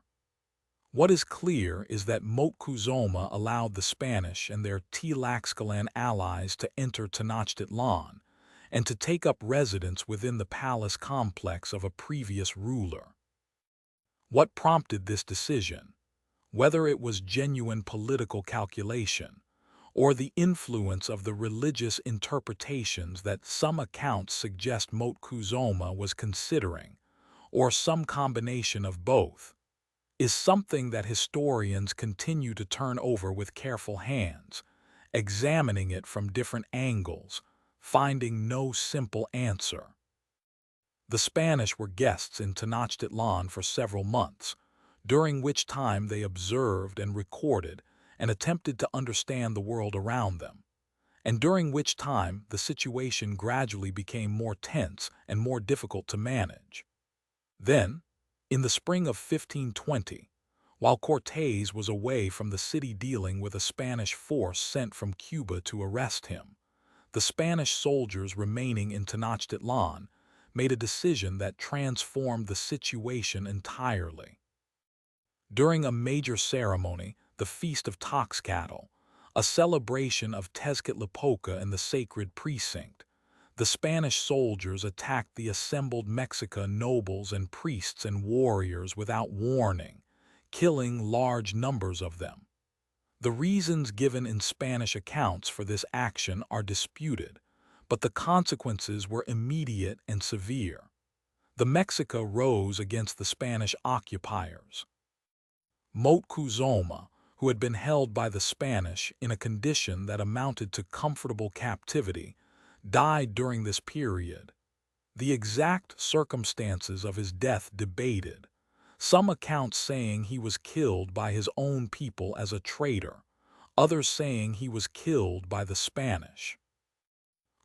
What is clear is that Moctezuma allowed the Spanish and their Tlaxcalan allies to enter Tenochtitlan and to take up residence within the palace complex of a previous ruler. What prompted this decision? Whether it was genuine political calculation, or the influence of the religious interpretations that some accounts suggest Moctezuma was considering, or some combination of both, is something that historians continue to turn over with careful hands, examining it from different angles, finding no simple answer. The Spanish were guests in Tenochtitlan for several months, during which time they observed and recorded and attempted to understand the world around them, and during which time the situation gradually became more tense and more difficult to manage. Then, in the spring of 1520, while Cortés was away from the city dealing with a Spanish force sent from Cuba to arrest him, the Spanish soldiers remaining in Tenochtitlan made a decision that transformed the situation entirely. During a major ceremony, the Feast of Toxcatl, a celebration of Tezcatlipoca in the sacred precinct, the Spanish soldiers attacked the assembled Mexican nobles and priests and warriors without warning, killing large numbers of them. The reasons given in Spanish accounts for this action are disputed, but the consequences were immediate and severe. The Mexica rose against the Spanish occupiers. Moctezuma, who had been held by the Spanish in a condition that amounted to comfortable captivity, died during this period. The exact circumstances of his death debated, some accounts saying he was killed by his own people as a traitor, others saying he was killed by the Spanish.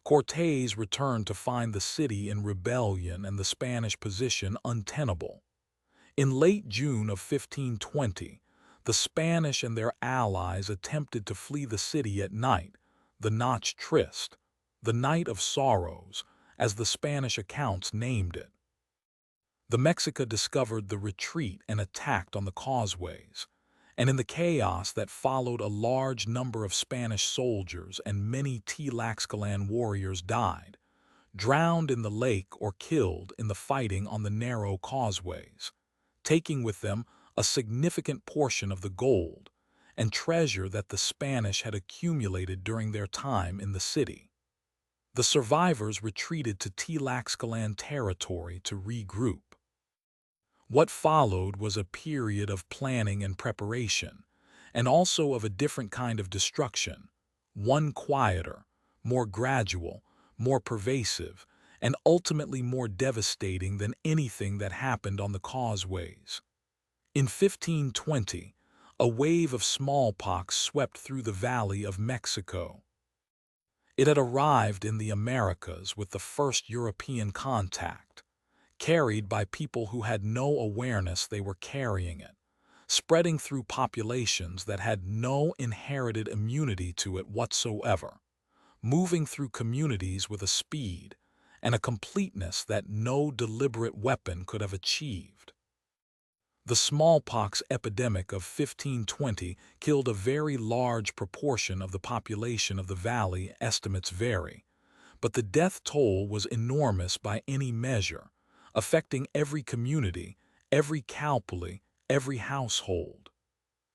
Cortés returned to find the city in rebellion and the Spanish position untenable. In late June of 1520, the Spanish and their allies attempted to flee the city at night, the Noche Triste, the Night of Sorrows, as the Spanish accounts named it. The Mexica discovered the retreat and attacked on the causeways, and in the chaos that followed, a large number of Spanish soldiers and many Tlaxcalan warriors died, drowned in the lake or killed in the fighting on the narrow causeways, taking with them a significant portion of the gold and treasure that the Spanish had accumulated during their time in the city. The survivors retreated to Tlaxcalan territory to regroup. What followed was a period of planning and preparation, and also of a different kind of destruction, one quieter, more gradual, more pervasive, and ultimately more devastating than anything that happened on the causeways. In 1520, a wave of smallpox swept through the Valley of Mexico. It had arrived in the Americas with the first European contact, carried by people who had no awareness they were carrying it, spreading through populations that had no inherited immunity to it whatsoever, moving through communities with a speed and a completeness that no deliberate weapon could have achieved. The smallpox epidemic of 1520 killed a very large proportion of the population of the valley. Estimates vary, but the death toll was enormous by any measure, affecting every community, every calpuli, every household.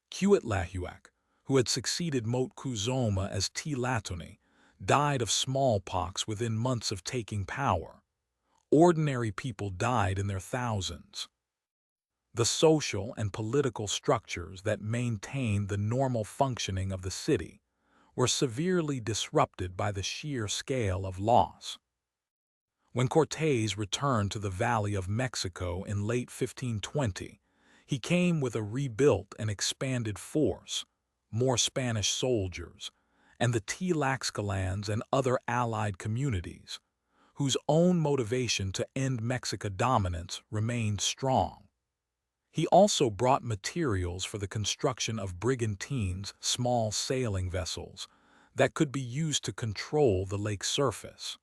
Cuitlahuac, who had succeeded Moctezuma as Tlatoni, died of smallpox within months of taking power. Ordinary people died in their thousands. The social and political structures that maintained the normal functioning of the city were severely disrupted by the sheer scale of loss. When Cortés returned to the Valley of Mexico in late 1520, he came with a rebuilt and expanded force, more Spanish soldiers, and the Tlaxcalans and other allied communities, whose own motivation to end Mexica dominance remained strong. He also brought materials for the construction of brigantines, small sailing vessels, that could be used to control the lake's surface.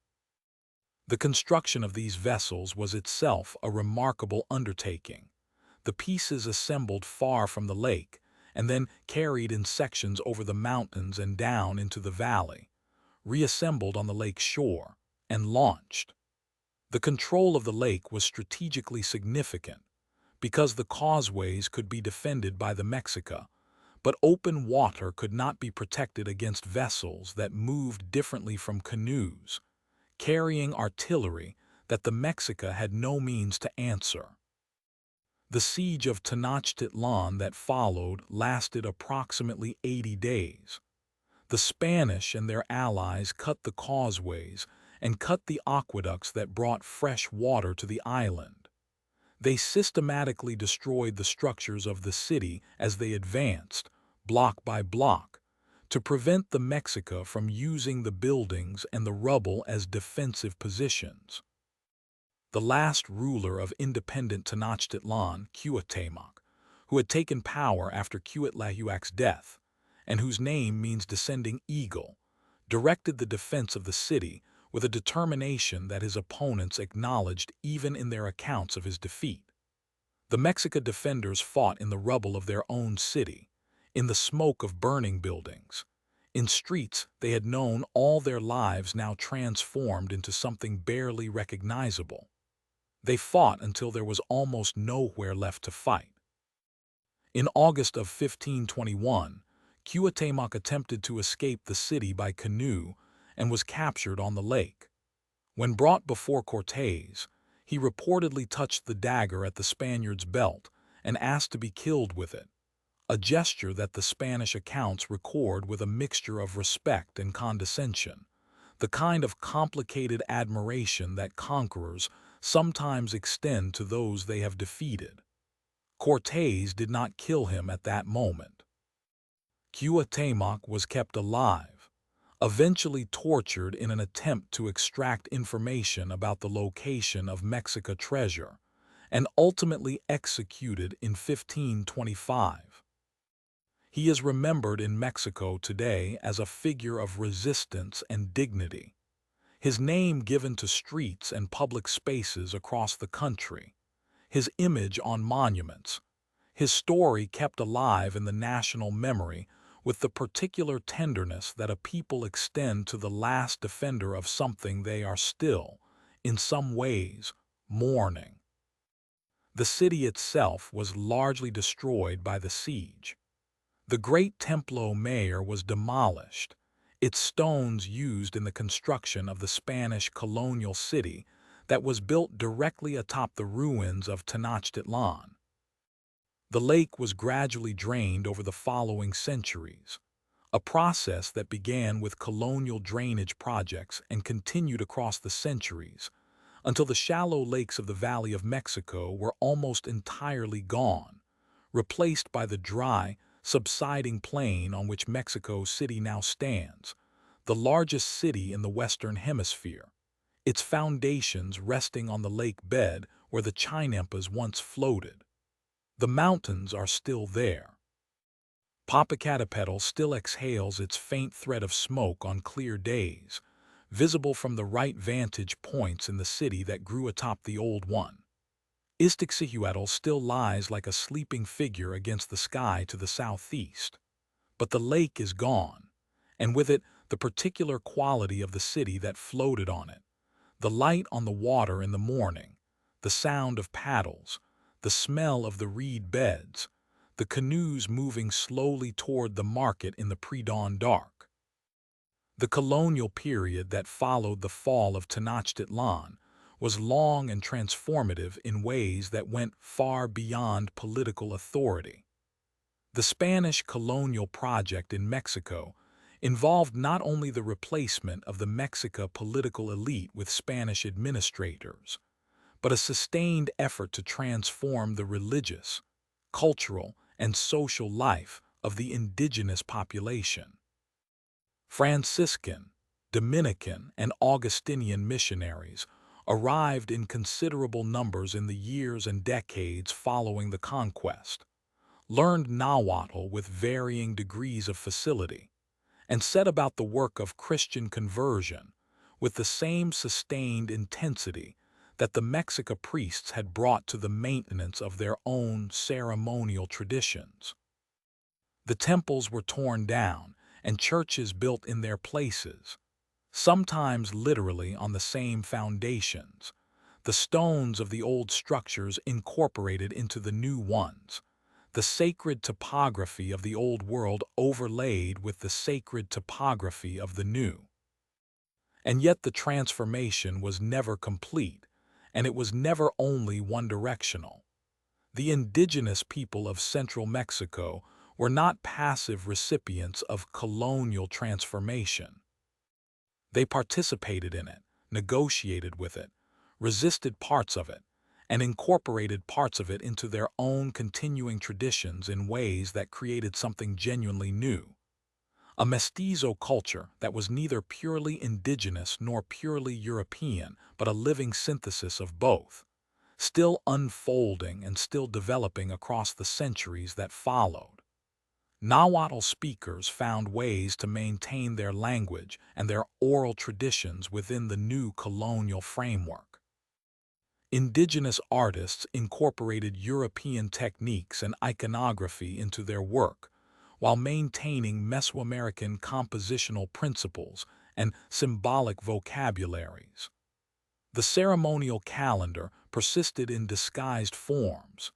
The construction of these vessels was itself a remarkable undertaking. The pieces assembled far from the lake, and then carried in sections over the mountains and down into the valley, reassembled on the lake shore, and launched. The control of the lake was strategically significant, because the causeways could be defended by the Mexica, but open water could not be protected against vessels that moved differently from canoes, carrying artillery that the Mexica had no means to answer. The siege of Tenochtitlan that followed lasted approximately 80 days. The Spanish and their allies cut the causeways and cut the aqueducts that brought fresh water to the island. They systematically destroyed the structures of the city as they advanced, block by block, to prevent the Mexica from using the buildings and the rubble as defensive positions. The last ruler of independent Tenochtitlan, Cuauhtémoc, who had taken power after Cuitlahuac's death, and whose name means descending eagle, directed the defense of the city with a determination that his opponents acknowledged even in their accounts of his defeat. The Mexica defenders fought in the rubble of their own city, in the smoke of burning buildings, in streets they had known all their lives now transformed into something barely recognizable. They fought until there was almost nowhere left to fight. In August of 1521, Cuauhtémoc attempted to escape the city by canoe and was captured on the lake. When brought before Cortés, he reportedly touched the dagger at the Spaniard's belt and asked to be killed with it, a gesture that the Spanish accounts record with a mixture of respect and condescension, the kind of complicated admiration that conquerors sometimes extend to those they have defeated. Cortés did not kill him at that moment. Cuauhtémoc was kept alive, eventually tortured in an attempt to extract information about the location of Mexica treasure, and ultimately executed in 1525. He is remembered in Mexico today as a figure of resistance and dignity, his name given to streets and public spaces across the country, his image on monuments, his story kept alive in the national memory with the particular tenderness that a people extend to the last defender of something they are still, in some ways, mourning. The city itself was largely destroyed by the siege. The great Templo Mayor was demolished, its stones used in the construction of the Spanish colonial city that was built directly atop the ruins of Tenochtitlan. The lake was gradually drained over the following centuries, a process that began with colonial drainage projects and continued across the centuries until the shallow lakes of the Valley of Mexico were almost entirely gone, replaced by the dry, subsiding plain on which Mexico City now stands, the largest city in the Western Hemisphere, its foundations resting on the lake bed where the Chinampas once floated. The mountains are still there. Popocatépetl still exhales its faint thread of smoke on clear days, visible from the right vantage points in the city that grew atop the old one. Iztaccíhuatl still lies like a sleeping figure against the sky to the southeast. But the lake is gone, and with it the particular quality of the city that floated on it, the light on the water in the morning, the sound of paddles, the smell of the reed beds, the canoes moving slowly toward the market in the pre-dawn dark. The colonial period that followed the fall of Tenochtitlan was long and transformative in ways that went far beyond political authority. The Spanish colonial project in Mexico involved not only the replacement of the Mexica political elite with Spanish administrators, but a sustained effort to transform the religious, cultural, and social life of the indigenous population. Franciscan, Dominican, and Augustinian missionaries arrived in considerable numbers in the years and decades following the conquest, learned Nahuatl with varying degrees of facility, and set about the work of Christian conversion with the same sustained intensity that the Mexica priests had brought to the maintenance of their own ceremonial traditions. The temples were torn down and churches built in their places, sometimes literally on the same foundations, the stones of the old structures incorporated into the new ones, the sacred topography of the old world overlaid with the sacred topography of the new. And yet the transformation was never complete, and it was never only one-directional. The indigenous people of central Mexico were not passive recipients of colonial transformation. They participated in it, negotiated with it, resisted parts of it, and incorporated parts of it into their own continuing traditions in ways that created something genuinely new. A mestizo culture that was neither purely indigenous nor purely European, but a living synthesis of both, still unfolding and still developing across the centuries that followed. Nahuatl speakers found ways to maintain their language and their oral traditions within the new colonial framework. Indigenous artists incorporated European techniques and iconography into their work, while maintaining Mesoamerican compositional principles and symbolic vocabularies. The ceremonial calendar persisted in disguised forms,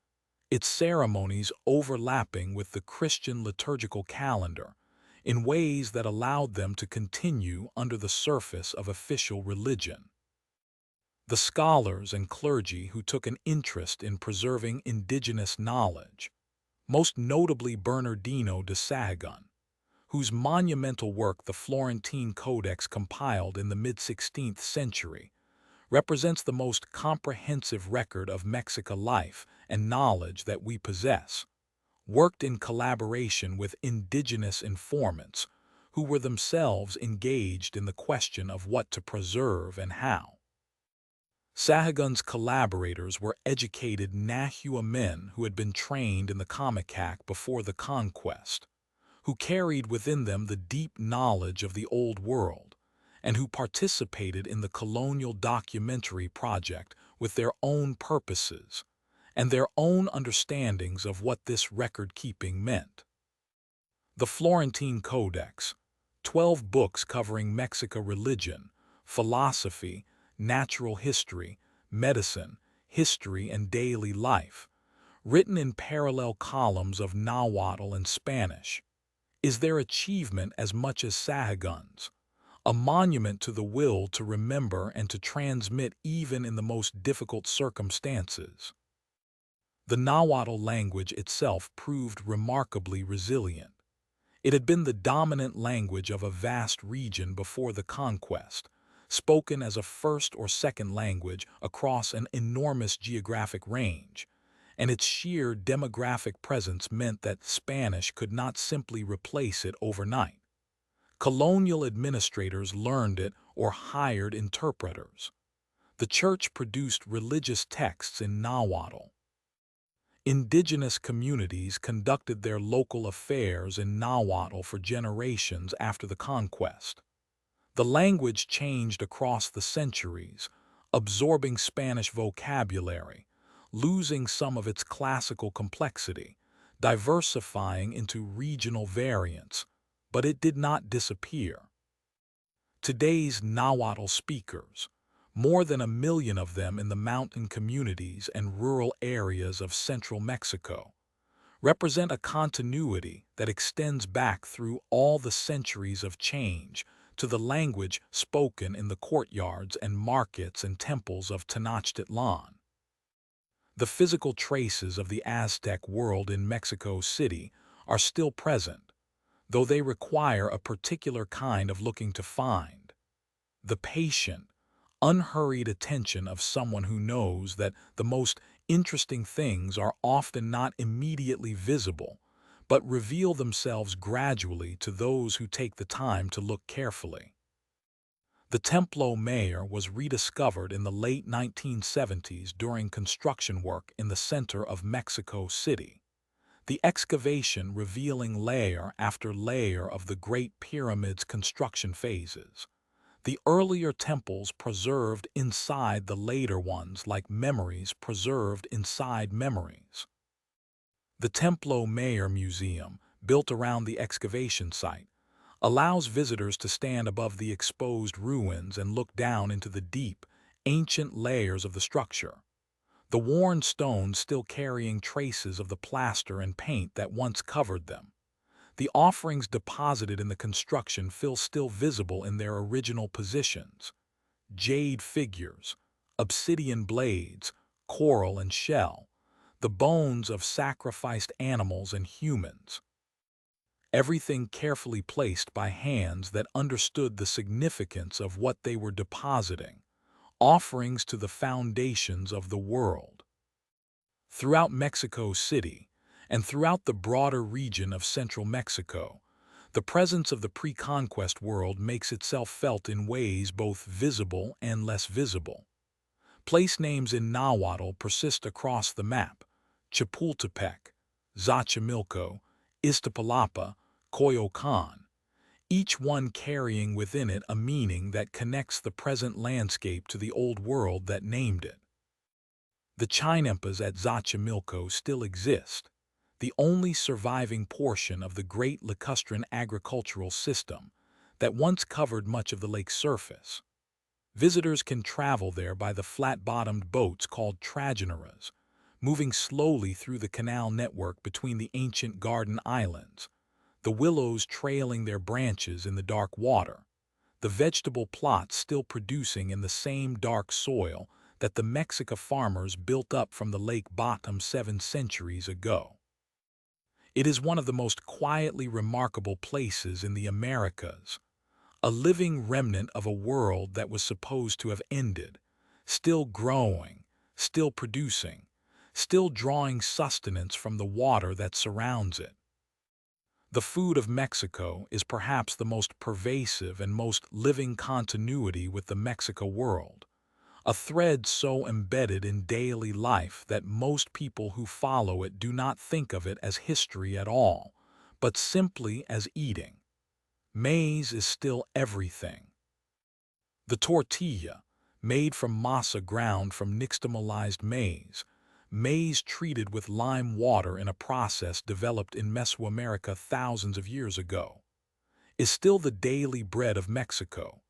its ceremonies overlapping with the Christian liturgical calendar in ways that allowed them to continue under the surface of official religion. The scholars and clergy who took an interest in preserving indigenous knowledge, most notably Bernardino de Sahagún, whose monumental work the Florentine Codex compiled in the mid-16th century, represents the most comprehensive record of Mexica life and knowledge that we possess, worked in collaboration with indigenous informants who were themselves engaged in the question of what to preserve and how. Sahagún's collaborators were educated Nahua men who had been trained in the Kamiak before the conquest, who carried within them the deep knowledge of the Old World, and who participated in the colonial documentary project with their own purposes and their own understandings of what this record-keeping meant. The Florentine Codex, 12 books covering Mexica religion, philosophy, natural history, medicine, history, and daily life, written in parallel columns of Nahuatl and Spanish, is their achievement as much as Sahagún's, a monument to the will to remember and to transmit even in the most difficult circumstances. The Nahuatl language itself proved remarkably resilient. It had been the dominant language of a vast region before the conquest, spoken as a first or second language across an enormous geographic range, and its sheer demographic presence meant that Spanish could not simply replace it overnight. Colonial administrators learned it or hired interpreters. The church produced religious texts in Nahuatl. Indigenous communities conducted their local affairs in Nahuatl for generations after the conquest. The language changed across the centuries, absorbing Spanish vocabulary, losing some of its classical complexity, diversifying into regional variants, but it did not disappear. Today's Nahuatl speakers, more than 1 million of them in the mountain communities and rural areas of central Mexico, represent a continuity that extends back through all the centuries of change to the language spoken in the courtyards and markets and temples of Tenochtitlan. The physical traces of the Aztec world in Mexico City are still present, though they require a particular kind of looking to find. The patient, unhurried attention of someone who knows that the most interesting things are often not immediately visible, but reveal themselves gradually to those who take the time to look carefully. The Templo Mayor was rediscovered in the late 1970s during construction work in the center of Mexico City. The excavation revealing layer after layer of the Great Pyramid's construction phases. The earlier temples preserved inside the later ones like memories preserved inside memories. The Templo Mayor Museum, built around the excavation site, allows visitors to stand above the exposed ruins and look down into the deep, ancient layers of the structure. The worn stones still carrying traces of the plaster and paint that once covered them. The offerings deposited in the construction feel still visible in their original positions. Jade figures, obsidian blades, coral and shell. the bones of sacrificed animals and humans, everything carefully placed by hands that understood the significance of what they were depositing, offerings to the foundations of the world. Throughout Mexico City, and throughout the broader region of central Mexico, the presence of the pre-conquest world makes itself felt in ways both visible and less visible. Place names in Nahuatl persist across the map: Chapultepec, Xochimilco, Iztapalapa, Coyoacán, each one carrying within it a meaning that connects the present landscape to the old world that named it. The Chinempas at Xochimilco still exist, the only surviving portion of the great lacustrine agricultural system that once covered much of the lake's surface. Visitors can travel there by the flat-bottomed boats called trajineras, moving slowly through the canal network between the ancient garden islands, the willows trailing their branches in the dark water, the vegetable plots still producing in the same dark soil that the Mexica farmers built up from the lake bottom 7 centuries ago. It is one of the most quietly remarkable places in the Americas, a living remnant of a world that was supposed to have ended, still growing, still producing, still drawing sustenance from the water that surrounds it. The food of Mexico is perhaps the most pervasive and most living continuity with the Mexico world, a thread so embedded in daily life that most people who follow it do not think of it as history at all, but simply as eating. Maize is still everything. The tortilla, made from masa ground from nixtamalized maize, maize treated with lime water in a process developed in Mesoamerica thousands of years ago, is still the daily bread of Mexico,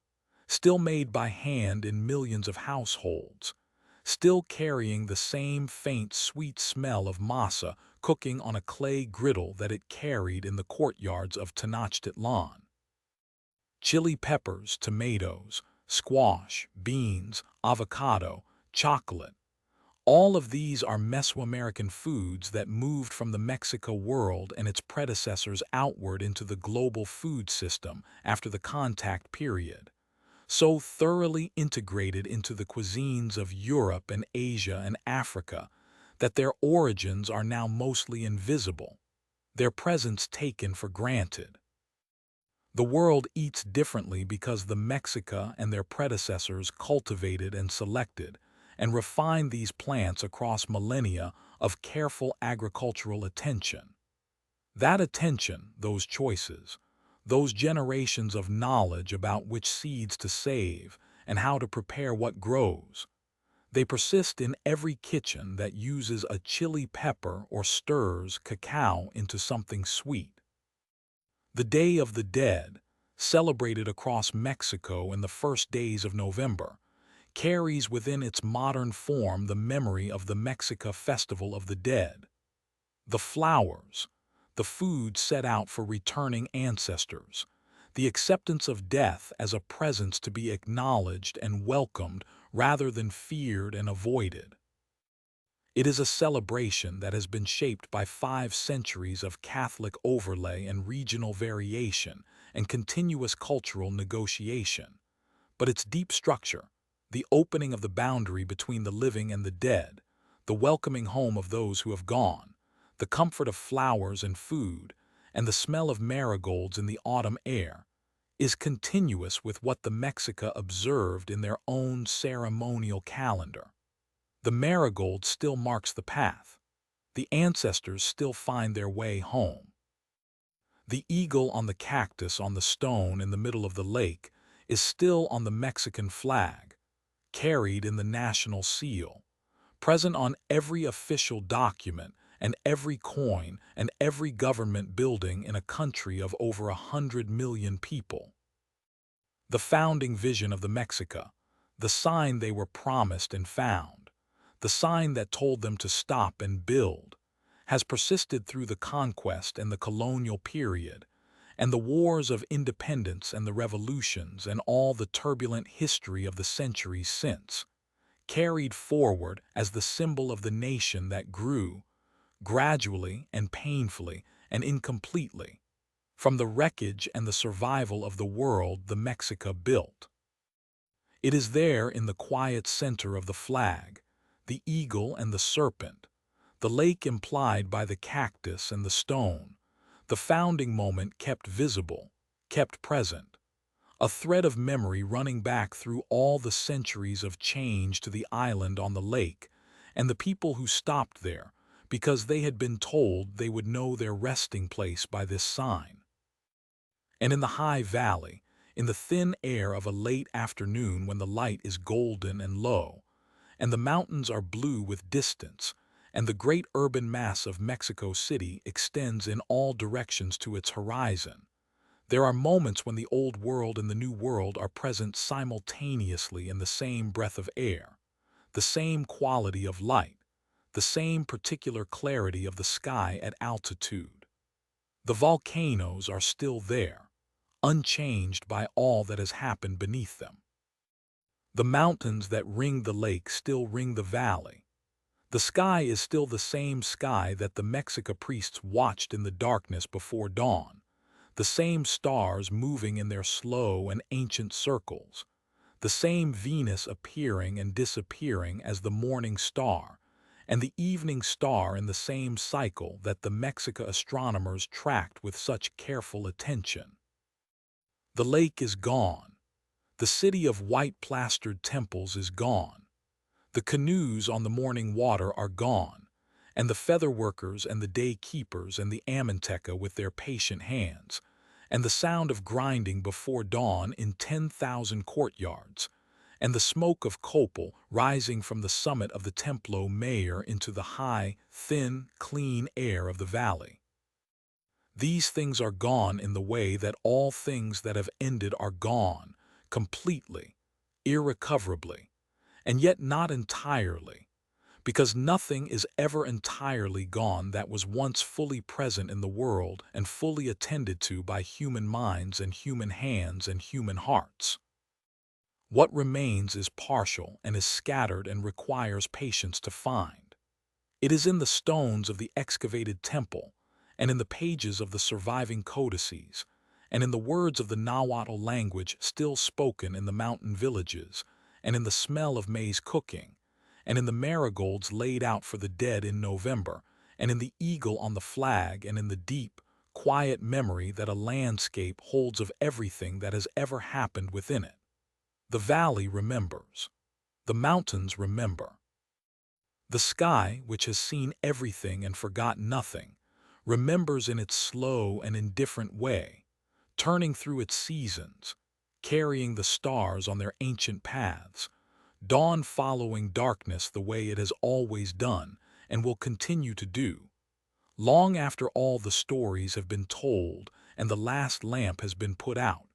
still made by hand in millions of households, still carrying the same faint sweet smell of masa cooking on a clay griddle that it carried in the courtyards of Tenochtitlan. Chili peppers, tomatoes, squash, beans, avocado, chocolate. All of these are Mesoamerican foods that moved from the Mexico world and its predecessors outward into the global food system after the contact period, so thoroughly integrated into the cuisines of Europe and Asia and Africa that their origins are now mostly invisible, their presence taken for granted. The world eats differently because the Mexica and their predecessors cultivated and selected and refined these plants across millennia of careful agricultural attention. That attention, those choices, those generations of knowledge about which seeds to save and how to prepare what grows, they persist in every kitchen that uses a chili pepper or stirs cacao into something sweet. The Day of the Dead, celebrated across Mexico in the first days of November, carries within its modern form the memory of the Mexica Festival of the Dead. The flowers, the food set out for returning ancestors, the acceptance of death as a presence to be acknowledged and welcomed rather than feared and avoided. It is a celebration that has been shaped by 5 centuries of Catholic overlay and regional variation and continuous cultural negotiation. But its deep structure, the opening of the boundary between the living and the dead, the welcoming home of those who have gone, the comfort of flowers and food, and the smell of marigolds in the autumn air, is continuous with what the Mexica observed in their own ceremonial calendar. The marigold still marks the path. The ancestors still find their way home. The eagle on the cactus on the stone in the middle of the lake is still on the Mexican flag, carried in the national seal, present on every official document and every coin and every government building in a country of over 100 million people. The founding vision of the Mexica, the sign they were promised and found, the sign that told them to stop and build, has persisted through the conquest and the colonial period, and the wars of independence and the revolutions and all the turbulent history of the centuries since, carried forward as the symbol of the nation that grew, gradually and painfully and incompletely, from the wreckage and the survival of the world the Mexica built. It is there in the quiet center of the flag, the eagle and the serpent, the lake implied by the cactus and the stone, the founding moment kept visible, kept present, a thread of memory running back through all the centuries of change to the island on the lake, and the people who stopped there, because they had been told they would know their resting place by this sign. And in the high valley, in the thin air of a late afternoon when the light is golden and low, and the mountains are blue with distance, and the great urban mass of Mexico City extends in all directions to its horizon, there are moments when the old world and the new world are present simultaneously in the same breath of air, the same quality of light, the same particular clarity of the sky at altitude. The volcanoes are still there, unchanged by all that has happened beneath them. The mountains that ring the lake still ring the valley. The sky is still the same sky that the Mexica priests watched in the darkness before dawn, the same stars moving in their slow and ancient circles, the same Venus appearing and disappearing as the morning star, and the evening star in the same cycle that the Mexica astronomers tracked with such careful attention. The lake is gone. The city of white-plastered temples is gone. The canoes on the morning water are gone, and the feather workers and the day keepers and the Amanteca with their patient hands, and the sound of grinding before dawn in 10,000 courtyards, and the smoke of copal rising from the summit of the Templo Mayor into the high, thin, clean air of the valley. These things are gone in the way that all things that have ended are gone, completely, irrecoverably, and yet not entirely, because nothing is ever entirely gone that was once fully present in the world and fully attended to by human minds and human hands and human hearts. What remains is partial and is scattered and requires patience to find. It is in the stones of the excavated temple, and in the pages of the surviving codices, and in the words of the Nahuatl language still spoken in the mountain villages, and in the smell of maize cooking, and in the marigolds laid out for the dead in November, and in the eagle on the flag, and in the deep, quiet memory that a landscape holds of everything that has ever happened within it. The valley remembers. The mountains remember. The sky, which has seen everything and forgot nothing, remembers in its slow and indifferent way, turning through its seasons, carrying the stars on their ancient paths, dawn following darkness the way it has always done and will continue to do, long after all the stories have been told and the last lamp has been put out,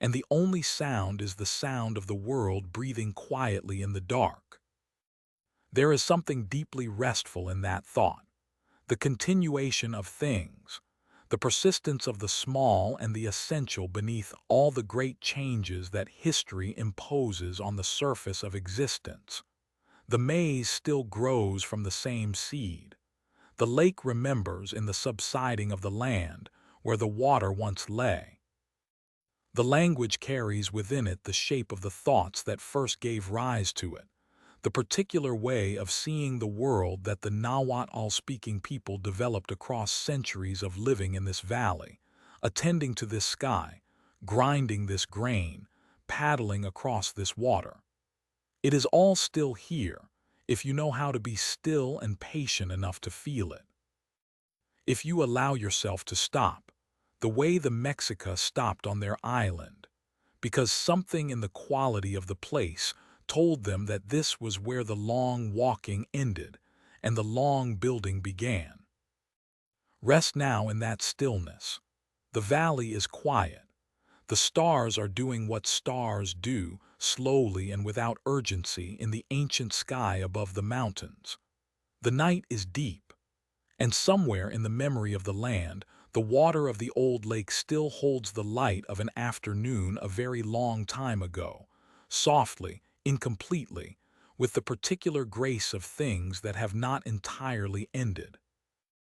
and the only sound is the sound of the world breathing quietly in the dark. There is something deeply restful in that thought, the continuation of things, the persistence of the small and the essential beneath all the great changes that history imposes on the surface of existence. The maize still grows from the same seed. The lake remembers in the subsiding of the land where the water once lay. The language carries within it the shape of the thoughts that first gave rise to it, the particular way of seeing the world that the Nahuatl-speaking people developed across centuries of living in this valley, attending to this sky, grinding this grain, paddling across this water. It is all still here, if you know how to be still and patient enough to feel it. If you allow yourself to stop, the way the Mexica stopped on their island, because something in the quality of the place told them that this was where the long walking ended and the long building began. Rest now in that stillness. The valley is quiet. The stars are doing what stars do, slowly and without urgency in the ancient sky above the mountains. The night is deep, and somewhere in the memory of the land, the water of the old lake still holds the light of an afternoon a very long time ago, softly, incompletely, with the particular grace of things that have not entirely ended.